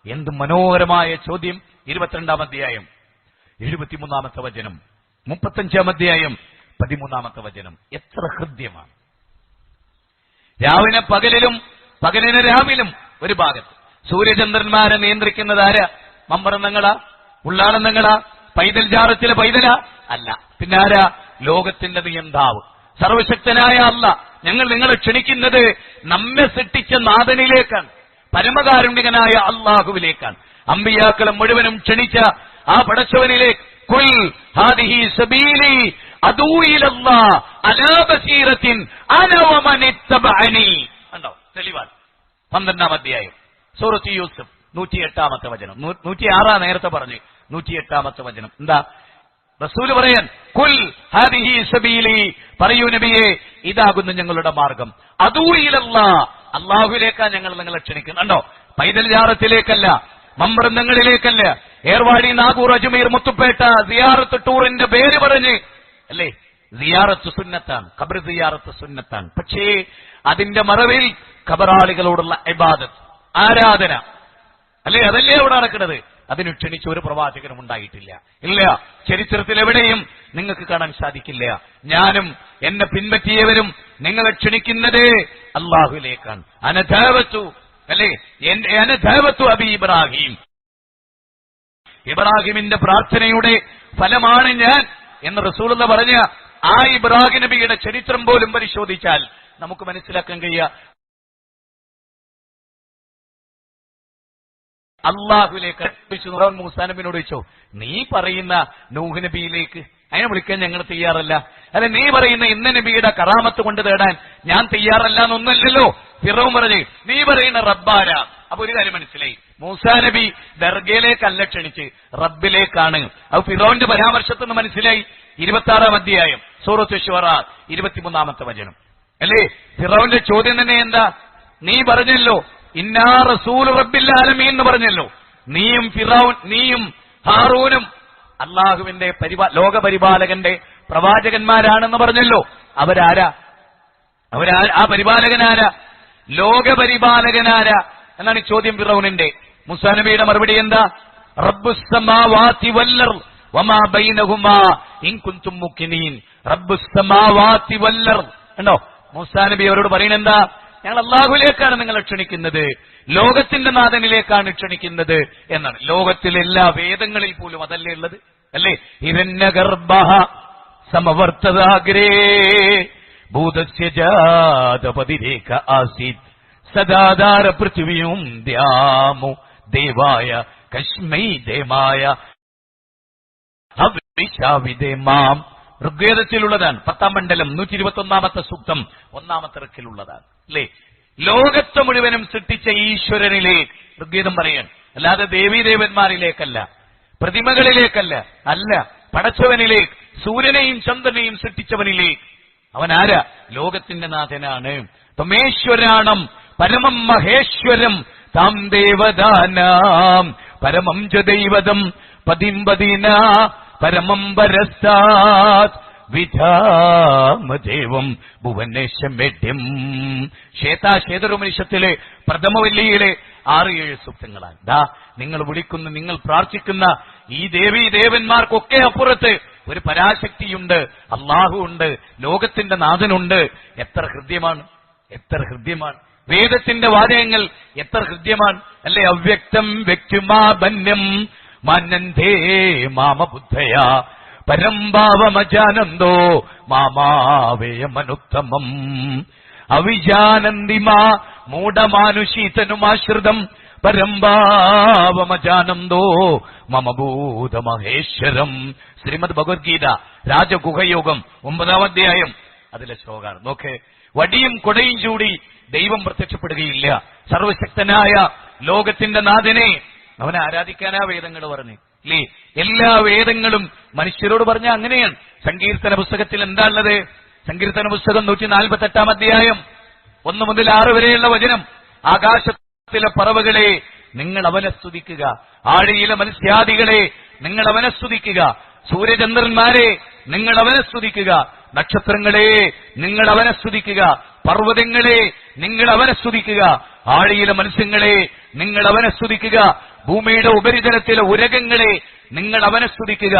എന്ത് മനോഹരമായ ചോദ്യം. 22-ാം അധ്യായം 73-ാമത്തെ വചനം, 35-ാം അധ്യായം 13-ാമത്തെ വചനം. എത്ര ഹൃദ്യമാണ്. രാവിനെ പകലിലും പകലിനെ രാവിലും ഒരു ഭാഗത്ത്. സൂര്യചന്ദ്രന്മാരെ നിയന്ത്രിക്കുന്നത് ആരാ? മമ്പറന്നങ്ങളാ? ഉള്ളാളന്നങ്ങളാ? പൈതൽ ജാറത്തിലെ പൈതലാ? അല്ല. പിന്നെ ആരാ? ലോകത്തിന്റെ നിയന്താവ്, സർവശക്തനായ അല്ലാഹ്. ഞങ്ങൾ നിങ്ങളെ ക്ഷണിക്കുന്നത് നമ്മെ സൃഷ്ടിച്ച നാഥനിലേക്കാണ്, പരമകാരുണ്യകനായ അള്ളാഹുവിലേക്കാണ്. അമ്പിയാക്കളെ മുഴുവനും ക്ഷണിച്ച ആ പടച്ചവനിലേക്ക്. ഖുൽ ഹാദിഹി സബീലി അദൂ ഇലല്ലാഹ് അലാ ബസീറത്തിൻ അന വമനിത്തബഅനി. കണ്ടോ? തെളിവാണ്. 12-ാം അധ്യായം സൂറത്ത് യൂസുഫ് 108-ാമത്തെ വചനം. 106 നേരത്തെ പറഞ്ഞു, 108-ാമത്തെ വചനം. എന്താ റസൂല് പറയാൻ? ഖുൽ ഹാദിഹി സബീലി, പറയൂ നബിയെ, ഇതാകുന്നു ഞങ്ങളുടെ മാർഗം. അദൂ ഇലല്ലാഹ്, അല്ലാഹുവിലേക്കാ ഞങ്ങൾ നിങ്ങളെ ക്ഷണിക്കുന്നുണ്ടോ? പൈതൽ ജാറത്തിലേക്കല്ല, മമ്പ്രന്തങ്ങളിലേക്കല്ല, ഏർവാടി, നാഗൂർ, അജ്മീർ, മുത്തുപ്പേട്ട സിയാറത്ത് ടൂറിന്റെ പേര് പറഞ്ഞ് അല്ലേ? സിയാറത്ത് സുന്നത്താണ്, ഖബർ സിയാറത്ത് സുന്നത്താണ്. പക്ഷേ അതിന്റെ മറവിൽ ഖബറാളികളോടുള്ള ഇബാദത്ത്, ആരാധന അല്ലേ? അതല്ലേ അവിടെ നടക്കുന്നത്. അതിന് ക്ഷണിച്ച ഒരു പ്രവാചകനും ഉണ്ടായിട്ടില്ല. ഇല്ല, ചരിത്രത്തിൽ എവിടെയും നിങ്ങൾക്ക് കാണാൻ സാധിക്കില്ല. ഞാനും എന്നെ പിൻപറ്റിയവരും നിങ്ങളെ ക്ഷണിക്കുന്നത് അല്ലാഹുവിലേക്കാണ്. അനദഅവതു അല്ലേ? അനദഅവതു അബി ഇബ്രാഹിം, ഇബ്രാഹിമിന്റെ പ്രാർത്ഥനയുടെ ഫലമാണ് ഞാൻ എന്ന് റസൂലുള്ളാഹി പറഞ്ഞ ആ ഇബ്രാഹിം നബിയുടെ ചരിത്രം പോലും പരിശോധിച്ചാൽ നമുക്ക് മനസ്സിലാക്കാൻ കഴിയുക അള്ളാഹുലേക്ക്. മൂസാ നബിയോട് ചോദിച്ചോ, നീ പറയുന്ന നൂഹ് നബിയിലേക്ക് അതിനെ വിളിക്കാൻ ഞങ്ങൾ തയ്യാറല്ല. അല്ല, നീ പറയുന്ന ഇന്ന നബിയുടെ കറാമത്ത് കൊണ്ട് തേടാൻ ഞാൻ തയ്യാറല്ല എന്നൊന്നല്ലല്ലോ ഫിറൗൻ പറഞ്ഞു. നീ പറയുന്ന റബ്ബാര. അപ്പൊ ഒരു കാര്യം മനസ്സിലായി, മൂസാ നബി ദർഗയിലേക്കല്ല ക്ഷണിച്ച് റബ്ബിലേക്കാണ്. അത് ഫിറൗന്റെ പരാമർശത്തെന്ന് മനസ്സിലായി. 26-ാം അധ്യായം സൂറത്ത് ശുഅറ 23-ാമത്തെ വചനം അല്ലേ? ഫിറൗന്റെ ചോദ്യം തന്നെ എന്താ? നീ പറഞ്ഞല്ലോ ഇന്നാ റസൂൽ റബ്ബിൽ ആലമീൻ എന്ന് പറഞ്ഞല്ലോ. നീയും ഹാറൂനും അള്ളാഹുവിന്റെ ലോകപരിപാലകന്റെ പ്രവാചകന്മാരാണെന്ന് പറഞ്ഞല്ലോ. അവരാരാ? ആ പരിപാലകനാരാ? ലോകപരിപാലകനാരാ എന്നാണ് ചോദ്യം ഫിറൗനിന്റെ. മൂസാ നബിയുടെ മറുപടി എന്താ? റബ്ബുസ് സമാവാതി വൽ അർദ് വമാ ബൈനഹുമാ ഇൻ കുൻതും മുഖിനീൻ. റബ്ബുസ് സമാവാതി വൽ അർദ്. കണ്ടോ, മൂസാ നബി അവരോട് പറയുന്നത് എന്താ? ഞങ്ങൾ അള്ളാഹുവിലേക്കാണ് നിങ്ങളെ ക്ഷണിക്കുന്നത്, ലോകത്തിന്റെ നാഥനിലേക്കാണ് ക്ഷണിക്കുന്നത് എന്നാണ്. ലോകത്തിലെ എല്ലാ വേദങ്ങളിൽ പോലും അതല്ലേ ഉള്ളത് അല്ലേ? ഹിരണ്യഗർഭഃ സമവർത്തദാഗ്രേ ഭൂതസ്യ ജാതപതിരേഖ ആസീത് സദാധാര പൃഥ്വിയും ദ്യാമു ദേവായ കശ്മൈ ദേമായ ഹവിഷാവിദേമാം. ഋഗ്വേദത്തിലുള്ളതാണ്. 10-ാം മണ്ഡലം 121-ാമത്തെ സൂക്തം 1-ാമത്തെ റക്കിലുള്ളതാണ് അല്ലേ? ലോകത്തെ മുഴുവനും സൃഷ്ടിച്ച ഈശ്വരനിലേക്ക് ഋഗ്വേദം പറയാൻ, അല്ലാതെ ദേവീദേവന്മാരിലേക്കല്ല, പ്രതിമകളിലേക്കല്ല, അല്ല, പടച്ചവനിലേക്ക്, സൂര്യനെയും ചന്ദ്രനെയും സൃഷ്ടിച്ചവനിലേക്ക്. അവൻ ആരാ? ലോകത്തിന്റെ നാഥനാണ്. തമേശ്വരാണം പരമം മഹേശ്വരം താം ദേവദാനാം പരമം ച ദൈവതം പതിംപതിന പരമം പരസ്താത് വിധാമദേവം ഭുവനേശമേഢ്യം. ശ്വേതാശ്വേതരോപനിഷത്തിലെ പ്രഥമവല്ലിയിലെ 6-7 സൂക്തങ്ങളാണ്. നിങ്ങൾ വിളിക്കുന്ന, നിങ്ങൾ പ്രാർത്ഥിക്കുന്ന ഈ ദേവീ ദേവന്മാർക്കൊക്കെ അപ്പുറത്ത് ഒരു പരാശക്തിയുണ്ട്, അള്ളാഹു ഉണ്ട്, ലോകത്തിന്റെ നാഥനുണ്ട്. എത്ര ഹൃദ്യമാണ്, എത്ര ഹൃദ്യമാണ് വേദത്തിന്റെ വാചകങ്ങൾ, എത്ര ഹൃദ്യമാണ് അല്ലെ? അവ്യക്തം വ്യക്തിമാബന്യം മാനന്ദേ മാമബുദ്ധയാ പരംഭാവമജാനന്ദോ മാമാവേയമനുത്തമം അവിജാനന്ദിമാ മൂഢമാനുഷീതനുമാശ്രിതം പരംഭാവമജാനന്ദോ മമഭൂതമഹേശ്വരം. ശ്രീമദ് ഭഗവത്ഗീത രാജഗുഹയോഗം 9-ാം അധ്യായം അതിലെ ശ്ലോകാണ്. നോക്ക്, വടിയും കൊടയും ചൂടി ദൈവം പ്രത്യക്ഷപ്പെടുകയില്ല. സർവശക്തനായ ലോകത്തിന്റെ നാഥനെ അവനെ ആരാധിക്കാനാ വേദങ്ങൾ പറഞ്ഞു ഇല്ലേ? എല്ലാ വേദങ്ങളും മനുഷ്യരോട് പറഞ്ഞ അങ്ങനെയാണ്. സങ്കീർത്തന പുസ്തകത്തിൽ എന്താ ഉള്ളത്? സങ്കീർത്തന പുസ്തകം 148-ാം അധ്യായം 1 മുതൽ 6 വരെയുള്ള വചനം. ആകാശത്തിലെ പറവകളെ നിങ്ങൾ അവനെ സ്തുതിക്കുക, ആഴിയിലെ മത്സ്യാദികളെ നിങ്ങൾ അവനെ സ്തുതിക്കുക, സൂര്യചന്ദ്രന്മാരെ നിങ്ങൾ അവനെ സ്തുതിക്കുക, നക്ഷത്രങ്ങളെ നിങ്ങൾ അവനെ സ്തുതിക്കുക, പർവ്വതങ്ങളെ നിങ്ങൾ അവനെ സ്തുതിക്കുക, ആഴിയിലെ മത്സ്യങ്ങളെ നിങ്ങൾ അവനെ സ്തുതിക്കുക, ഭൂമിയുടെ ഉപരിതലത്തിലെ ഉരകങ്ങളെ നിങ്ങൾ അവനെ സ്തുതിക്കുക.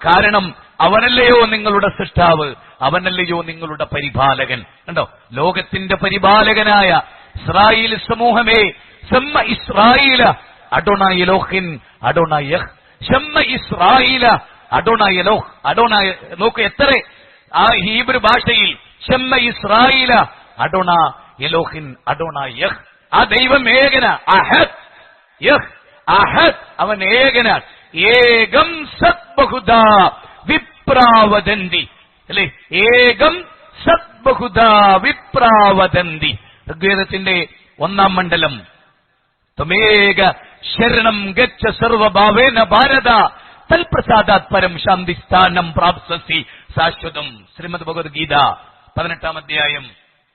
കാരണം അവനല്ലയോ നിങ്ങളുടെ സൃഷ്ടാവ്, അവനല്ലയോ നിങ്ങളുടെ പരിപാലകൻ. കണ്ടോ, ലോകത്തിന്റെ പരിപാലകനായ ഇസ്രായേൽ സമൂഹമേ, സമ്മ ഇസ്രായേല അഡോണായ എലോഹിൻ അഡോണായ ഷമ്മ ഇസ്രായേല അഡോണായ എലോഹ് അഡോണായ. നോക്കൂ എത്ര ആ ഹീബ്രു ഭാഷയിൽ ഷമ്മ ഇസ്രായേല അഡോണ എലോഹിൻ അഡോണായ. ആ ദൈവം ഏകന, അഹദ് യഹ് അഹദ്, അവൻ ഏകനാണ്. ഏകം സത് ബഹുദാ വിപ്രാവദന്തി അല്ലെ? ഏകം സത് ബഹുദാ വിപ്രാവദന്തി. ഋഗ്വേദത്തിന്റെ 1-ാം മണ്ഡലം. ത്വമേക ശരണം ഗച്ഛ സർവഭാവേന ഭാരത തൽപ്രസാദാത് പരം ശാന്തിസ്ഥാനം പ്രാപ്സസി ശാശ്വതം. ശ്രീമദ് ഭഗവത്ഗീത 18-ാം അധ്യായം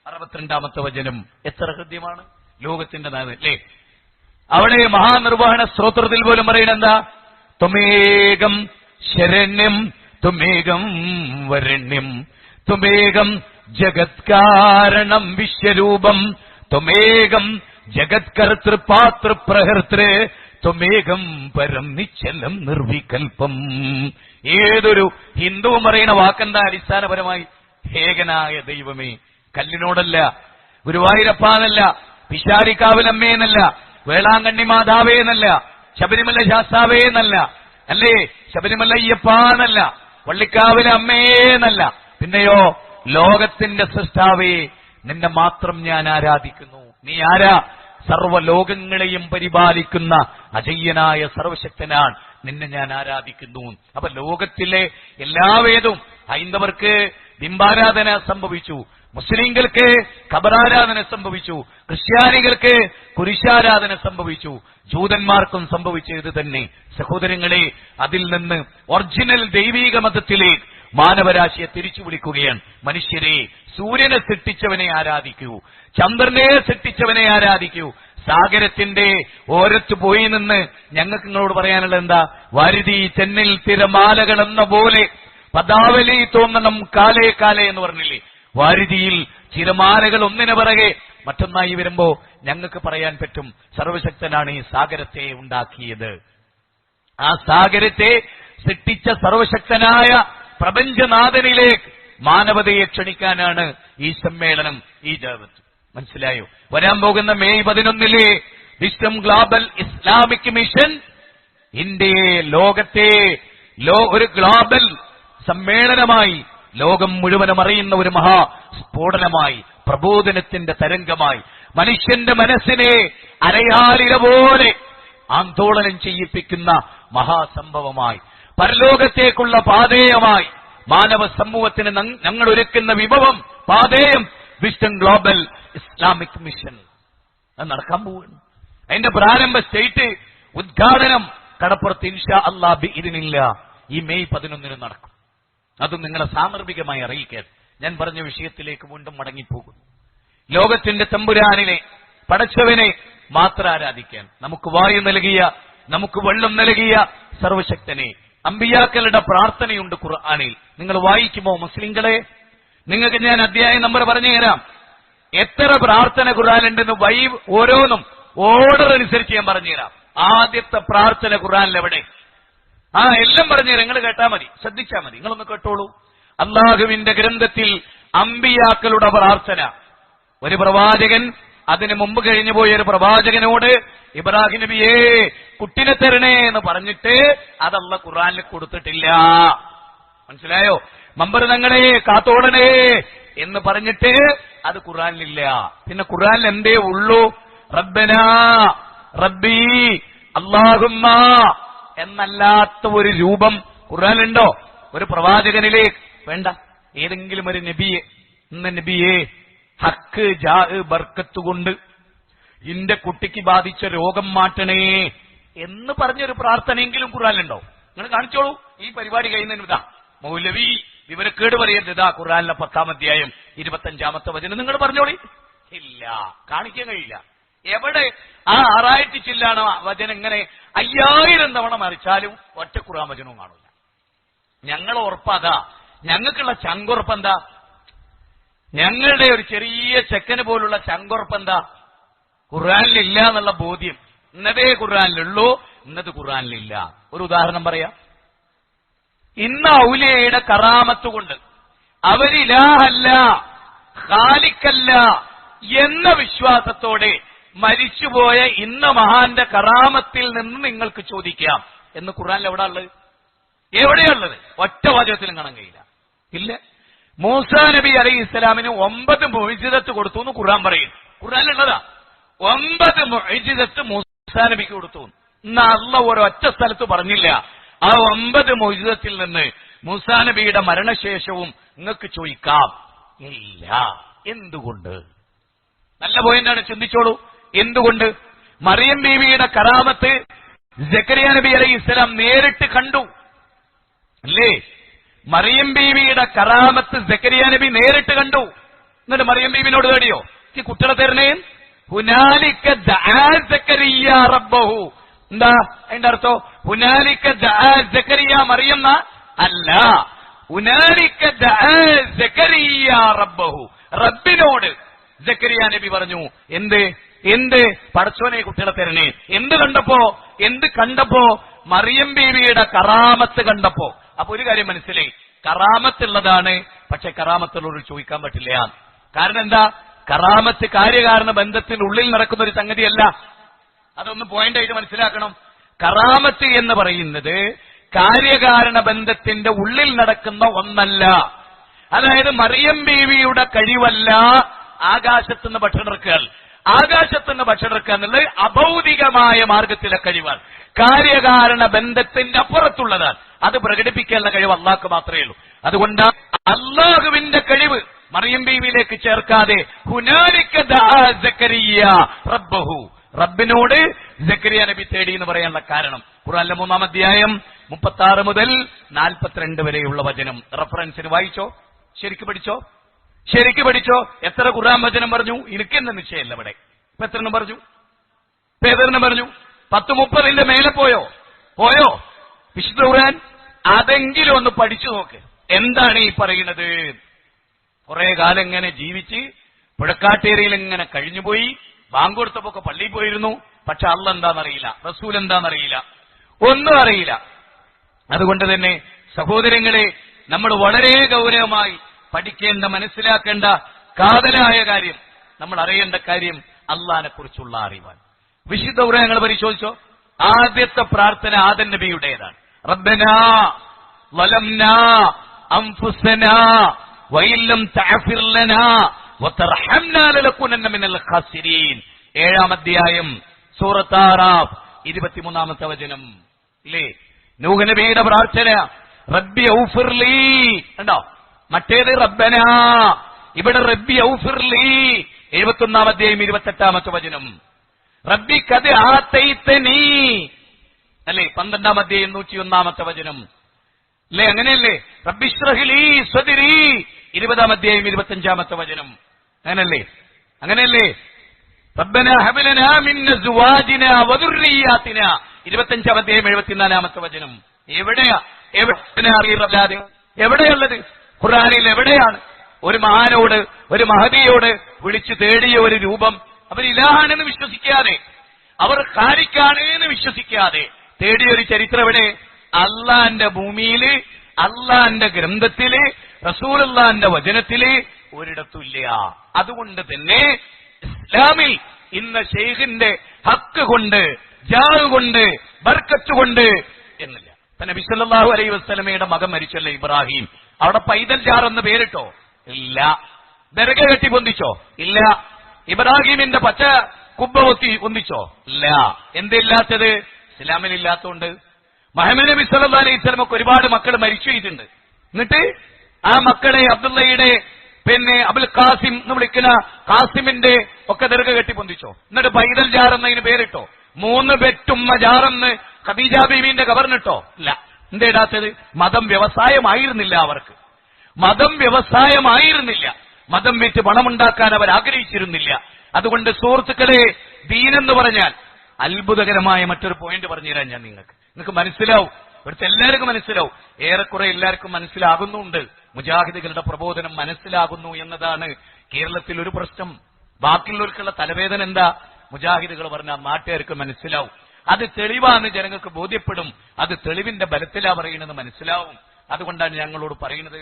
62-ാമത്തെ വചനം. എത്ര ഹൃദ്യമാണ് ലോകത്തിന്റെ നാഥൻ അല്ലേ? അവിടെ മഹാനിർവഹണ സ്തോത്രത്തിൽ പോലും പറയുന്നത് എന്താ? ത്വമേകം ശരണ്യം ത്വമേകം വരണ്യം ത്വമേകം ജഗത്കാരണം വിശ്വരൂപം ത്വമേകം ജഗത്കർത്തൃപാതൃപ്രഹർത്തൃ ത്വമേകം പരം നിശ്ചലം നിർവികൽപ്പം. ഏതൊരു ഹിന്ദുവും പറയുന്ന വാക്കെന്താ അടിസ്ഥാനപരമായി? ഏകനായ ദൈവമേ. കല്ലിനോടല്ല, ഗുരുവായൂരപ്പാന്നല്ല, പിശാരിക്കാവിലമ്മേ എന്നല്ല, വേളാങ്കണ്ണി മാതാവേ എന്നല്ല, ശബരിമല ശാസ്താവേ എന്നല്ല, അല്ലേ, ശബരിമല അയ്യപ്പാന്നല്ല, വള്ളിക്കാവിലെ അമ്മേന്നല്ല, പിന്നെയോ ലോകത്തിന്റെ സൃഷ്ടാവേ, നിന്നെ മാത്രം ഞാൻ ആരാധിക്കുന്നു. നീ ആരാ? സർവ്വലോകങ്ങളെയും പരിപാലിക്കുന്ന അജയ്യനായ സർവശക്തനാണ്. നിന്നെ ഞാൻ ആരാധിക്കുന്നു. അപ്പൊ ലോകത്തിലെ എല്ലാ വേദവും ഹൈന്ദവർക്ക് ബിംബാരാധന സംഭവിച്ചു, മുസ്ലിങ്ങൾക്ക് ഖബറാരാധന സംഭവിച്ചു, ക്രിസ്ത്യാനികൾക്ക് കുരിശാരാധന സംഭവിച്ചു, ജൂതന്മാർക്കും സംഭവിച്ചത് തന്നെ. സഹോദരങ്ങളെ, അതിൽ നിന്ന് ഒറിജിനൽ ദൈവീക മതത്തിലേക്ക് മാനവരാശിയെ തിരിച്ചു വിളിക്കുകയാണ്. മനുഷ്യരെ, സൂര്യനെ സൃഷ്ടിച്ചവനെ ആരാധിക്കൂ, ചന്ദ്രനെ സൃഷ്ടിച്ചവനെ ആരാധിക്കൂ. സാഗരത്തിന്റെ ഓരത്ത് പോയി നിന്ന് ഞങ്ങൾക്ക് നിങ്ങളോട് പറയാനുള്ള എന്താ? വാരിധി ചെന്നിൽ തിരമാലകൾ എന്ന പോലെ പദാവലി തോന്നണം കാലേ കാലേ എന്ന് പറഞ്ഞില്ലേ? വാരിധിയിൽ തിരമാലകൾ ഒന്നിനു പിറകെ മറ്റൊന്നായി വരുമ്പോ ഞങ്ങൾക്ക് പറയാൻ പറ്റും, സർവശക്തനാണ് ഈ സാഗരത്തെ ഉണ്ടാക്കിയത്. ആ സാഗരത്തെ സൃഷ്ടിച്ച സർവശക്തനായ പ്രപഞ്ചനാഥനിലേക്ക് മാനവതയെ ക്ഷണിക്കാനാണ് ഈ സമ്മേളനം, ഈ ജാവത്ത്. മനസ്സിലായോ? വരാൻ പോകുന്ന May 11 wisdom global Islamic mission ഇന്ത്യയെ ലോകത്തെ ഒരു ഗ്ലോബൽ സമ്മേളനമായി, ലോകം മുഴുവനും അറിയുന്ന ഒരു മഹാസ്ഫോടനമായി, പ്രബോധനത്തിന്റെ തരംഗമായി, മനുഷ്യന്റെ മനസ്സിനെ അരയാലില പോലെ ആന്തോളനം ചെയ്യിപ്പിക്കുന്ന മഹാസംഭവമായി, പരലോകത്തേക്കുള്ള പാതേയമായി, മാനവ സമൂഹത്തിന് ഞങ്ങൾ ഒരുക്കുന്ന വിഭവം പാതേയം വിസ്ഡം ഗ്ലോബൽ ഇസ്ലാമിക് മിഷൻ. അത് നടക്കാൻ പോവുകയാണ്. അതിന്റെ പ്രാരംഭ സ്റ്റേറ്റ് ഉദ്ഘാടനം കടപ്പുറത്ത് ഇൻഷാ അല്ലാഹ് ബിഇദ്നില്ല ഈ മെയ് 11 നടക്കും. അതും നിങ്ങളെ സാന്ദർഭികമായി അറിയിക്കാൻ ഞാൻ പറഞ്ഞ വിഷയത്തിലേക്ക് വീണ്ടും മടങ്ങിപ്പോകും. ലോകത്തിന്റെ തമ്പുരാനിനെ, പടച്ചവനെ മാത്രം ആരാധിക്കാൻ നമുക്ക് വായു നൽകിയ, നമുക്ക് വെള്ളം നൽകിയ സർവശക്തനെ. അമ്പിയാക്കളുടെ പ്രാർത്ഥനയുണ്ട് ഖുർആനിൽ. നിങ്ങൾ വായിക്കുമോ മുസ്ലിങ്ങളെ? നിങ്ങൾക്ക് ഞാൻ അധ്യായ നമ്പർ പറഞ്ഞു തരാം. എത്ര പ്രാർത്ഥന ഖുർആനിലുണ്ടെന്ന് ഓരോന്നും ഓർഡർ അനുസരിച്ച് ഞാൻ പറഞ്ഞുതരാം. ആദ്യത്തെ പ്രാർത്ഥന ഖുർആനിൽ എവിടെ? എല്ലാം പറഞ്ഞുതരാം, നിങ്ങൾ കേട്ടാ മതി, ശ്രദ്ധിച്ചാ മതി. നിങ്ങളൊന്ന് കേട്ടോളൂ. അള്ളാഹുവിന്റെ ഗ്രന്ഥത്തിൽ അമ്പിയാക്കളുടെ പ്രാർത്ഥന. ഒരു പ്രവാചകൻ, അതിനു മുമ്പ് കഴിഞ്ഞുപോയ ഒരു പ്രവാചകനോട് ഇബ്രാഹിം നബിയേ കുട്ടിനെ തരണേ എന്ന് പറഞ്ഞിട്ട് അതല്ല ഖുർആനിൽ കൊടുത്തിട്ടില്ല. മനസ്സിലായോ? മമ്പർതങ്ങളെ കാത്തോടണേ എന്ന് പറഞ്ഞിട്ട് അത് ഖുർആനിലില്ല. പിന്നെ ഖുർആനിൽ എന്തേ ഉള്ളൂ? റബ്ബനാ, റബ്ബി, അല്ലാഹുമ്മ എന്നല്ലാത്ത ഒരു രൂപം ഖുർആനിലുണ്ടോ? ഒരു പ്രവാചകനിലേക്ക് വേണ്ട. ഏതെങ്കിലും ഒരു നബിയെ, ഇന്ന നബിയെ ഹക്ക് ജാ ബർക്കത്ത് കൊണ്ട് ഇന്റെ കുട്ടിക്ക് ബാധിച്ച രോഗം മാറ്റണേ എന്ന് പറഞ്ഞൊരു പ്രാർത്ഥനയെങ്കിലും ഖുർആനിലുണ്ടോ? നിങ്ങൾ കാണിച്ചോളൂ. ഈ പരിപാടി കഴിയുന്നതിന് ഇതാ മൗലവി വിവരക്കേട് പറയരുത്, ഇതാ ഖുർആനിലെ 10-ാം അധ്യായം 25-ാമത്തെ വചനം നിങ്ങൾ പറഞ്ഞോളി. ഇല്ല, കാണിക്കാൻ കഴിയില്ല. എവിടെ? ആ 6000 ചില്ലാണ് വചനം ഇങ്ങനെ 5000 തവണ മറിച്ചാലും ഒറ്റ ഖുർആൻ വചനവും കാണില്ല. ഞങ്ങൾ ഉറപ്പതാ. ഞങ്ങൾക്കുള്ള ചങ്കുറപ്പെന്താ? ഞങ്ങളുടെ ഒരു ചെറിയ ചെക്കന് പോലുള്ള ചങ്കുറപ്പെന്താ? ഖുർആനിലില്ല എന്നുള്ള ബോധ്യം. ഇന്നതേ ഖുർആനിലുള്ളൂ, ഇന്നത് ഖുർആനിലില്ല. ഒരു ഉദാഹരണം പറയാം. ഇന്ന് ഔലിയയുടെ കറാമത്ത് കൊണ്ട് അവരിലാഹല്ല, ഖാലിക്കല്ല എന്ന വിശ്വാസത്തോടെ മരിച്ചുപോയ ഇന്ന മഹാന്റെ കറാമത്തിൽ നിന്ന് നിങ്ങൾക്ക് ചോദിക്കാം എന്ന് ഖുർആനിൽ എവിടെ ഉള്ളത്? എവിടെയുള്ളത്? ഒറ്റ വാചകത്തിലും കാണാൻ കഴിയില്ല. ഇല്ല. മൂസാ നബി അലൈഹി ഇസ്ലാമിന് 9 മുഅ്ജിസത്ത് കൊടുത്തു എന്ന് ഖുർആൻ പറയും. ഖുർആനിലുള്ളതാ. 9 മുഅ്ജിസത്ത് മൂസാ നബിക്ക് കൊടുത്തു. എന്നാ അല്ലാഹു ഒരൊറ്റ സ്ഥലത്ത് പറഞ്ഞില്ല ആ 9 മുഅ്ജിസത്തിൽ നിന്ന് മൂസാ നബിയുടെ മരണശേഷവും നിങ്ങൾക്ക് ചോദിക്കാം. ഇല്ല. എന്തുകൊണ്ട്? നല്ല പോയിന്റാണ്, ചിന്തിച്ചോളൂ. എന്തുകൊണ്ട്? മറിയം ബീവിയുടെ കറാമത്ത് സക്കറിയ നബി അലൈഹി ഇസ്ലാം നേരിട്ട് കണ്ടു അല്ലേ? മറിയം ബീവിയുടെ കറാമത്ത് സക്കറിയ നബി നേരിട്ട് കണ്ടു. എന്നിട്ട് മറിയം ബീവിനോട് തേടിയോ ഈ കുട്ടികളെ തരണേ? ഹുനാലിക ദഅ സക്കറിയ റബ്ബഹു. എന്താ അതിന്റെ അർത്ഥം? ഹുനാലിക ദഅ സക്കറിയ മറിയം അല്ല, ഹുനാലിക ദഅ സക്കറിയ റബ്ബഹു. റബ്ബിനോട് സക്കറിയ നബി പറഞ്ഞു എന്ത് പടച്ചോനെ കുട്ടികളെ തരണേ. എന്ത് കണ്ടപ്പോ? മറിയം ബീവിയുടെ കറാമത്ത് കണ്ടപ്പോ. അപ്പൊ ഒരു കാര്യം മനസ്സിലായി, കറാമത്തുള്ളതാണ്, പക്ഷെ കറാമത്തുള്ളവർ ചോദിക്കാൻ പറ്റില്ല. കാരണം എന്താ? കറാമത്ത് കാര്യകാരണ ബന്ധത്തിനുള്ളിൽ നടക്കുന്ന ഒരു സംഗതിയല്ല. അതൊന്ന് പോയിന്റായിട്ട് മനസ്സിലാക്കണം. കറാമത്ത് എന്ന് പറയുന്നത് കാര്യകാരണ ബന്ധത്തിന്റെ ഉള്ളിൽ നടക്കുന്ന ഒന്നല്ല. അതായത് മറിയം ബീവിയുടെ കഴിവല്ല ആകാശത്തുനിന്ന് ഭക്ഷണം ഇറക്കുക. ആകാശത്തുനിന്ന് ഭക്ഷണം എടുക്കുക എന്നുള്ളത് അഭൗതികമായ മാർഗത്തിലെ കഴിവാണ്, കാര്യകാരണ ബന്ധത്തിന്റെ അപ്പുറത്തുള്ളതാണ്. അത് പ്രകടിപ്പിക്കാനുള്ള കഴിവ് അള്ളാഹ്ക്ക് മാത്രമേ ഉള്ളൂ. അതുകൊണ്ട് അള്ളാഹുവിന്റെ കഴിവ് മറിയം ബീവിയിലേക്ക് ചേർക്കാതെ ഹുനാലിക ദഅ സക്കരിയ റബ്ബഹു, റബ്ബിനോട് സക്കരിയ നബി തേടി എന്ന് പറയാനുള്ള കാരണം ഖുർആനിലെ 3-ാം അധ്യായം 36 മുതൽ 42 വരെയുള്ള വചനം റഫറൻസിന് വായിച്ചോ, ശരിക്ക് പഠിച്ചോ. എത്ര ഖുർആൻ വചനം പറഞ്ഞു? എനിക്കെന്നെ നിശ്ചയമില്ല ഇവിടെ. ഇപ്പൊ എത്ര എണ്ണം പറഞ്ഞു? ഏതെണ്ണം പറഞ്ഞു? 10-30ന്റെ മേലെ പോയോ? വിശുദ്ധ ഖുർആൻ അതെങ്കിലും ഒന്ന് പഠിച്ചു നോക്ക്. എന്താണ് ഈ പറയുന്നത്? കുറെ കാലം ഇങ്ങനെ ജീവിച്ച് പുഴക്കാട്ടേരിയിൽ ഇങ്ങനെ കഴിഞ്ഞുപോയി, ബാങ്ക് കൊടുത്തപ്പോ പള്ളിയിൽ പോയിരുന്നു. പക്ഷെ അള്ളാഹ് എന്താണെന്നറിയില്ല, റസൂൽ എന്താണെന്നറിയില്ല, ഒന്നും അറിയില്ല. അതുകൊണ്ട് തന്നെ സഹോദരങ്ങളെ, നമ്മൾ വളരെ ഗൗരവമായി പഠിക്കേണ്ട, മനസ്സിലാക്കേണ്ട കാതലായ കാര്യം, നമ്മൾ അറിയേണ്ട കാര്യം അള്ളാഹിനെ കുറിച്ചുള്ള അറിവാണ്. വിശുദ്ധ ഖുർആൻ ഞങ്ങൾ പരിശോധിച്ചോ. ആദ്യത്തെ പ്രാർത്ഥന ആദം നബിയുടേതാണ്. റബ്ബനാ വലംനാ അൻഫുസനാ വഇല്ലം തഗ്ഫിർ ലനാ വതർഹംനാ ലനകൂനന്ന മിനൽ ഖാസിരീൻ. 7-ാം അധ്യായം സൂറത്ത് ആറാഫ് 23-ാമത്തെ വചനം ഇല്ലേ? നൂഹ് നബിയുടെ പ്രാർത്ഥന റബ്ബി ഔഫിർലി, കണ്ടോ? മറ്റേത് റബ്ബനാ, ഇവിടെ റബ്ബി ഔഫിർലി. 71-ാം അധ്യായം 28-ാമത്തെ വചനം റബ്ബി ഖദ് ആതൈതനീ, അല്ലേ? 12-ാം അധ്യായം 101-ാമത്തെ വചനം അല്ലേ? അങ്ങനെയല്ലേ? റബ്ബി ഇശ്റഹ്ലി സദ്രി 20-ാം അധ്യായം 25-ാമത്തെ വചനം അങ്ങനെയല്ലേ? റബ്ബനാ ഹബ് ലനാ മിൻ അസ്വാജിനാ വദുർരിയാതിനാ 25-ാം അധ്യായം 74-ാമത്തെ വചനം. എവിടെയുള്ളത്? ഖുർആനിൽ എവിടെയാണ്? ഒരു മഹാനോട്, ഒരു മഹദിയോട് വിളിച്ചു തേടിയ ഒരു രൂപം, അവർ ഇലാഹാണെന്ന് വിശ്വസിക്കാതെ, അവർ ഖാലിഖാണെന്ന് വിശ്വസിക്കാതെ തേടിയ ഒരു ചരിത്രം എവിടെ? അള്ളാന്റെ ഭൂമിയില്, അള്ളാന്റെ ഗ്രന്ഥത്തില്, റസൂലുള്ളാന്റെ വചനത്തില് ഒരിടത്തുമില്ല. അതുകൊണ്ട് തന്നെ ഇസ്ലാമിൽ ഇന്ന് ഷെയ്ഖിന്റെ ഹക്ക് കൊണ്ട്, ജാഹ് കൊണ്ട്, ബർക്കത്ത് കൊണ്ട് എന്നില്ല. നബി സല്ലല്ലാഹു അലൈഹി വസല്ലമയുടെ മകൻ മരിച്ചല്ലേ ഇബ്രാഹിം, അവിടെ പൈതൽ ജാർ എന്ന് പേരിട്ടോ? ഇല്ല. ദർഗ കെട്ടി പൊന്തിച്ചോ? ഇല്ല. ഇബ്രാഹിമിന്റെ പച്ച കുബ്ബ പൊന്തിച്ചോ? ഇല്ല. എന്തില്ലാത്തത്? ഇസ്ലാമിൽ ഇല്ലാത്തതുകൊണ്ട്. മുഹമ്മദ് നബി സല്ലല്ലാഹു അലൈഹി വസല്ലമക്ക് ഒരുപാട് മക്കൾ മരിച്ചു പോയിട്ടുണ്ട്. എന്നിട്ട് ആ മക്കളെ അബ്ദുള്ളയുടെ അബുൽ ഖാസിം എന്ന് വിളിക്കുന്ന ഖാസിമിന്റെ ഒക്കെ ദർഗ കെട്ടി പൊന്തിച്ചോ? എന്നിട്ട് പൈതൽ ജാർ എന്നതിന് പേരിട്ടോ? 3 ബെറ്റുമ്മ ജാറെന്ന് ഖദീജ ബീവിന്റെ കബറിനിട്ടോ? ഇല്ല. എന്താ ഇടാത്തത്? മതം വ്യവസായമായിരുന്നില്ല അവർക്ക്. മതം വെച്ച് പണമുണ്ടാക്കാൻ അവർ ആഗ്രഹിച്ചിരുന്നില്ല. അതുകൊണ്ട് സുഹൃത്തുക്കളെ, ദീനെന്ന് പറഞ്ഞാൽ അത്ഭുതകരമായ മറ്റൊരു പോയിന്റ് പറഞ്ഞുതരാൻ ഞാൻ നിങ്ങൾക്ക് മനസ്സിലാവും. ഇവിടുത്തെ എല്ലാവർക്കും മനസ്സിലാവും, ഏറെക്കുറെ എല്ലാവർക്കും മനസ്സിലാകുന്നുണ്ട്. മുജാഹിദുകളുടെ പ്രബോധനം മനസ്സിലാകുന്നു എന്നതാണ് കേരളത്തിൽ ഒരു പ്രശ്നം. ബാക്കിയുള്ളവർക്കുള്ള തലവേദന എന്താ? മുജാഹിദുകൾ പറഞ്ഞാൽ നാട്ടുകാർക്ക് മനസ്സിലാവും, അത് തെളിവാന്ന് ജനങ്ങൾക്ക് ബോധ്യപ്പെടും, അത് തെളിവിന്റെ ബലത്തിലാ പറയുന്നത് മനസ്സിലാവും. അതുകൊണ്ടാണ് ഞങ്ങളോട് പറയുന്നത്.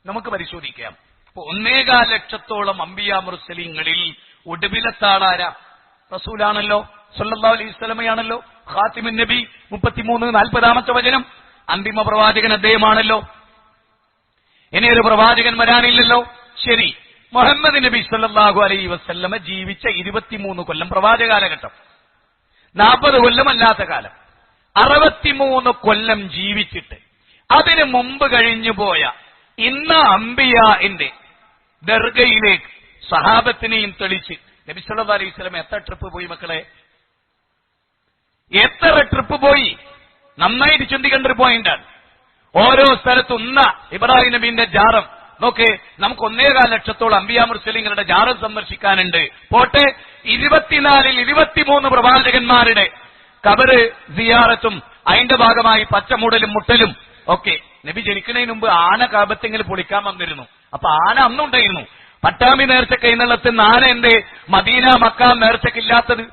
നമുക്ക് പരിശോധിക്കാം. 1.25 ലക്ഷത്തോളം അംബിയാ മുർസലീങ്ങളിൽ ഒടുവിലത്താളാരാ? റസൂലാണല്ലോ, സല്ലല്ലാഹു അലൈഹി വസല്ലമയാണല്ലോ. ഖാതിമുൻ നബി 33-40-ാമത്തെ വചനം, അന്തിമ പ്രവാചകൻ അദ്ദേഹമാണല്ലോ. ഇനിയൊരു പ്രവാചകൻ വരാനില്ലല്ലോ. ശരി, മുഹമ്മദ് നബി സല്ലല്ലാഹു അലൈഹി വസല്ലമ ജീവിച്ച 23 കൊല്ലം പ്രവാചകാലഘട്ടം, 40 കൊല്ലം അല്ലാത്ത കാലം, 63 കൊല്ലം ജീവിച്ചിട്ട് അതിനു മുമ്പ് കഴിഞ്ഞുപോയ ഇന്ന് അംബിയാഇന്റെ ദർഗയിലേക്ക് സഹാബത്തിനെയും തെളിച്ച് നബി സല്ലല്ലാഹു അലൈഹി വസല്ലം എത്ര ട്രിപ്പ് പോയി മക്കളെ? എത്ര ട്രിപ്പ് പോയി? നന്നായിട്ട് ചിന്തിക്കേണ്ട ഒരു പോയിന്റാണ്. ഓരോ സ്ഥലത്തും ഇബ്രാഹിം നബീന്റെ ജാറം നോക്കേ, നമുക്ക് 1.25 ലക്ഷത്തോളം അംബിയാ മുർസലീങ്ങളുടെ ജാറം സന്ദർശിക്കാനുണ്ട്. പോട്ടെ, 24-ൽ 23 പ്രവാചകന്മാരുടെ ഖബറ് സിയാറത്തും അതിന്റെ ഭാഗമായി പച്ചമൂടലും മുട്ടലും ഒക്കെ. നബി ജനിക്കുന്നതിന് മുമ്പ് ആന കാബത്തെങ്കിൽ പൊളിക്കാൻ വന്നിരുന്നു. അപ്പൊ ആന അന്നുണ്ടായിരുന്നു. പട്ടാമി നേർച്ചക്ക് എഴുന്നള്ളത്തുന്ന ആന എന്റെ മദീന മക്ക നേർച്ചക്കില്ലാത്തത്?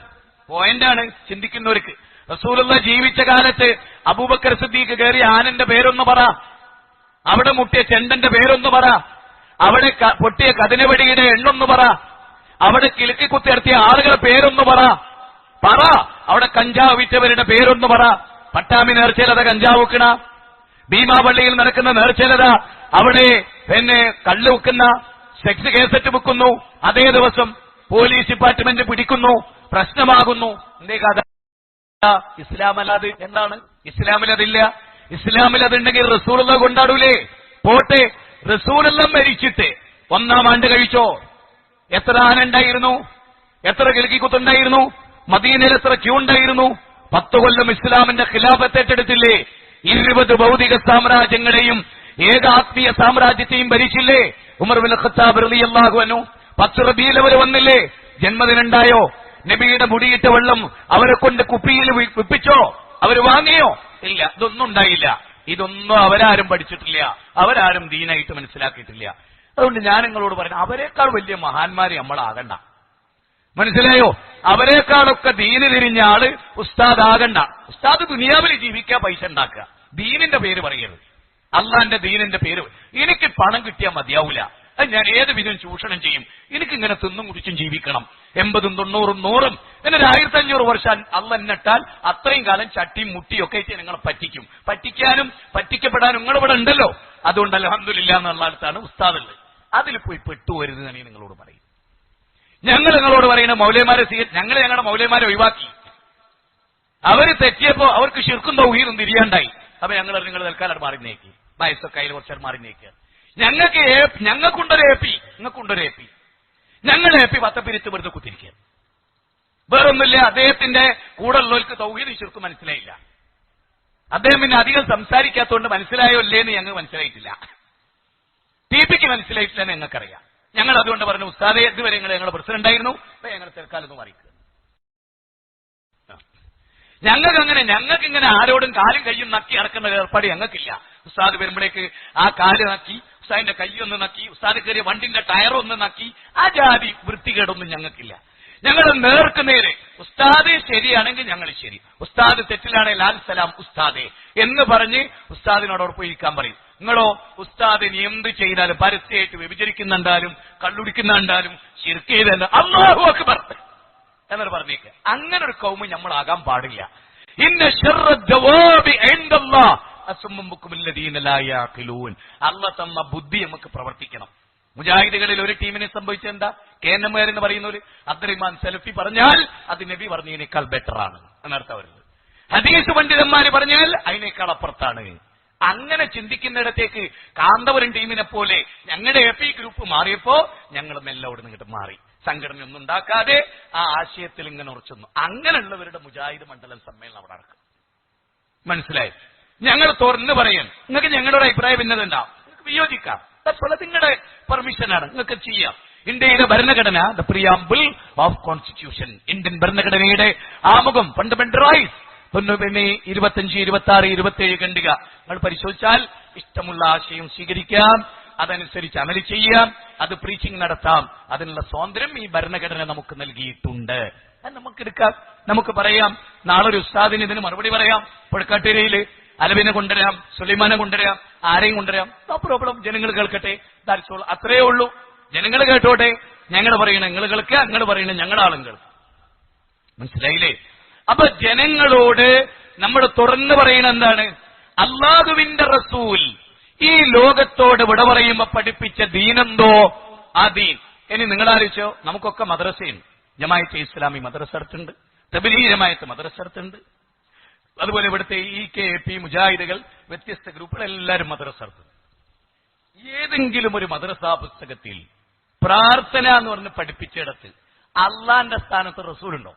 പോയിന്റാണ് ചിന്തിക്കുന്നവർക്ക്. റസൂലുള്ള ജീവിച്ച കാലത്ത് അബൂബക്കർ സിദ്ദീഖ് കയറിയ ആനന്റെ പേരൊന്ന് പറ, അവിടെ മുട്ടിയ ചെണ്ടന്റെ പേരൊന്ന് പറ, അവിടെ പൊട്ടിയ കതിനവടിയുടെ എണ്ണൊന്ന് പറ, അവിടെ കിലുക്കി കുത്തിയിറത്തിയ ആളുകളുടെ പേരൊന്ന് പറ, അവിടെ കഞ്ചാവ് വിറ്റവരുടെ പേരൊന്ന് പറ. പട്ടാമി നേർച്ചയിലത കഞ്ചാവ് വെക്കണ, ഭീമാപള്ളിയിൽ നടക്കുന്ന നേർച്ചയിലത അവിടെ കള്ള് വെക്കുന്ന സെക്സ് കേസറ്റ് വെക്കുന്നു. അതേ ദിവസം പോലീസ് ഡിപ്പാർട്ട്മെന്റ് പിടിക്കുന്നു, പ്രശ്നമാകുന്നു. എന്തേ കഥ? ഇസ്ലാമല്ലാതെ എന്താണ്? ഇസ്ലാമിലതില്ല. ഇസ്ലാമിൽ അതുണ്ടെങ്കിൽ റസൂലുള്ളാഹ് കൊണ്ടാടൂലേ? പോട്ടെ, റസൂലുള്ളാഹ് മരിച്ചിട്ട് 1-ാം ആണ്ട് കഴിച്ചോ? എത്ര ആന ഉണ്ടായിരുന്നു? എത്ര കിലുക്കിക്കുത്തുണ്ടായിരുന്നു? മദീനയിൽ എത്ര ക്യൂ ഉണ്ടായിരുന്നു? 10 കൊല്ലം ഇസ്ലാമിന്റെ ഖിലാഫത്ത് ഏറ്റെടുത്തില്ലേ? 20 ഭൗതിക സാമ്രാജ്യങ്ങളെയും ഏകാത്മീയ സാമ്രാജ്യത്തെയും ഭരിച്ചില്ലേ ഉമർ ഇബ്നുൽ ഖത്താബ് റളിയല്ലാഹു അൻഹു? 10 റബീഉൽ അവ്വൽ വന്നില്ലേ? ജന്മദിനുണ്ടായോ? നബിയുടെ മുടിയിട്ട വെള്ളം അവരെ കൊണ്ട് കുപ്പിയിൽ വിപ്പിച്ചോ? അവർ വാങ്ങിയോ? ഇല്ല, ഇതൊന്നും ഉണ്ടായില്ല. ഇതൊന്നും അവരാരും പഠിച്ചിട്ടില്ല, അവരാരും ദീനായിട്ട് മനസ്സിലാക്കിയിട്ടില്ല. അതുകൊണ്ട് ഞാൻ നിങ്ങളോട് പറയുന്നത്, അവരെക്കാൾ വലിയ മഹാന്മാരെ നമ്മളാകണ്ട. മനസ്സിലായോ? അവരെക്കാളൊക്കെ ദീന് തിരിഞ്ഞ ആള് ഉസ്താദാകണ്ട. ഉസ്താദ് ദുനിയാവിൽ ജീവിക്കാൻ പൈസ ഉണ്ടാക്കുക, ദീനിന്റെ പേര് പറയരുത്, അള്ളാന്റെ ദീനിന്റെ പേര്. എനിക്ക് പണം കിട്ടിയാൽ മതിയാവൂല, അത് ഞാൻ ഏത് വിധം ചൂഷണം ചെയ്യും. എനിക്കിങ്ങനെ തിന്നും കുടിച്ചും ജീവിക്കണം. 80, 90, 100 എന്നൊരു 1500 വർഷം അള്ള എന്നിട്ടാൽ അത്രയും കാലം ചട്ടിയും മുട്ടിയും ഒക്കെ ആയിട്ട് നിങ്ങളെ പറ്റിക്കും. പറ്റിക്കാനും പറ്റിക്കപ്പെടാനും നിങ്ങളിവിടെ ഉണ്ടല്ലോ. അതുകൊണ്ട് അൽഹംദുലില്ലാഹ് എന്നുള്ള അടുത്താണ് ഉസ്താദുള്ളത്. അതിൽ പോയി പെട്ടുവരുത് എന്ന് നിങ്ങളോട് പറയും. ഞങ്ങൾ നിങ്ങളോട് പറയുന്ന മൗലവിമാരെ ഞങ്ങളുടെ മൗലവിമാരെ ഒഴിവാക്കി. അവര് തെറ്റിയപ്പോ അവർക്ക് ശിർക്കും തൗഹീദും തിരിയാണ്ടായി. അപ്പൊ നിങ്ങൾ തൽക്കാലം മാറി നീക്കി, വയസ്സൊക്കെ അതിൽ കുറച്ചാൽ മാറി നീക്കുക. ഞങ്ങൾക്കുണ്ടൊരു എപി, നിങ്ങൾക്കുണ്ടൊരു എപി. ഞങ്ങൾ എപി പത്തപ്പിരിത്ത് വെറുതെ കുത്തിരിക്കുക, വേറൊന്നുമില്ല. അദ്ദേഹത്തിന്റെ കൂടെ ഉള്ളവർക്ക് തൗഹീദ് ശിർക്കും മനസ്സിലായില്ല. അദ്ദേഹം പിന്നെ അധികം സംസാരിക്കാത്തതുകൊണ്ട് മനസ്സിലായോ ഇല്ലേന്ന് ഞങ്ങൾക്ക് മനസ്സിലായിട്ടില്ല. ടിപിക്ക് മനസ്സിലായിട്ടില്ലെന്ന് ഞങ്ങൾക്കറിയാം. ഞങ്ങൾ അതുകൊണ്ട് പറഞ്ഞു, ഉസ്താദെ ഇതുവരെ ഞങ്ങളുടെ പ്രസിഡന്റ് ആയിരുന്നു, അപ്പൊ ഞങ്ങൾ തൽക്കാലം ഒന്ന് മറിക്കുക. ഞങ്ങൾക്കിങ്ങനെ ആരോടും കാലും കയ്യും നക്കി നടക്കുന്ന ഏർപ്പാട് ഞങ്ങൾക്കില്ല. ഉസ്താദ് വരുമ്പോഴേക്ക് ആ കാല് നക്കി, ഉസ്താദിന്റെ കൈയൊന്ന് നക്കി, ഉസ്താദ് കയറിയ വണ്ടിന്റെ ടയറൊന്ന് നക്കി, ആ ജാതി വൃത്തികേടൊന്നും ഞങ്ങൾക്കില്ല. ഞങ്ങൾ നേർക്ക് നേരെ ഉസ്താദ് ശരിയാണെങ്കിൽ ഞങ്ങൾ ശരി, ഉസ്താദ് തെറ്റിലാണെങ്കിൽ ലാൽ സലാം ഉസ്താദെ എന്ന് പറഞ്ഞ് ഉസ്താദിനോടൊപ്പം ഇരിക്കാൻ പറയും. നിങ്ങളോ ഉസ്താദിന് എന്ത് ചെയ്താലും, പരസ്യമായിട്ട് വ്യഭിചരിക്കുന്നുണ്ടാലും കള്ളുടിക്കുന്നുണ്ടാലും ശിർക്ക് ചെയ്താലും അല്ലാഹു അക്ബർ എന്നൊരു പറഞ്ഞേക്ക്. അങ്ങനെ ഒരു കൗമ നമ്മളാകാൻ പാടില്ല. ഇന്ന ശർറ ദവാബി ഇൻദല്ലാഹ് അസ്മുമ്മുകും അല്ലദീന ലാ യഅഖിലൂൻ. അല്ലാഹ് തന്ന ബുദ്ധി നമുക്ക് പ്രവർത്തിക്കണം. മുജാഹിദുകളിൽ ഒരു ടീമിനെ സംഭവിച്ചെന്താ? KNM എന്ന് പറയുന്നവര് അബ്ദുറഹ്മാൻ സലഫി പറഞ്ഞാൽ അത് നബി പറഞ്ഞതിനേക്കാൾ ബെറ്റർ ആണ് എന്നർത്ഥം വരുന്നത്. ഹദീസ് പണ്ഡിതന്മാര് പറഞ്ഞാൽ അതിനേക്കാൾ അപ്പുറത്താണ്. അങ്ങനെ ചിന്തിക്കുന്നിടത്തേക്ക് കാന്തപുരം ടീമിനെ പോലെ ഞങ്ങളുടെ എപി ഗ്രൂപ്പ് മാറിയപ്പോ ഞങ്ങൾ മെല്ലെ അവിടെ നിന്നിട്ട് മാറി. സംഘടനയൊന്നും ഉണ്ടാക്കാതെ ആ ആശയത്തിൽ ഇങ്ങനെ ഉറച്ചുന്നു. അങ്ങനെയുള്ളവരുടെ മുജാഹിദ് മണ്ഡലം സമ്മേളനം അവിടെ നടക്കും. മനസ്സിലായി? ഞങ്ങൾ തുറന്ന് പറയാൻ, നിങ്ങൾക്ക് ഞങ്ങളുടെ അഭിപ്രായം ഭിന്നതുണ്ടാവും, നിങ്ങൾക്ക് വിയോജിക്കാം, നിങ്ങളുടെ പെർമിഷനാണ്, നിങ്ങൾക്ക് ചെയ്യാം. ഇന്ത്യയുടെ ഭരണഘടന, the preamble of constitution, Indian ഭരണഘടനയുടെ ആമുഖം, ഫണ്ടമെന്റൽ റൈറ്റ്സ് 25, 26, 27 ഖണ്ഡിക നിങ്ങൾ പരിശോധിച്ചാൽ ഇഷ്ടമുള്ള ആശയം സ്വീകരിക്കാം, അതനുസരിച്ച് അമല് ചെയ്യാം, അത് പ്രീച്ചിങ് നടത്താം. അതിനുള്ള സ്വാതന്ത്ര്യം ഈ ഭരണഘടന നമുക്ക് നൽകിയിട്ടുണ്ട്. അത് നമുക്കെടുക്കാം, നമുക്ക് പറയാം. നാളെ ഒരു ഉസ്താദിന് ഇതിന് മറുപടി പറയാം. പുഴക്കാട്ടേരിയില് അലവിനെ കൊണ്ടുവരാം, സുലൈമാനെ കൊണ്ടുവരാം, ആരെയും കൊണ്ടുവരാം, നോ പ്രോബ്ലം. ജനങ്ങൾ കേൾക്കട്ടെ, അത്രയേ ഉള്ളൂ. ജനങ്ങൾ കേട്ടോട്ടെ. ഞങ്ങൾ പറയണ നിങ്ങൾ കേൾക്കുക, നിങ്ങൾ പറയണ ഞങ്ങളുടെ ആളും കേൾക്കും. മനസ്സിലായില്ലേ? അപ്പൊ ജനങ്ങളോട് നമ്മൾ തുറന്നു പറയുന്ന എന്താണ്? അല്ലാഹുവിന്റെ റസൂൽ ഈ ലോകത്തോട് വിട പറയുമ്പോ പഠിപ്പിച്ച ദീനെന്തോ ആ ദീൻ. ഇനി നിങ്ങൾ ആലോചിച്ചോ, നമുക്കൊക്കെ മദ്രസയുണ്ട്. ജമാഅത്തെ ഇസ്ലാമി മദ്രസ അടുത്തുണ്ട്, തബ്ലീഗ് ജമാഅത്ത് മദ്രസ അടുത്തുണ്ട്, അതുപോലെ ഇവിടുത്തെ EKP മുജാഹിദുകൾ വ്യത്യസ്ത ഗ്രൂപ്പുകൾ എല്ലാവരും മദ്രസ അടുത്തുണ്ട്. ഏതെങ്കിലും ഒരു മദ്രസാ പുസ്തകത്തിൽ പ്രാർത്ഥന എന്ന് പറഞ്ഞ് പഠിപ്പിച്ചിടത്ത് അള്ളാന്റെ സ്ഥാനത്ത് റസൂലുണ്ടോ?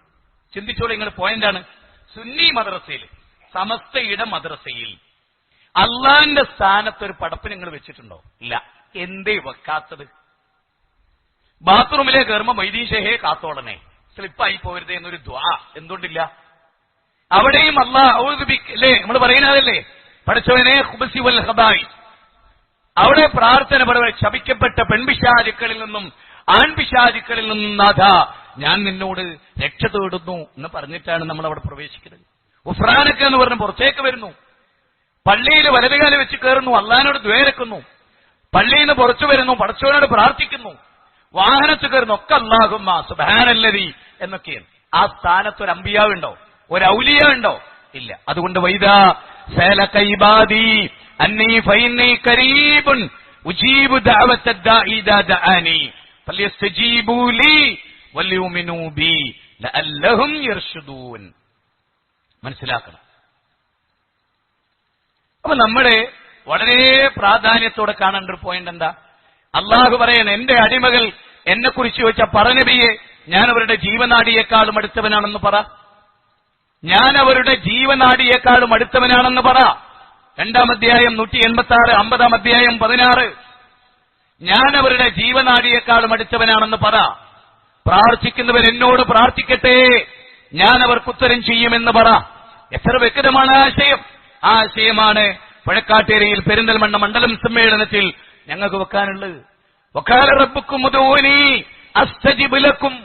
ചിന്തിച്ചോളൂ. നിങ്ങൾ പോയിന്റാണ്. സുന്നി മദ്രസയിൽ, സമസ്തയുടെ മദ്രസയിൽ അള്ളാന്റെ സ്ഥാനത്ത് ഒരു പടപ്പ് നിങ്ങൾ വെച്ചിട്ടുണ്ടോ? ഇല്ല. എന്തേ വെക്കാത്തത്? ബാത്റൂമിലെ കയറുമ്പോ മൈദീൻ ഷെഹേ കാത്തോളനെ, സ്ലിപ്പായി പോകരുതേ എന്നൊരു ദ്വാ എന്തുകൊണ്ടില്ല? അവിടെയും അല്ലേ നമ്മൾ പറയുന്നതല്ലേ, പഠിച്ചവനെ ഖുബസി വൽ ഖബായി. അവിടെ പ്രാർത്ഥന പറയുക, ശപിക്കപ്പെട്ട പെൺപിശാചുക്കളിൽ നിന്നും ആൺപിശാചുക്കളിൽ നിന്നും നാഥ ഞാൻ നിന്നോട് രക്ഷ തേടുന്നു എന്ന് പറഞ്ഞിട്ടാണ് നമ്മൾ അവിടെ പ്രവേശിക്കുന്നത്. ഉഫ്രാനൊക്കെ എന്ന് പറഞ്ഞ് പുറത്തേക്ക് വരുന്നു. പള്ളിയിൽ വലതുകാലം വെച്ച് കയറുന്നു, അള്ളാഹിനോട് ദ്വേരക്കുന്നു. പള്ളിയിൽ നിന്ന് പുറത്തു വരുന്നു, പടച്ചവനോട് പ്രാർത്ഥിക്കുന്നു. വാഹനത്ത് കയറുന്നു, ഒക്കെ അല്ലാഹുമ്മ സുബ്ഹാനല്ലദി എന്നൊക്കെയാണ്. ആ സ്ഥാനത്ത് ഒരു അമ്പിയാവുണ്ടോ? ഒരു ഔലിയ ഉണ്ടോ? ഇല്ല. അതുകൊണ്ട് വൈദാ സലക ഇബാദി അന്നി ഫഇന്നി ഖരീബുൻ ഉജീബു ദഅവത ദാഇ ഇദാ ദഅാനി ഫല്യസ്തജീബു ലി വൽയുമിനൂ ബി ലഅല്ലഹും യർഷുദൂൻ. മനസ്സിലാക്കണം. അപ്പൊ നമ്മുടെ വളരെ പ്രാധാന്യത്തോടെ കാണേണ്ട ഒരു പോയിന്റ് എന്താ? അള്ളാഹു പറയണം, എന്റെ അടിമകൾ എന്നെ കുറിച്ച് ചോദിച്ച പറ നബിയെ, ഞാൻ അവരുടെ ജീവനാടിയേക്കാളും അടുത്തവനാണെന്ന് പറ. ഞാൻ അവരുടെ ജീവനാടിയേക്കാളും അടുത്തവനാണെന്ന് പറ. 2-ാം അധ്യായം 186, 50-ാം അധ്യായം 16. ഞാൻ അവരുടെ ജീവനാടിയേക്കാളും അടുത്തവനാണെന്ന് പറ. പ്രാർത്ഥിക്കുന്നവർ എന്നോട് പ്രാർത്ഥിക്കട്ടെ, ഞാൻ അവർക്ക് ഉത്തരം ചെയ്യുമെന്ന് പറ. എത്ര വ്യക്തമാണ് ആശയം. ആ ആശയമാണ് പഴക്കാട്ടേരിയിൽ പെരിന്തൽമണ്ണ മണ്ഡലം സമ്മേളനത്തിൽ ഞങ്ങൾക്ക് വെക്കാനുള്ളത്. വഖാല റബ്ബുക്കും ഉദൂനി അസ്തജിബ് ലക്കും.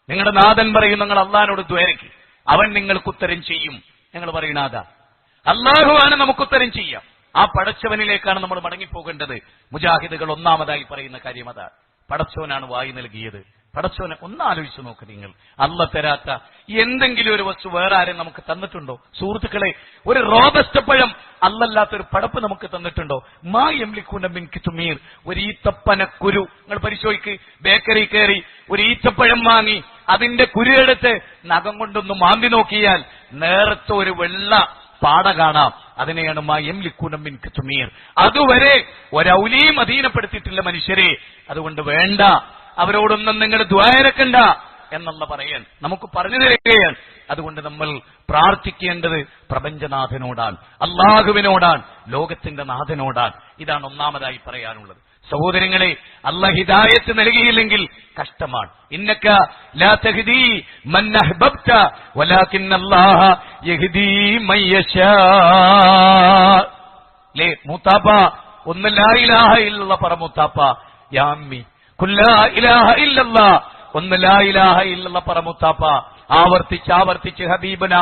നിങ്ങളുടെ നാഥൻ പറയും, നിങ്ങൾ അള്ളാഹിനോട് ദ്വാരക്ക്, അവൻ നിങ്ങൾക്ക് ഉത്തരം ചെയ്യും. ഞങ്ങൾ പറയുന്നതാ, അള്ളാഹുവാണ് നമുക്ക് ഉത്തരം ചെയ്യാം. ആ പടച്ചവനിലേക്കാണ് നമ്മൾ മടങ്ങിപ്പോകേണ്ടത്. മുജാഹിദുകൾ ഒന്നാമതായി പറയുന്ന കാര്യം അതാണ്. പടച്ചവനാണ് വായി നൽകിയത്. പടച്ചവനെ ഒന്നാലോചിച്ച് നോക്ക് നിങ്ങൾ. അല്ല തരാത്ത എന്തെങ്കിലും ഒരു വസ്തു വേറെ ആരും നമുക്ക് തന്നിട്ടുണ്ടോ? സുഹൃത്തുക്കളെ, ഒരു റോബസ്റ്റ പഴം അല്ലല്ലാത്തൊരു പടപ്പ് നമുക്ക് തന്നിട്ടുണ്ടോ? മാ യംലികൂന മിൻ കിത്മീർ. ഒരു ഈത്തപ്പനക്കുരു നിങ്ങൾ പരിശോധിക്ക്. ബേക്കറി കയറി ഒരു ഈത്തപ്പഴം വാങ്ങി അതിന്റെ കുരു എടുത്ത് നഖം കൊണ്ടൊന്ന് മാന്തി നോക്കിയാൽ നേരത്തെ ഒരു വെള്ള പാട കാണാം. അതിനെയാണ് മാ യംലികൂന മിൻ കിത്മീർ. അതുവരെ ഒരൗലിയും അധീനപ്പെടുത്തിയിട്ടില്ല മനുഷ്യരെ. അതുകൊണ്ട് വേണ്ട, അവരോടൊന്നും നിങ്ങൾ ദ്വാരക്കണ്ട എന്നുള്ള പറയാൻ നമുക്ക് പറഞ്ഞു തരികയാണ്. അതുകൊണ്ട് നമ്മൾ പ്രാർത്ഥിക്കേണ്ടത് പ്രപഞ്ചനാഥനോടാണ്, അള്ളാഹുവിനോടാണ്, ലോകത്തിന്റെ നാഥനോടാണ്. ഇതാണ് ഒന്നാമതായി പറയാനുള്ളത്. സഹോദരങ്ങളെ, അല്ലാഹ് ഹിദായത്ത് നൽകിയില്ലെങ്കിൽ കഷ്ടമാണ്. ഇന്നക ലാ തഹ്ദീ മൻ അഹ്ബബ്ത വലാകിന്നല്ലാഹ യഹ്ദീ മൻ യശാ. ലേ മുത്താപ്പ, ഒന്ന് ലാ ഇലാഹ ഇല്ലല്ലാഹ് പറ മുത്താപ്പ. യാ അമ്മി കുല്ലാ ഇലാഹ ഇല്ലല്ലാഹ്, ഒന്ന് ലാ ഇലാഹ ഇല്ലല്ലാഹ് പറ മുത്താപ്പ. ആവർത്തിച്ച് ഹബീബന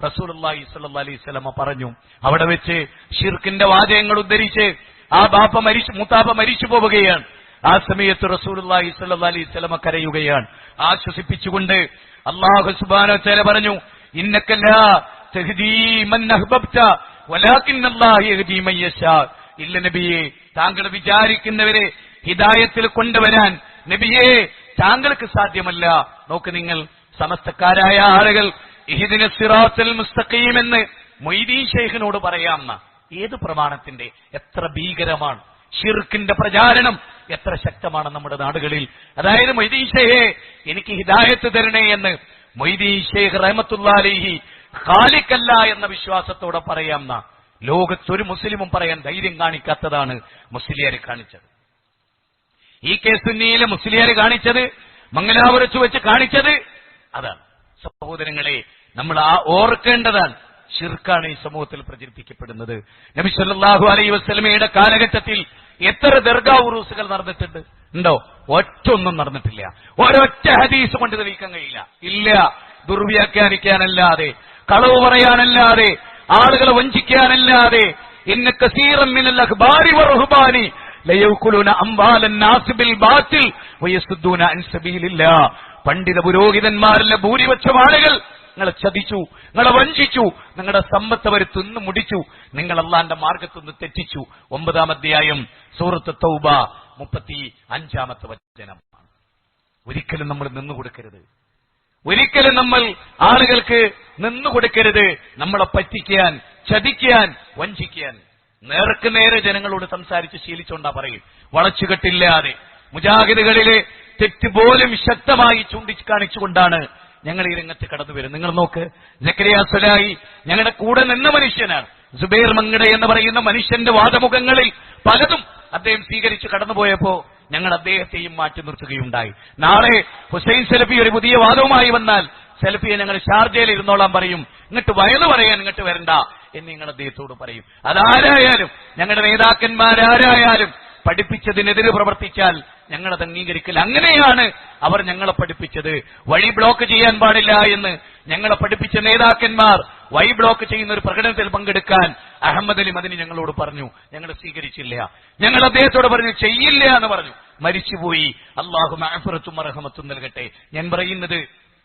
റസൂലുള്ളാഹി സ്വല്ലല്ലാഹി അലൈഹി വസല്ലം പറഞ്ഞു. അവിടെ വെച്ച് ശിർക്കിന്റെ വാചകങ്ങൾ ഉദ്ധരിച്ച് ആ മുത്താപ്പ മരിച്ചു പോവുകയാണ്. ആ സമയത്ത് റസൂലുള്ളാഹി സ്വല്ലല്ലാഹി അലൈഹി വസല്ലം കരയുകയാണ്. ആശ്വസിപ്പിച്ചുകൊണ്ട് അല്ലാഹു സുബ്ഹാനഹു വ തആല പറഞ്ഞു, ഇന്നക ലാ തഹ്ദീ മൻ അഹ്ബബ്ത വലാകിന്നല്ലാഹ യഹ്ദീ മൻ യശാ. ഇല്ല നബിയെ, താങ്കൾ വിചാരിക്കുന്നവരെ ഹിദായത്തിൽ കൊണ്ടുവരാൻ നബിയെ താങ്കൾക്ക് സാധ്യമല്ല. നോക്ക് നിങ്ങൾ, സമസ്തക്കാരായ ആളുകൾ ഇഹ്ദിന സിറാത്തുൽ മുസ്തഖീം എന്ന് മൊയ്തീൻ ശൈഖിനോട് പറയാമെന്ന ഏത് പ്രമാണത്തിന്റെ? എത്ര ഭീകരമാണ് ശിർക്കിന്റെ പ്രചാരണം, എത്ര ശക്തമാണ് നമ്മുടെ നാടുകളിൽ. അതായത് മൊയ്തീൻ ശൈഖേ, എനിക്ക് ഹിദായത്ത് തരണേ എന്ന് മൊയ്തീൻ ശൈഖ് റഹ്മത്തുള്ളാഹി അലൈഹി ഖാലിഖല്ല എന്ന വിശ്വാസത്തോടെ പറയാമെന്ന ലോകത്തൊരു മുസ്ലിമും പറയാൻ ധൈര്യം കാണിക്കാത്തതാണ് മുസ്ലിയാരെ കാണിച്ചത്. ഈ സുന്നിയിലെ മുസ്ലിയാരെ കാണിച്ചത്, മംഗലാപുരത്ത് വെച്ച് കാണിച്ചത് അതാണ്. സഹോദരങ്ങളെ, നമ്മൾ ഓർക്കേണ്ടതാണ്. ശിർക്കാണ് ഈ സമൂഹത്തിൽ പ്രചരിപ്പിക്കപ്പെടുന്നത്. നബി സല്ലല്ലാഹു അലൈഹി വസല്ലമയുടെ കാലഘട്ടത്തിൽ എത്ര ദർഗാ ഉറൂസുകൾ നടന്നിട്ടുണ്ട്? ഉണ്ടോ? ഒറ്റൊന്നും നടന്നിട്ടില്ല. ഒരൊറ്റ ഹദീസ് കൊണ്ട് തെളിയിക്കാൻ കഴിയില്ല. ഇല്ല. ദുർവ്യാഖ്യാനിക്കാനല്ലാതെ, കളവ് പറയാനല്ലാതെ, ആളുകളെ വഞ്ചിക്കാനല്ലാതെ. ഇന്ന കസീറൻ മിനൽ അഖ്ബാരി വറുഹ്ബാനി ലയകുലുന അംവാലൻ നാസ് ബിൽ ബാത്തിൽ വയസ്ദൂന അൻ സബീലില്ലാഹ്. പണ്ഡിത പുരോഹിതന്മാരിലെ ഭൂരിപക്ഷം ആളുകൾ നിങ്ങളെ ചതിച്ചു, നിങ്ങളെ വഞ്ചിച്ചു, നിങ്ങളുടെ സമ്പത്ത് അവർ തിന്നു മുടിച്ചു, നിങ്ങൾ അല്ലാഹുവിന്റെ മാർഗത്തിൽ നിന്ന് തെറ്റിച്ചു. 9-ാം അധ്യായം സൂറത്ത് തൗബ 35-ാമത്തെ വചനമാണ്. ഒരിക്കലും നമ്മൾ നിന്നുകൊടുക്കരുത്. ഒരിക്കലും നമ്മൾ ആളുകൾക്ക് നിന്നുകൊടുക്കരുത്. നമ്മളെ പറ്റിക്കാൻ, ചതിക്കാൻ, വഞ്ചിക്കാൻ. നേർക്ക് നേരെ ജനങ്ങളോട് സംസാരിച്ച് ശീലിച്ചോണ്ടാ പറയും. വളച്ചുകെട്ടില്ലാതെ മുജാഹിദുകളിലെ തെറ്റ് പോലും ശക്തമായി ചൂണ്ടിക്കാണിച്ചുകൊണ്ടാണ് ഞങ്ങൾ ഈ രംഗത്ത് കടന്നു വരുന്നത്. നിങ്ങൾ നോക്ക്, സക്കരിയ സ്വലാഹി ഞങ്ങളുടെ കൂടെ നിന്ന മനുഷ്യനാണ്. സുബൈർ മങ്കട എന്ന് പറയുന്ന മനുഷ്യന്റെ വാദമുഖങ്ങളിൽ പലതും അദ്ദേഹം സ്വീകരിച്ച് കടന്നുപോയപ്പോ ഞങ്ങൾ അദ്ദേഹത്തെയും മാറ്റി നിർത്തുകയുണ്ടായി. നാളെ ഹുസൈൻ സലഫി ഒരു പുതിയ വാദവുമായി വന്നാൽ സെൽഫിയെ ഞങ്ങൾ ഷാർജയിൽ ഇരുന്നോളാൻ പറയും. ഇങ്ങോട്ട് വയല് പറയാൻ ഇങ്ങോട്ട് വരണ്ട എന്ന് നിങ്ങൾ അദ്ദേഹത്തോട് പറയും. അതാരായാലും, ഞങ്ങളുടെ നേതാക്കന്മാരാരായാലും പഠിപ്പിച്ചതിനെതിരെ പ്രവർത്തിച്ചാൽ ഞങ്ങളത് അംഗീകരിക്കില്ല. അങ്ങനെയാണ് അവർ ഞങ്ങളെ പഠിപ്പിച്ചത്. വഴി ബ്ലോക്ക് ചെയ്യാൻ പാടില്ല എന്ന് ഞങ്ങളെ പഠിപ്പിച്ച നേതാക്കന്മാർ വഴി ബ്ലോക്ക് ചെയ്യുന്ന ഒരു പ്രകടനത്തിൽ പങ്കെടുക്കാൻ അഹമ്മദ് അലി മദനി ഞങ്ങളോട് പറഞ്ഞു. ഞങ്ങൾ സ്വീകരിച്ചില്ല. ഞങ്ങൾ അദ്ദേഹത്തോട് പറഞ്ഞു ചെയ്യില്ല എന്ന് പറഞ്ഞു. മരിച്ചുപോയി. അല്ലാഹു മഅഫിറത്തും റഹ്മത്തും നൽകട്ടെ. ഞാൻ പറയുന്നത്,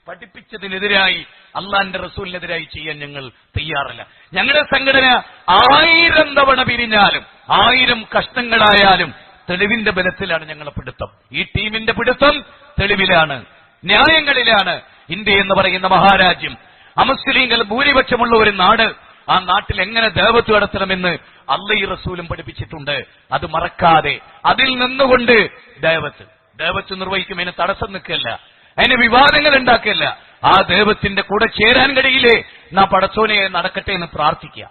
പഠിപ്പിച്ചതിനെതിരായി, അള്ളാന്റെ റസൂലിനെതിരായി ചെയ്യാൻ ഞങ്ങൾ തയ്യാറല്ല. ഞങ്ങളുടെ സംഘടന 1000 തവണ പിരിഞ്ഞാലും 1000 കഷ്ണങ്ങളായാലും തെളിവിന്റെ ബലത്തിലാണ് ഞങ്ങളെ പിടുത്തം. ഈ ടീമിന്റെ പിടുത്തം തെളിവിലാണ്. ന്യായങ്ങളിലാണ് ഇന്ത്യ എന്ന് പറയുന്ന മഹാരാജ്യം. അമുസ്ലിങ്ങൾ ഭൂരിപക്ഷമുള്ള ഒരു നാട്. ആ നാട്ടിൽ എങ്ങനെ ദഅവത്ത് നടത്തണമെന്ന് അള്ളയും റസൂലും പഠിപ്പിച്ചിട്ടുണ്ട്. അത് മറക്കാതെ അതിൽ നിന്നുകൊണ്ട് ദഅവത്ത് നിർവഹിക്കും. തടസ്സം നിൽക്കല്ല, അതിന് വിവാദങ്ങൾ ഉണ്ടാക്കില്ല. ആ ദൈവത്തിന്റെ കൂടെ ചേരാൻ കഴിയില്ലേ, നാം പടച്ചോനെ നടക്കട്ടെ എന്ന് പ്രാർത്ഥിക്കുക.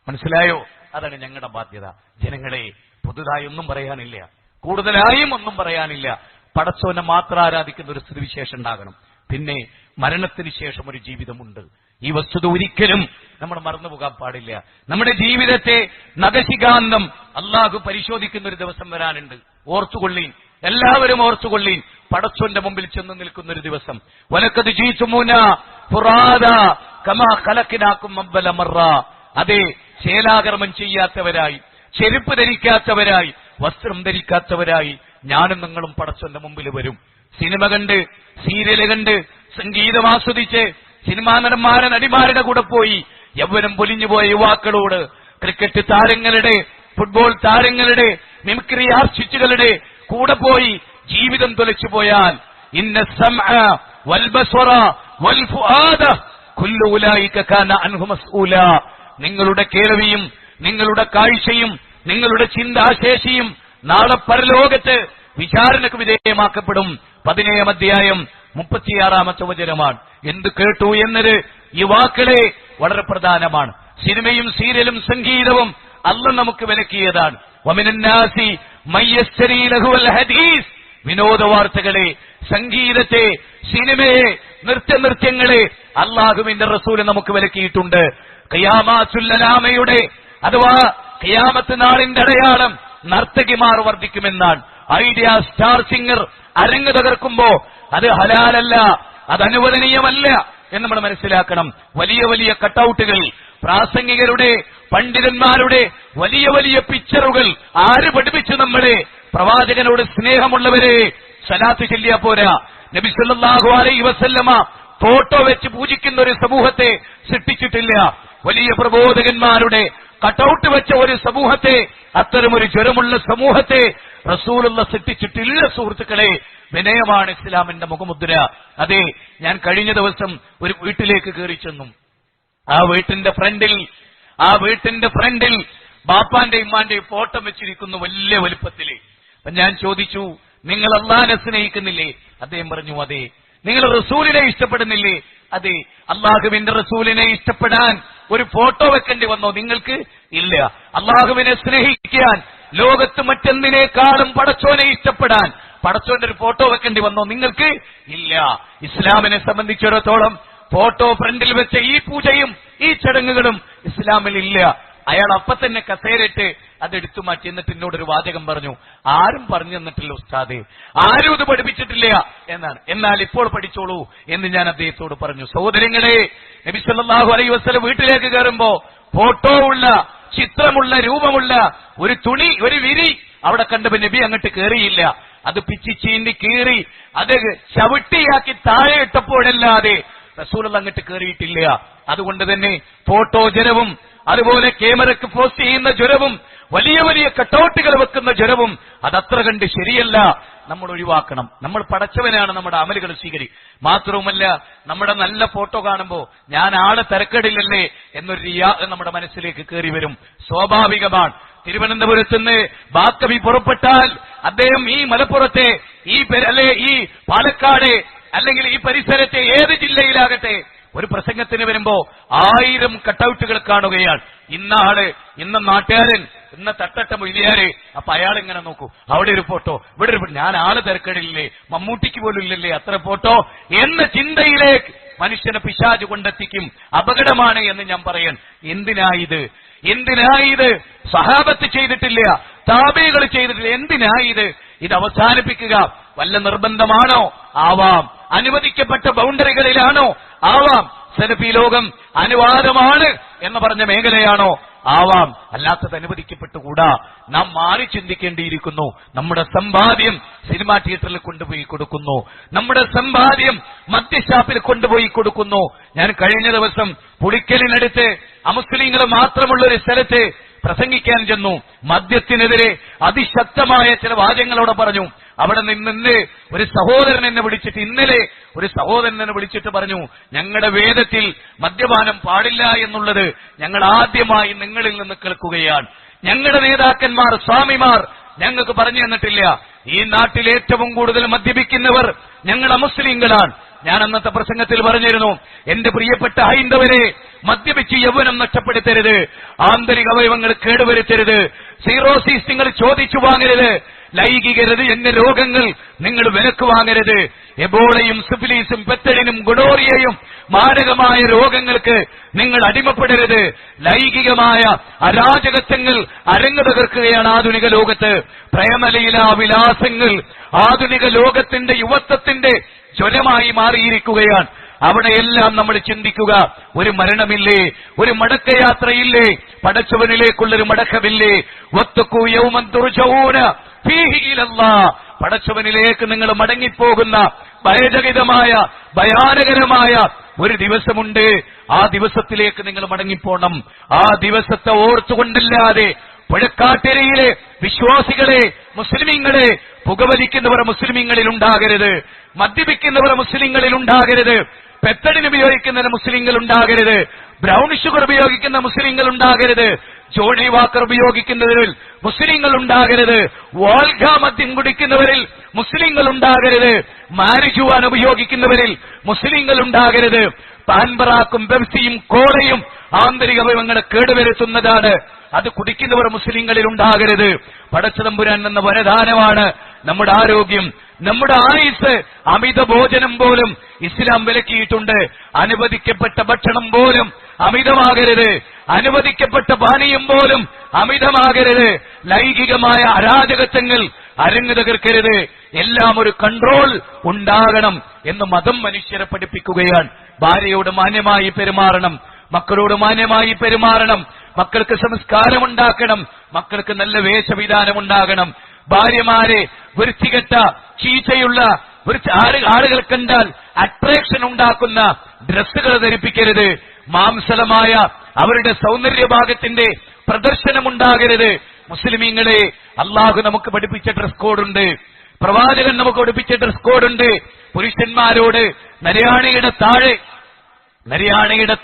മനസ്സിലായോ? അതാണ് ഞങ്ങളുടെ ബാധ്യത. ജനങ്ങളെ, പുതുതായി ഒന്നും പറയാനില്ല, കൂടുതലായും ഒന്നും പറയാനില്ല. പടച്ചോനെ മാത്രം ആരാധിക്കുന്ന ഒരു സ്ഥിതിവിശേഷം ഉണ്ടാകണം. പിന്നെ മരണത്തിന് ശേഷം ഒരു ജീവിതമുണ്ട്. ഈ വസ്തുത ഒരിക്കലും നമ്മൾ മറന്നുപോകാൻ പാടില്ല. നമ്മുടെ ജീവിതത്തെ നഖശിഖാന്തം അള്ളാഹു പരിശോധിക്കുന്ന ഒരു ദിവസം വരാനുണ്ട്. ഓർത്തുകൊള്ളീൻ, എല്ലാവരും ഓർത്തുകൊള്ളീൻ. പടച്ചോന്റെ മുമ്പിൽ ചെന്ന് നിൽക്കുന്ന ഒരു ദിവസം. വലക്കത് ജീസുമൂന ഫുറാദാ കമാ ഖലഖനാകും അവ്വല മറ. അതെ, ശേലാകർമ്മം ചെയ്യാത്തവരായി, ചെരുപ്പ് ധരിക്കാത്തവരായി, വസ്ത്രം ധരിക്കാത്തവരായി ഞാനും നിങ്ങളും പടച്ചോന്റെ മുമ്പിൽ വരും. സിനിമ കണ്ട്, സീരിയല് കണ്ട്, സംഗീതം ആസ്വദിച്ച്, സിനിമാ നടന്മാരെ നടിമാരുടെ കൂടെ പോയി യൗവനം പൊലിഞ്ഞുപോയ യുവാക്കളോട്, ക്രിക്കറ്റ് താരങ്ങളുടെ, ഫുട്ബോൾ താരങ്ങളുടെ, മിമിക്രി ആർട്ടിസ്റ്റുകളുടെ കൂടെ പോയി ജീവിതം തുലച്ചു പോയാൽ ഇന്ന സമഅ വൽ ബസറ വൽ ഫുആദ കുല്ലു ഉലൈക കാന അൻഹു മസ്ഊല. നിങ്ങളുടെ കേൾവിയും നിങ്ങളുടെ കാഴ്ചയും നിങ്ങളുടെ ചിന്താശേഷിയും നാളെ പരലോകത്ത് വിചാരണക്ക് വിധേയമാക്കപ്പെടും. 17 അധ്യായം 36 വചനമാണ്. എന്ത് കേട്ടു എന്നത് യുവാക്കളെ വളരെ പ്രധാനമാണ്. സിനിമയും സീരിയലും സംഗീതവും അല്ലാഹു നമുക്ക് വിലക്കിയതാണ്. വമിനന്നാസി മയ്യസ്തരി ലഹുൽ ഹദീസ്. വിനോദ വാർത്തകളെ, സംഗീതത്തെ, സിനിമയെ, നൃത്യങ്ങളെ അല്ലാഹുവിന്റെ റസൂൽ നമുക്ക് വിലക്കിയിട്ടുണ്ട്. ഖിയാമത്തുൽ അലാമയുടെ അഥവാ ഖിയാമത്ത് നാളിന്റെ അടയാളം നർത്തകിമാർ വർദ്ധിക്കുമെന്നാണ്. ഐഡിയ സ്റ്റാർ സിംഗർ അരങ്ങ് തകർക്കുമ്പോ അത് ഹലാലല്ല, അത് അനുവദനീയമല്ല എന്ന് നമ്മൾ മനസ്സിലാക്കണം. വലിയ വലിയ കട്ടൌട്ടുകൾ, പ്രാസംഗികരുടെ, പണ്ഡിതന്മാരുടെ വലിയ വലിയ പിക്ചറുകൾ ആര് പഠിപ്പിച്ചു നമ്മളെ? പ്രവാചകനോട് സ്നേഹമുള്ളവരെ സലാത്ത് ചൊല്ലിയാ പോരാ. നബി സല്ലല്ലാഹു അലൈഹി വസല്ലമ ഫോട്ടോ വെച്ച് പൂജിക്കുന്ന ഒരു സമൂഹത്തെ സൃഷ്ടിച്ചിട്ടില്ല. വലിയ പ്രബോധകന്മാരുടെ കട്ടൌട്ട് വെച്ച ഒരു സമൂഹത്തെ, അത്തരമൊരു ജ്വരമുള്ള സമൂഹത്തെ റസൂലുള്ള സൃഷ്ടിച്ചിട്ടില്ല. സുഹൃത്തുക്കളെ, വിനയമാണ് ഇസ്ലാമിന്റെ മുഖമുദ്ര. അതെ, ഞാൻ കഴിഞ്ഞ ദിവസം ഒരു വീട്ടിലേക്ക് കയറി ചെന്നു. ആ വീട്ടിന്റെ ഫ്രണ്ടിൽ ബാപ്പാന്റെ ഇമ്മാന്റെയും ഫോട്ടോ വെച്ചിരിക്കുന്നു വലിയ വലുപ്പത്തില്. അപ്പൊ ഞാൻ ചോദിച്ചു, നിങ്ങൾ അള്ളാഹിനെ സ്നേഹിക്കുന്നില്ലേ? അദ്ദേഹം പറഞ്ഞു, അതെ. നിങ്ങൾ റസൂലിനെ ഇഷ്ടപ്പെടുന്നില്ലേ? അതെ. അള്ളാഹുവിന്റെ റസൂലിനെ ഇഷ്ടപ്പെടാൻ ഒരു ഫോട്ടോ വെക്കേണ്ടി വന്നോ നിങ്ങൾക്ക്? ഇല്ല. അള്ളാഹുവിനെ സ്നേഹിക്കാൻ ലോകത്ത് മറ്റെന്തിനേക്കാളും പടച്ചോനെ ഇഷ്ടപ്പെടാൻ പടച്ചോന്റെ ഒരു ഫോട്ടോ വെക്കേണ്ടി വന്നോ നിങ്ങൾക്ക്? ഇല്ല. ഇസ്ലാമിനെ സംബന്ധിച്ചിടത്തോളം ഫോട്ടോ ഫ്രണ്ടിൽ വെച്ച ഈ പൂജയും ഈ ചടങ്ങുകളും ഇസ്ലാമിൽ ഇല്ല. അയാൾ അപ്പൊ തന്നെ കസേരയിട്ട് അതെടുത്തു മാറ്റി. എന്നിട്ട് എന്നോടൊരു വാചകം പറഞ്ഞു, ആരും പറഞ്ഞു തന്നിട്ടില്ല ഉസ്താദേ, ആരും ഇത് പഠിപ്പിച്ചിട്ടില്ല എന്നാണ്. എന്നാൽ ഇപ്പോൾ പഠിച്ചോളൂ എന്ന് ഞാൻ അദ്ദേഹത്തോട് പറഞ്ഞു. സഹോദരങ്ങളെ, നബി സല്ലല്ലാഹു അലൈഹി വസല്ലം വീട്ടിലേക്ക് കയറുമ്പോ ഫോട്ടോ ഉള്ള, ചിത്രമുള്ള, രൂപമുള്ള ഒരു തുണി, ഒരു വിരി അവിടെ കണ്ടപ്പോ നബി അങ്ങോട്ട് കയറിയില്ല. അത് പിച്ചി ചീന്തി കീറി അത് ചവിട്ടിയാക്കി താഴെ ഇട്ടപ്പോഴല്ലാതെ റസൂൽ അങ്ങോട്ട് കയറിയിട്ടില്ല. അതുകൊണ്ട് തന്നെ ഫോട്ടോ ജ്വരവും അതുപോലെ ക്യാമറയ്ക്ക് പോസ്റ്റ് ചെയ്യുന്ന ജ്വരവും വലിയ വലിയ കട്ടൗട്ടുകൾ വെക്കുന്ന ജ്വരവും അതത്ര കണ്ട് ശരിയല്ല. നമ്മൾ ഒഴിവാക്കണം. നമ്മൾ പടച്ചവനാണ് നമ്മുടെ അമലുകൾ മാത്രവുമല്ല, നമ്മുടെ നല്ല ഫോട്ടോ കാണുമ്പോ ഞാൻ ആളെ തിരക്കടില്ലല്ലേ എന്നൊരു റിയാ നമ്മുടെ മനസ്സിലേക്ക് കയറി വരും. സ്വാഭാവികമാണ്. തിരുവനന്തപുരത്ത് നിന്ന് ബാക്കവി പുറപ്പെട്ടാൽ അദ്ദേഹം ഈ മലപ്പുറത്തെ ഈ പാലക്കാട് അല്ലെങ്കിൽ ഈ പരിസരത്തെ ഏത് ജില്ലയിലാകട്ടെ ഒരു പ്രസംഗത്തിന് വരുമ്പോ 1000 കട്ടൌട്ടുകൾ കാണുകയാണ്. ഇന്ന നാട്ടുകാരൻ, ഇന്ന തട്ടട്ട മൊയ്ലിയാര്. അപ്പൊ അയാൾ ഇങ്ങനെ നോക്കൂ, അവിടെ ഒരു ഫോട്ടോ, ഇവിടെ ഒരു, ഞാൻ ആള് തിരക്കടില്ലേ, മമ്മൂട്ടിക്ക് പോലും ഇല്ലല്ലേ അത്ര ഫോട്ടോ എന്ന ചിന്തയിലേക്ക് മനുഷ്യനെ പിശാച് കൊണ്ടെത്തിക്കും. അപകടമാണ് എന്ന് ഞാൻ പറയാൻ. എന്തിനായത്? സഹാബത്ത് ചെയ്തിട്ടില്ല, താബിഈകൾ ചെയ്തിട്ടില്ല. എന്തിനായത്? ഇത് അവസാനിപ്പിക്കുക വല്ല നിർബന്ധമാണോ? ആവാം. അനുവദിക്കപ്പെട്ട ബൗണ്ടറികളിലാണോ? ആവാം. സലഫി ലോകം അനുവാദമാണ് എന്ന് പറഞ്ഞ മേഖലയാണോ? ആവാം. അല്ലാത്തത് അനുവദിക്കപ്പെട്ടുകൂടാ. നാം മാറി ചിന്തിക്കേണ്ടിയിരിക്കുന്നു. നമ്മുടെ സമ്പാദ്യം സിനിമാ തിയേറ്ററിൽ കൊണ്ടുപോയി കൊടുക്കുന്നു, നമ്മുടെ സമ്പാദ്യം മദ്യഷാപ്പിൽ കൊണ്ടുപോയി കൊടുക്കുന്നു. ഞാൻ കഴിഞ്ഞ ദിവസം പുളിക്കലിനടുത്ത് അമുസ്ലിങ്ങൾ മാത്രമുള്ള ഒരു സ്ഥലത്ത് പ്രസംഗിക്കാൻ ചെന്നു. മദ്യത്തിനെതിരെ അതിശക്തമായ ചില വാചകങ്ങളോടെ പറഞ്ഞു. അവിടെ നിന്ന് ഒരു സഹോദരൻ എന്നെ വിളിച്ചിട്ട്, ഇന്നലെ ഒരു സഹോദരൻ എന്നെ വിളിച്ചിട്ട് പറഞ്ഞു, ഞങ്ങളുടെ വേദത്തിൽ മദ്യപാനം പാടില്ല എന്നുള്ളത് ഞങ്ങൾ ആദ്യമായി നിങ്ങളിൽ നിന്ന് കേൾക്കുകയാണ്. ഞങ്ങളുടെ നേതാക്കന്മാർ, സ്വാമിമാർ ഞങ്ങൾക്ക് പറഞ്ഞു തന്നിട്ടില്ല. ഈ നാട്ടിൽ ഏറ്റവും കൂടുതൽ മദ്യപിക്കുന്നവർ ഞങ്ങൾ അമുസ്ലിങ്ങളാണ്. ഞാൻ അന്നത്തെ പ്രസംഗത്തിൽ പറഞ്ഞിരുന്നു, എന്റെ പ്രിയപ്പെട്ട ഹൈന്ദവരെ, മദ്യപിച്ച് യൗവനം നഷ്ടപ്പെടുത്തരുത്, ആന്തരിക അവയവങ്ങൾ കേടുവരുത്തരുത്, സീറോസിസ് നിങ്ങൾ ചോദിച്ചു വാങ്ങരുത്, ലൈംഗികരത് എന്ന രോഗങ്ങൾ നിങ്ങൾ വിലക്ക് വാങ്ങരുത്, എബോളയും സിഫിലിസും പെത്തടിനും ഗുണോറിയയും മാരകമായ രോഗങ്ങൾക്ക് നിങ്ങൾ അടിമപ്പെടരുത്. ലൈംഗികമായ അരാജകത്വങ്ങൾ അരങ്ങു തകർക്കുകയാണ് ആധുനിക ലോകത്ത്. പ്രേമലീലാ വിലാസങ്ങൾ ആധുനിക ലോകത്തിന്റെ യുവത്വത്തിന്റെ ജ്വരമായി മാറിയിരിക്കുകയാണ്. അവിടെയെല്ലാം നമ്മൾ ചിന്തിക്കുക, ഒരു മരണമില്ലേ, ഒരു മടക്കയാത്രയില്ലേ, പടച്ചവനിലേക്കുള്ളൊരു മടക്കമില്ലേ? വത്തഖൂ യൗമൻ തുർജഊന ഫീഹി ഇലല്ലാഹ്, പടച്ചവനിലേക്ക് നിങ്ങൾ മടങ്ങിപ്പോകുന്ന ഭയചകിതമായ ഭയാനകരമായ ഒരു ദിവസമുണ്ട്. ആ ദിവസത്തിലേക്ക് നിങ്ങൾ മടങ്ങിപ്പോണം. ആ ദിവസത്തെ ഓർത്തുകൊണ്ടല്ലാതെ പുഴക്കാട്ടിരയിലെ വിശ്വാസികളെ, മുസ്ലിമീങ്ങളെ, പുകവലിക്കുന്നവർ മുസ്ലിമീങ്ങളിൽ ഉണ്ടാകരുത്, മദ്യപിക്കുന്നവർ മുസ്ലിങ്ങളിൽ ഉണ്ടാകരുത്, പെത്തടിന് ഉപയോഗിക്കുന്ന മുസ്ലിങ്ങൾ ഉണ്ടാകരുത്, ബ്രൗൺ ഷുഗർ ഉപയോഗിക്കുന്ന മുസ്ലിങ്ങൾ ഉണ്ടാകരുത്, ജോണി വാക്കർ ഉപയോഗിക്കുന്നവരിൽ മുസ്ലിങ്ങൾ ഉണ്ടാകരുത്, വോൾഗ മദ്യം കുടിക്കുന്നവരിൽ മുസ്ലിങ്ങൾ ഉണ്ടാകരുത്, മാരിജുവാൻ ഉപയോഗിക്കുന്നവരിൽ മുസ്ലിങ്ങൾ ഉണ്ടാകരുത്. പാൻപറാക്കും പെപ്സിയും കോളയും ആന്തരിക അവയവങ്ങളെ കേടുവരുത്തുന്നതാണ്. അത് കുടിക്കുന്നവർ മുസ്ലിങ്ങളിൽ ഉണ്ടാകരുത്. പടച്ചതമ്പുരാൻ എന്ന വരദാനമാണ് നമ്മുടെ ആരോഗ്യം, നമ്മുടെ ആയുസ്. അമിത ഭോജനം പോലും ഇസ്ലാം വിലക്കിയിട്ടുണ്ട്. അനുവദിക്കപ്പെട്ട ഭക്ഷണം പോലും അമിതമാകരുത്, അനുവദിക്കപ്പെട്ട പാനീയം പോലും അമിതമാകരുത്. ലൈംഗികമായ അരാജകത്വങ്ങൾ അരങ്ങു തകർക്കരുത്. എല്ലാം ഒരു കൺട്രോൾ ഉണ്ടാകണം എന്ന് മതം മനുഷ്യരെ പഠിപ്പിക്കുകയാണ്. ഭാര്യയോട് മാന്യമായി പെരുമാറണം, മക്കളോട് മാന്യമായി പെരുമാറണം, മക്കൾക്ക് സംസ്കാരമുണ്ടാക്കണം, മക്കൾക്ക് നല്ല വേഷവിധാനം ഉണ്ടാകണം. ഭാര്യമാരെ വൃത്തികെട്ട ചീച്ചയുള്ള ആളുകൾ കണ്ടാൽ അട്രാക്ഷൻ ഉണ്ടാക്കുന്ന ഡ്രസ്സുകൾ ധരിപ്പിക്കരുത്. മാംസലമായ അവരുടെ സൗന്ദര്യഭാഗത്തിന്റെ പ്രദർശനമുണ്ടാകരുത്. മുസ്ലിമീങ്ങളെ, അള്ളാഹു നമുക്ക് പഠിപ്പിച്ച ഡ്രസ് കോഡുണ്ട്, പ്രവാചകൻ നമുക്ക് പഠിപ്പിച്ച ഡ്രസ് കോഡുണ്ട്. പുരുഷന്മാരോട് നരയാണിയുടെ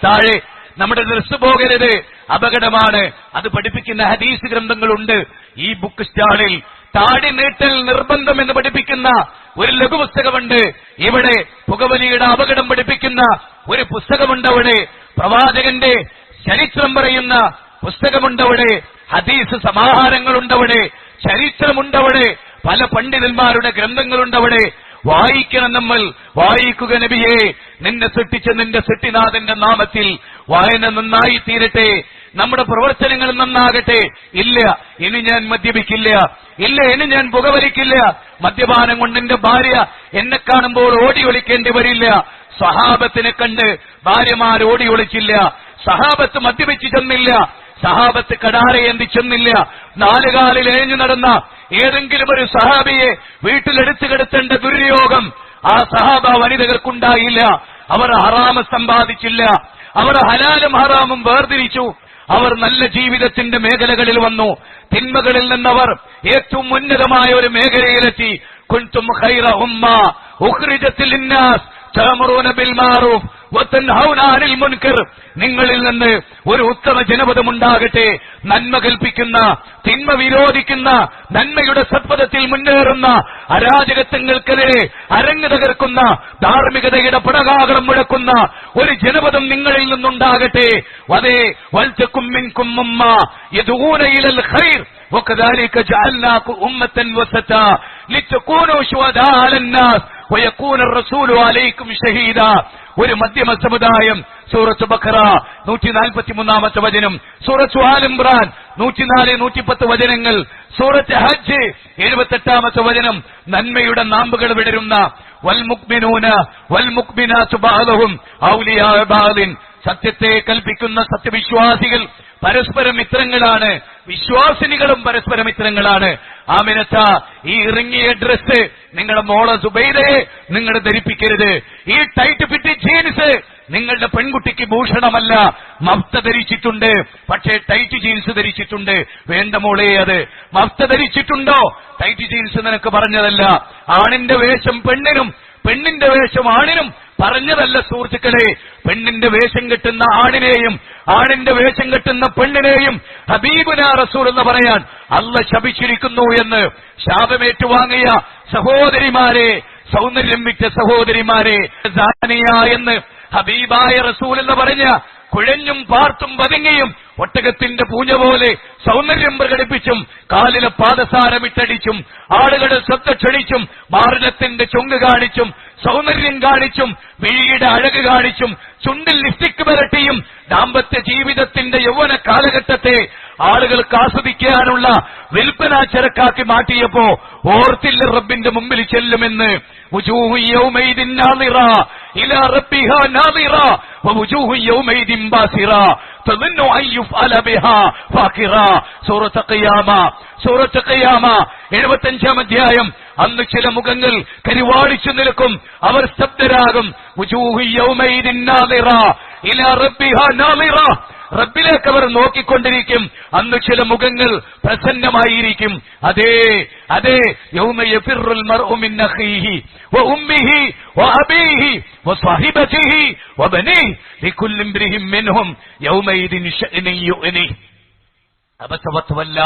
താഴെ നമ്മുടെ ഡ്രസ് പോകരുത്, അപകടമാണ്. അത് പഠിപ്പിക്കുന്ന ഹദീസ് ഗ്രന്ഥങ്ങളുണ്ട്. ഈ ബുക്ക് സ്റ്റാളിൽ താടി നീട്ടൽ നിർബന്ധം എന്ന് പഠിപ്പിക്കുന്ന ഒരു ലഘുപുസ്തകമുണ്ട്. ഇവിടെ പുകവലിയുടെ അപകടം പഠിപ്പിക്കുന്ന ഒരു പുസ്തകമുണ്ടവിടെ. പ്രവാചകന്റെ ചരിത്രം പറയുന്ന പുസ്തകമുണ്ടവിടെ. ഹദീസ് സമാഹാരങ്ങളുണ്ടവിടെ, ചരിത്രമുണ്ടവിടെ, പല പണ്ഡിതന്മാരുടെ ഗ്രന്ഥങ്ങളുണ്ടവിടെ. വായിക്കണം നമ്മൾ. വായിക്കുക നബിയെ, നിന്നെ സൃഷ്ടിച്ച നിന്റെ സൃഷ്ടിനാഥന്റെ നാമത്തിൽ. വായന നന്നായി തീരട്ടെ, നമ്മുടെ പ്രവർത്തനങ്ങൾ നന്നാകട്ടെ. ഇല്ല, ഇനി ഞാൻ മദ്യപിക്കില്ല, ഇല്ല, ഇനി ഞാൻ പുകവലിക്കില്ല. മദ്യപാനം കൊണ്ട് എന്റെ ഭാര്യ എന്നെ കാണുമ്പോൾ ഓടി ഒളിക്കേണ്ടി വരില്ല. സഹാബത്തിനെ കണ്ട് ഭാര്യമാർ ഓടി ഒളിച്ചില്ല. സഹാബത്ത് മദ്യപിച്ചു ചെന്നില്ല, സഹാബത്ത് കടാരയേന്തി ചെന്നില്ല. നാലുകാലിൽ എഴഞ്ഞു നടന്ന ഏതെങ്കിലും ഒരു സഹാബിയെ വീട്ടിലെടുത്തു കിടത്തേണ്ട ദുര്യോഗം ആ സഹാബ വനിതകൾക്കുണ്ടായില്ല. അവർ ഹറാമ് സമ്പാദിച്ചില്ല, അവർ ഹലാലും ഹറാമും വേർതിരിച്ചു. അവർ നല്ല ജീവിതത്തിന്റെ മേഖലകളിൽ വന്നു. തിന്മകളിൽ നിന്നവർ ഏറ്റവും ഉന്നതമായ ഒരു മേഖലയിലെത്തി. കുൻതും ഖൈറ ഉമ്മ ഉഖ്രിജത് ലിന്നാസ് തഅമുറൂന ബിൽ മഅറൂഫ് വതൻഹൗന അനിൽ മുൻകർ. നിങ്ങളിൽ നിന്ന് ഒരു ഉത്തമ ജനപദമുണ്ടാകട്ടെ, നന്മ കൽപ്പിക്കുന്ന, തിന്മ വിരോധിക്കുന്ന, നന്മയുടെ സത്പഥത്തിൽ മുന്നേറുന്ന, അരാജകത്വങ്ങൾക്കെതിരെ അരങ്ങ് തകർക്കുന്ന, ധാർമ്മികതയുടെ പടകാകളം മുഴക്കുന്ന ഒരു ജനപദം നിങ്ങളിൽ നിന്നുണ്ടാകട്ടെ. വദേ വൽതകും മിൻകും ഉമ്മ യദഊന ഇലൽ ഖൈർ വകദാലിക ജഅൽനാകും ഉമ്മത്തൻ വസതാ ലിതകൂനൂ ശുഹദാ അലന്നാസ് വയകൂന റസൂലു അലൈക്കും ഷഹീദാ. ഒരു മധ്യമ സമുദായം. സൂറത്ത് ബഖറ 143 വചനം, സൂറത്ത് ആൽ ഇംറാൻ 104-110 വചനങ്ങൾ, സൂറത്ത് ഹജ്ജ് 78 വചനം. നന്മയുടെ നാമ്പുകൾ വിടരുന്ന വൽമുഖ്മിനൂന വൽമുഖ്മിനാതു ബഅദുഹും ഔലിയാ ബഅദിൻ. സത്യത്തെ കൽപ്പിക്കുന്ന സത്യവിശ്വാസികൾ പരസ്പരം മിത്രങ്ങളാണ്, വിശ്വാസിനികളും പരസ്പരം മിത്രങ്ങളാണ്. ആമിനത്ത, ഈ ഇറങ്ങിയ ഡ്രസ് നിങ്ങളുടെ മോളെ സുബൈദയെ നിങ്ങൾ ധരിപ്പിക്കരുത്. ഈ ടൈറ്റ് ഫിറ്റ് ജീൻസ് നിങ്ങളുടെ പെൺകുട്ടിക്ക് ഭൂഷണമല്ല. മഫ്ത ധരിച്ചിട്ടുണ്ട്, പക്ഷേ ടൈറ്റ് ജീൻസ് ധരിച്ചിട്ടുണ്ട്. വേണ്ട മോളെ, അത് മഫ്ത ധരിച്ചിട്ടുണ്ടോ? ടൈറ്റ് ജീൻസ് നിനക്ക് പറഞ്ഞതല്ല. ആണിന്റെ വേഷം പെണ്ണിനും, പെണ്ണിന്റെ വേഷം ആണിനും പറഞ്ഞതല്ല സുഹൃത്തുക്കളെ. പെണ്ണിന്റെ വേഷം കെട്ടുന്ന ആണിനെയും ആണിന്റെ വേഷം കെട്ടുന്ന പെണ്ണിനെയും ഹബീബുനാ റസൂൽ എന്ന് പറയാൻ അല്ലാഹ് ശപിച്ചിരിക്കുന്നു എന്ന് ശാപമേറ്റുവാങ്ങിയ സഹോദരിമാരെ, സൗന്ദര്യം വിറ്റ സഹോദരിമാരെ, സാനിയ എന്ന് ഹബീബായ റസൂൽ എന്ന് പറഞ്ഞ കുഴഞ്ഞും പാർത്തും പതുങ്ങിയും ഒട്ടകത്തിന്റെ പൂഞ്ഞ പോലെ സൗന്ദര്യം പ്രകടിപ്പിച്ചും കാലിലെ പാദസാരമിട്ടടിച്ചും ആളുകളുടെ ശ്രദ്ധ ക്ഷണിച്ചും മാറിടത്തിന്റെ ചൊങ്ക് കാണിച്ചും സൗന്ദര്യം കാണിച്ചും വിഴിയുടെ അഴക് കാണിച്ചും ചുണ്ടിൽ ലിപ്സ്റ്റിക് പുരട്ടിയും ദാമ്പത്യ ജീവിതത്തിന്റെ യൗവന കാലഘട്ടത്തെ ആളുകൾക്ക് ആസ്വദിക്കാനുള്ള വിൽപ്പനാ ചരക്കാക്കി മാറ്റിയപ്പോ ഓർത്തില്ല റബ്ബിന്റെ മുമ്പിൽ ചെല്ലുമെന്ന്. വജൂഹു യൗമൈദിൻ നാളിറ ഇലാ റബ്ബിഹാ നാളിറ വവജൂഹു യൗമൈദിൻ ബാസിറ തദന്നു അൻ യുഫഅല ബിഹാ ഫാഖിറ. സൂറത്ത് ഖിയാമ 75-ാം അധ്യായം. അന്ന് ചില മുഖങ്ങൾ കരിവാളിച്ചു നിൽക്കും, അവർ സ്തബ്ധരാകും. വജൂഹു യൗമൈദിൻ നാളിറ ഇലാ റബ്ബിഹാ നാളിറ, റബ്ബിലേക്ക് അവർ നോക്കിക്കൊണ്ടിരിക്കും. അന്ന് ചില മുഖങ്ങൾ പ്രസന്നമായിരിക്കും. അതേ അതേ യൗമ യഫിറുൽ മർഉ മിൻ അഖീഹി വഉമ്മിഹി വഅബീഹി വസ്വഹിബതിഹി വബനീഹി ലികുല്ലി ഇംറിഹിൻ മിൻഹും യൗമയിദിൻ ശഅ്നുൻ യുഗ്നി. അബസവത്വല്ല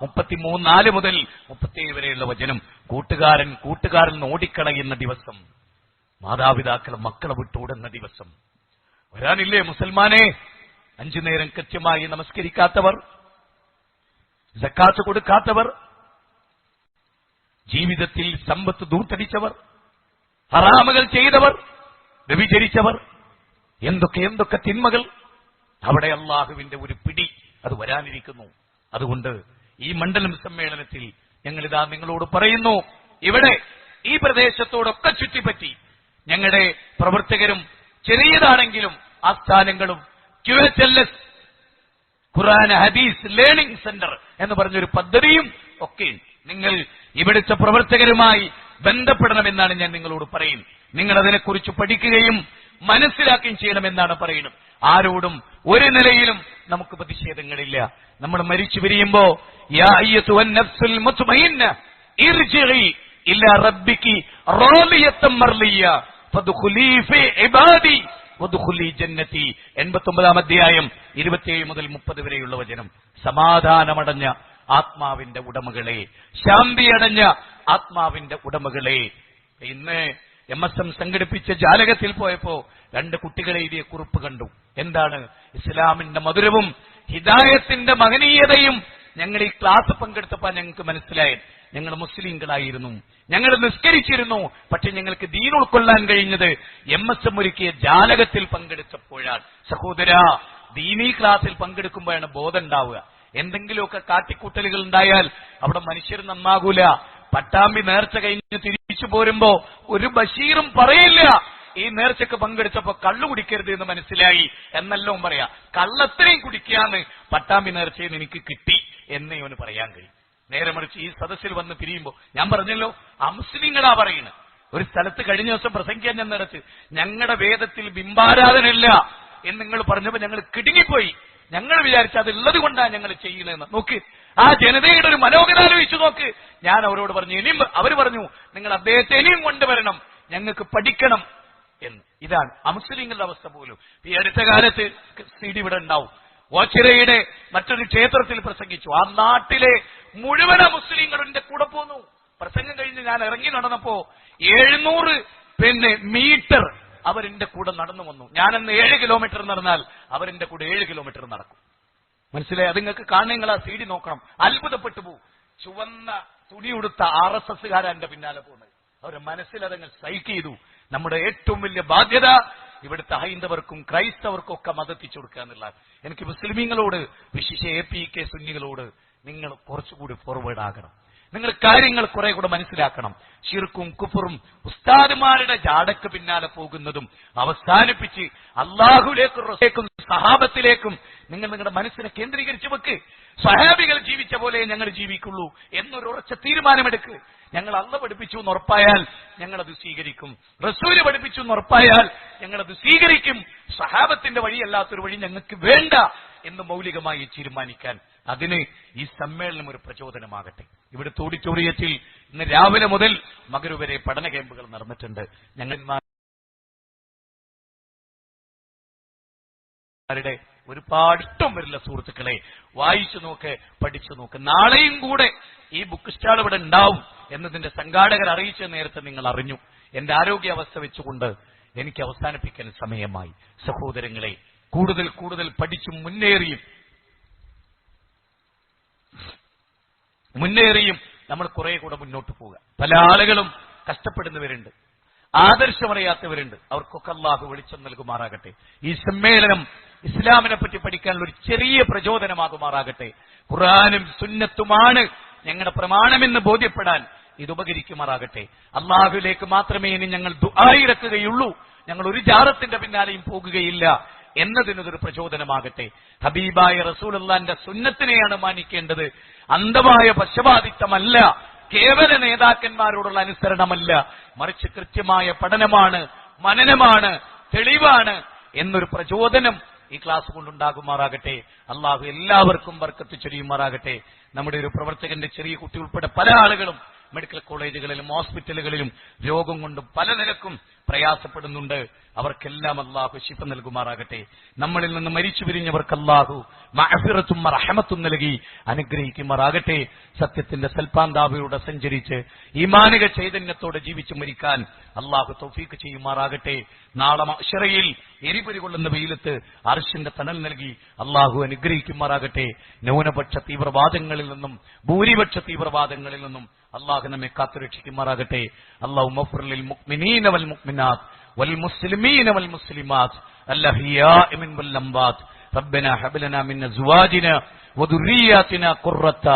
33 മുതൽ 37 വരെയുള്ള വചനം. കൂട്ടുകാരൻ ഓടിക്കളയുന്ന ദിവസം, മാതാപിതാക്കൾ മക്കളെ വിട്ടോടുന്ന ദിവസം വരാനില്ലേ മുസൽമാനെ? 5 നേരം കൃത്യമായി നമസ്കരിക്കാത്തവർ, സക്കാത്ത് കൊടുക്കാത്തവർ, ജീവിതത്തിൽ സമ്പത്ത് ദൂർത്തടിച്ചവർ, ഹറാമുകൾ ചെയ്തവർ, വ്യഭിചരിച്ചവർ, എന്തൊക്കെ തിന്മകൾ. അവിടെ അള്ളാഹുവിന്റെ ഒരു പിടി അത് വരാനിരിക്കുന്നു. അതുകൊണ്ട് ഈ മണ്ഡലം സമ്മേളനത്തിൽ ഞങ്ങളിതാ നിങ്ങളോട് പറയുന്നു, ഇവിടെ ഈ പ്രദേശത്തോടൊക്കെ ചുറ്റിപ്പറ്റി ഞങ്ങളുടെ പ്രവർത്തകരും ചെറിയതാണെങ്കിലും ആസ്ഥാനങ്ങളും QHLS ഖുർആൻ ഹദീസ് ലേണിംഗ് സെന്റർ എന്ന് പറഞ്ഞൊരു പദ്ധതിയും ഒക്കെ നിങ്ങൾ ഇവിടുത്തെ പ്രവർത്തകരുമായി ബന്ധപ്പെടണമെന്നാണ് ഞാൻ നിങ്ങളോട് പറയുന്നത്. നിങ്ങൾ അതിനെക്കുറിച്ച് പഠിക്കുകയും മനസ്സിലാക്കുകയും ചെയ്യണമെന്നാണ് പറയുന്നത്. ആരോടും ഒരു നിലയിലും നമുക്ക് പ്രതിഷേധങ്ങളില്ല. നമ്മൾ മരിച്ചു പിരിയുമ്പോ യാ അയ്യത്തുൻ നഫ്സുൽ മുത്മയിന്ന ഇർജിഇ ഇലാ റബ്ബികി റാദിയത്തൻ മർളിയ ഫദ്ഖുലി ഫീ ഇബാദി വദ്ഖുലി ജന്നതി. 89-ാം അധ്യായം 27 മുതൽ 30 വരെയുള്ള വചനം. സമാധാനമടഞ്ഞ ആത്മാവിന്റെ ഉടമകളെ, ശാന്തിയടഞ്ഞ ആത്മാവിന്റെ ഉടമകളെ, ഇന്ന് MSM സംഘടിപ്പിച്ച ജാലകത്തിൽ പോയപ്പോ 2 കുട്ടികൾ എഴുതിയ കുറിപ്പ് കണ്ടു. എന്താണ്? ഇസ്ലാമിന്റെ മധുരവും ഹിദായത്തിന്റെ മഹനീയതയും ഞങ്ങൾ ഈ ക്ലാസ് പങ്കെടുത്തപ്പോൾ ഞങ്ങൾക്ക് മനസ്സിലായത്. ഞങ്ങൾ മുസ്ലിങ്ങളായിരുന്നു, ഞങ്ങൾ നിസ്കരിച്ചിരുന്നു, പക്ഷെ ഞങ്ങൾക്ക് ദീൻ ഉൾക്കൊള്ളാൻ കഴിഞ്ഞത് MSM ഒരുക്കിയ ജാലകത്തിൽ പങ്കെടുത്തപ്പോഴാണ്. സഹോദര, ദീനീ ക്ലാസ്സിൽ പങ്കെടുക്കുമ്പോഴാണ് ബോധം ഉണ്ടാവുക. എന്തെങ്കിലുമൊക്കെ കാട്ടിക്കൂട്ടലുകൾ ഉണ്ടായാൽ അവിടെ മനുഷ്യർ നന്നാകൂല. പട്ടാമ്പി നേർച്ച കഴിഞ്ഞ് തിരിച്ചു പോരുമ്പോ ഒരു ബഷീറും പറയില്ല ഈ നേർച്ചക്ക് പങ്കെടുത്തപ്പോ കള്ളു കുടിക്കരുത് എന്ന് മനസ്സിലായി എന്നെല്ലാം പറയാ. കള്ളത്തിനെയും കുടിക്കാന്ന് പട്ടാമ്പി നേർച്ചയിൽ എനിക്ക് കിട്ടി എന്നേ അവന് പറയാൻ കഴിയും. നേരെ മറിച്ച് ഈ സദസ്സിൽ വന്ന് പിരിയുമ്പോ ഞാൻ പറഞ്ഞല്ലോ, അമുസ്ലിങ്ങളാ പറയുന്നത്. ഒരു സ്ഥലത്ത് കഴിഞ്ഞ ദിവസം പ്രസംഗിക്കാൻ ഞാൻ നടത്തി, ഞങ്ങളുടെ വേദത്തിൽ ബിംബാരാധനയില്ല എന്ന് നിങ്ങൾ പറഞ്ഞപ്പോ ഞങ്ങൾ കിടുങ്ങിപ്പോയി. ഞങ്ങൾ വിചാരിച്ച അതുള്ളത് കൊണ്ടാണ് ഞങ്ങൾ ചെയ്യുന്നതെന്ന്. നോക്ക്, ആ ജനതയുടെ ഒരു മനോഗത ആലോചിച്ചു നോക്ക്. ഞാൻ അവരോട് പറഞ്ഞു, ഇനിയും അവർ പറഞ്ഞു നിങ്ങൾ അദ്ദേഹത്തെ ഇനിയും കൊണ്ടുവരണം, ഞങ്ങൾക്ക് പഠിക്കണം എന്ന്. ഇതാണ് അമുസ്ലിങ്ങളുടെ അവസ്ഥ പോലും. ഈ അടുത്ത കാലത്ത് CD ഇവിടെ ഉണ്ടാവും. ഓച്ചിറയുടെ മറ്റൊരു ക്ഷേത്രത്തിൽ പ്രസംഗിച്ചു. ആ നാട്ടിലെ മുഴുവൻ മുസ്ലിങ്ങളുടെ കൂടെ പോന്നു. പ്രസംഗം കഴിഞ്ഞ് ഞാൻ ഇറങ്ങി നടന്നപ്പോ 700 മീറ്റർ അവരെന്റെ കൂടെ നടന്നു വന്നു. ഞാനെന്ന് 7 കിലോമീറ്റർ നടന്നാൽ അവരെന്റെ കൂടെ 7 കിലോമീറ്റർ നടക്കും. മനസ്സിലായി? അത് നിങ്ങൾക്ക് കാണുന്ന ആ CD നോക്കണം, അത്ഭുതപ്പെട്ടു പോകും. ചുവന്ന തുണിയുടുത്ത RSSകാരാ എന്റെ പിന്നാലെ പോകുന്നത്. അവരുടെ മനസ്സിൽ അതങ്ങൾ സൈക്ക് ചെയ്തു. നമ്മുടെ ഏറ്റവും വലിയ ബാധ്യത ഇവിടുത്തെ ഹൈന്ദവർക്കും ക്രൈസ്തവർക്കും ഒക്കെ മതത്തിച്ചു കൊടുക്കുക എന്നുള്ളതാണ്. എനിക്ക് മുസ്ലിമീങ്ങളോട്, വിശേഷ APK സുന്നികളോട് നിങ്ങൾ കുറച്ചുകൂടി ഫോർവേഡ് ആകണം. നിങ്ങൾ കാര്യങ്ങൾ കുറെ കൂടെ മനസ്സിലാക്കണം. ശിർക്കും കുഫറും ഉസ്താദുമാരുടെ ജാടക്ക് പിന്നാലെ പോകുന്നതും അവസാനിപ്പിച്ച് അള്ളാഹുലേക്കും സഹാബത്തിലേക്കും നിങ്ങൾ നിങ്ങളുടെ മനസ്സിനെ കേന്ദ്രീകരിച്ചു വെക്ക്. സഹാബികൾ ജീവിച്ച പോലെ ഞങ്ങൾ ജീവിക്കുള്ളൂ എന്നൊരു ഉറച്ച തീരുമാനമെടുക്ക്. ഞങ്ങൾ അള്ളാഹു പഠിപ്പിച്ചു എന്ന് ഉറപ്പായാൽ ഞങ്ങളത് സ്വീകരിക്കും, റസൂല് പഠിപ്പിച്ചു എന്ന് ഉറപ്പായാൽ ഞങ്ങളത് സ്വീകരിക്കും. സഹാബത്തിന്റെ വഴിയല്ലാത്തൊരു വഴി ഞങ്ങൾക്ക് വേണ്ട എന്ന് മൗലികമായി തീരുമാനിക്കാൻ അതിന് ഈ സമ്മേളനം ഒരു പ്രചോദനമാകട്ടെ. ഇവിടെ ഓഡിറ്റോറിയത്തിൽ ഇന്ന് രാവിലെ മുതൽ മഗ്‌രിബ് വരെ പഠന ക്യാമ്പുകൾ നടന്നിട്ടുണ്ട്. ഞങ്ങളുടെ ഒരുപാട് ഇഷ്ടം വരില്ല സുഹൃത്തുക്കളെ, വായിച്ചു നോക്ക്, പഠിച്ചു നോക്ക്. നാളെയും കൂടെ ഈ ബുക്ക് സ്റ്റാൾ ഇവിടെ ഉണ്ടാവും എന്നതിന്റെ സംഘാടകർ അറിയിച്ച നേരത്തെ നിങ്ങൾ അറിഞ്ഞു. എന്റെ ആരോഗ്യാവസ്ഥ വെച്ചുകൊണ്ട് എനിക്ക് അവസാനിപ്പിക്കാൻ സമയമായി. സഹോദരങ്ങളെ, കൂടുതൽ കൂടുതൽ പഠിച്ചും മുന്നേറിയും നമ്മൾ കുറെ കൂടെ മുന്നോട്ട് പോവുക. പല ആളുകളും കഷ്ടപ്പെടുന്നവരുണ്ട്, ആദർശമറിയാത്തവരുണ്ട്. അവർക്കൊക്കെ അല്ലാഹു വെളിച്ചം നൽകുമാറാകട്ടെ. ഈ സമ്മേളനം ഇസ്ലാമിനെ പറ്റി പഠിക്കാനുള്ള ഒരു ചെറിയ പ്രചോദനമാകുമാറാകട്ടെ. ഖുർആനും സുന്നത്തുമാണ് ഞങ്ങളുടെ പ്രമാണമെന്ന് ബോധ്യപ്പെടാൻ ഇത് ഉപകരിക്കുമാറാകട്ടെ. അല്ലാഹുവിലേക്ക് മാത്രമേ ഇനി ഞങ്ങൾ ദുആ ഇറക്കുകയുള്ളൂ, ഞങ്ങൾ ഒരു ജാറത്തിന്റെ പിന്നാലെയും പോകുകയില്ല എന്നതിനൊരു പ്രചോദനമാകട്ടെ. ഹബീബായ റസൂലുള്ളാഹിന്റെ സുന്നത്തിനെയാണ് മാനിക്കേണ്ടത്. അന്ധമായ പക്ഷപാതിത്വമല്ല, കേവല നേതാക്കന്മാരോടുള്ള അനുസരണമല്ല, മറിച്ച് കൃത്യമായ പഠനമാണ്, മനനമാണ്, തെളിവാണ് എന്നൊരു പ്രചോദനം ഈ ക്ലാസ് കൊണ്ടുണ്ടാകുമാറാകട്ടെ. അള്ളാഹു എല്ലാവർക്കും ബർക്കത്ത് ചൊരിയുമാറാകട്ടെ. നമ്മുടെ ഒരു പ്രവർത്തകന്റെ ചെറിയ കുട്ടി ഉൾപ്പെടെ പല ആളുകളും മെഡിക്കൽ കോളേജുകളിലും ഹോസ്പിറ്റലുകളിലും രോഗം കൊണ്ട് പല നിലക്കും പ്രയാസപ്പെടുന്നുണ്ട്. അവർക്കെല്ലാം അല്ലാഹു ശിഫ നൽകുമാറാകട്ടെ. നമ്മളിൽ നിന്ന് മരിച്ചു പിരിഞ്ഞവർക്ക് അല്ലാഹു മഅഫിറത്തും റഹ്മത്തും നൽകി അനുഗ്രഹിക്കുമാറാകട്ടെ. സത്യത്തിന്റെ സൽപാന്താവിലൂടെ സഞ്ചരിച്ച് ഈമാനിക ചൈതന്യത്തോടെ ജീവിച്ചു മരിക്കാൻ അല്ലാഹു തൗഫീഖ് ചെയ്യുമാറാകട്ടെ. നാളെ മഹ്ശറയിൽ എരിപൊരി കൊള്ളുന്ന വെയിലത്ത് അർശിന്റെ തണൽ നൽകി അല്ലാഹു അനുഗ്രഹിക്കുമാറാകട്ടെ. ന്യൂനപക്ഷ തീവ്രവാദങ്ങളിൽ നിന്നും ഭൂരിപക്ഷ തീവ്രവാദങ്ങളിൽ നിന്നും അല്ലാഹു നമ്മെ കാത്തുരക്ഷിക്കുമാറാകട്ടെ. അല്ലാഹുമ്മ ഗ്ഫിർ ലിൽ മുഅ്മിനീന വൽ മുഅ്മിനാത്ത് വൽ മുസ്ലിമീന വൽ മുസ്ലിമാത്ത് അൽഅഹ്യാഇ മിൻഹും വൽ അംവാത്ത്. ربنا هب لنا من ازواجنا وذرياتنا قرة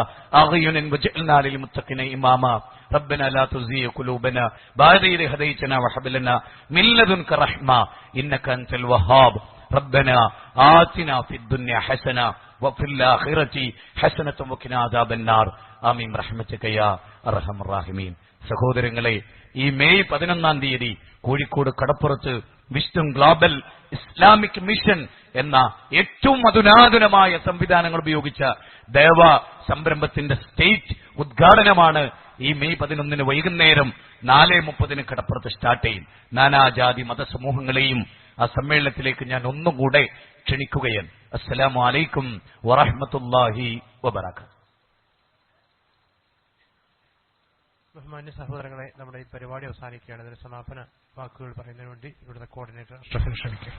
اعين واجعلنا للمتقين اماما. ربنا لا تزغ قلوبنا بعد إذ هديتنا وهب لنا من لدنك رحمة إنك أنت الوهاب. ربنا آتنا في الدنيا حسنة وفي الآخرة حسنة وقنا عذاب النار. ആമീൻ റഹ്മത്തുക യാ അർഹമർ റഹീമീൻ. സഹോദരങ്ങളെ, ഈ മെയ് 11-ാം തീയതി കോഴിക്കോട് കടപ്പുറത്ത് വിസ്ഡം ഗ്ലോബൽ ഇസ്ലാമിക് മിഷൻ എന്ന ഏറ്റവും അധുനാതനമായ സംവിധാനങ്ങൾ ഉപയോഗിച്ച ദേവ സംരംഭത്തിന്റെ സ്റ്റേറ്റ് ഉദ്ഘാടനമാണ് ഈ മെയ് 11 വൈകുന്നേരം 4:30 കടപ്പുറത്ത് സ്റ്റാർട്ട് ചെയ്യും. നാനാജാതി മതസമൂഹങ്ങളെയും ആ സമ്മേളനത്തിലേക്ക് ഞാൻ ഒന്നുകൂടെ ക്ഷണിക്കുകയാണ്. അസ്സലാമു അലൈക്കും വറഹ്മത്തുള്ളാഹി വബറകാതുഹു. ബഹുമാന്യ സഹോദരങ്ങളെ, നമ്മുടെ ഈ പരിപാടി അവസാനിക്കുകയാണ്. ഇതിന് സമാപന വാക്കുകൾ പറയുന്നതിന് വേണ്ടി ഇവിടുത്തെ കോർഡിനേറ്റർ ക്ഷണിക്കും.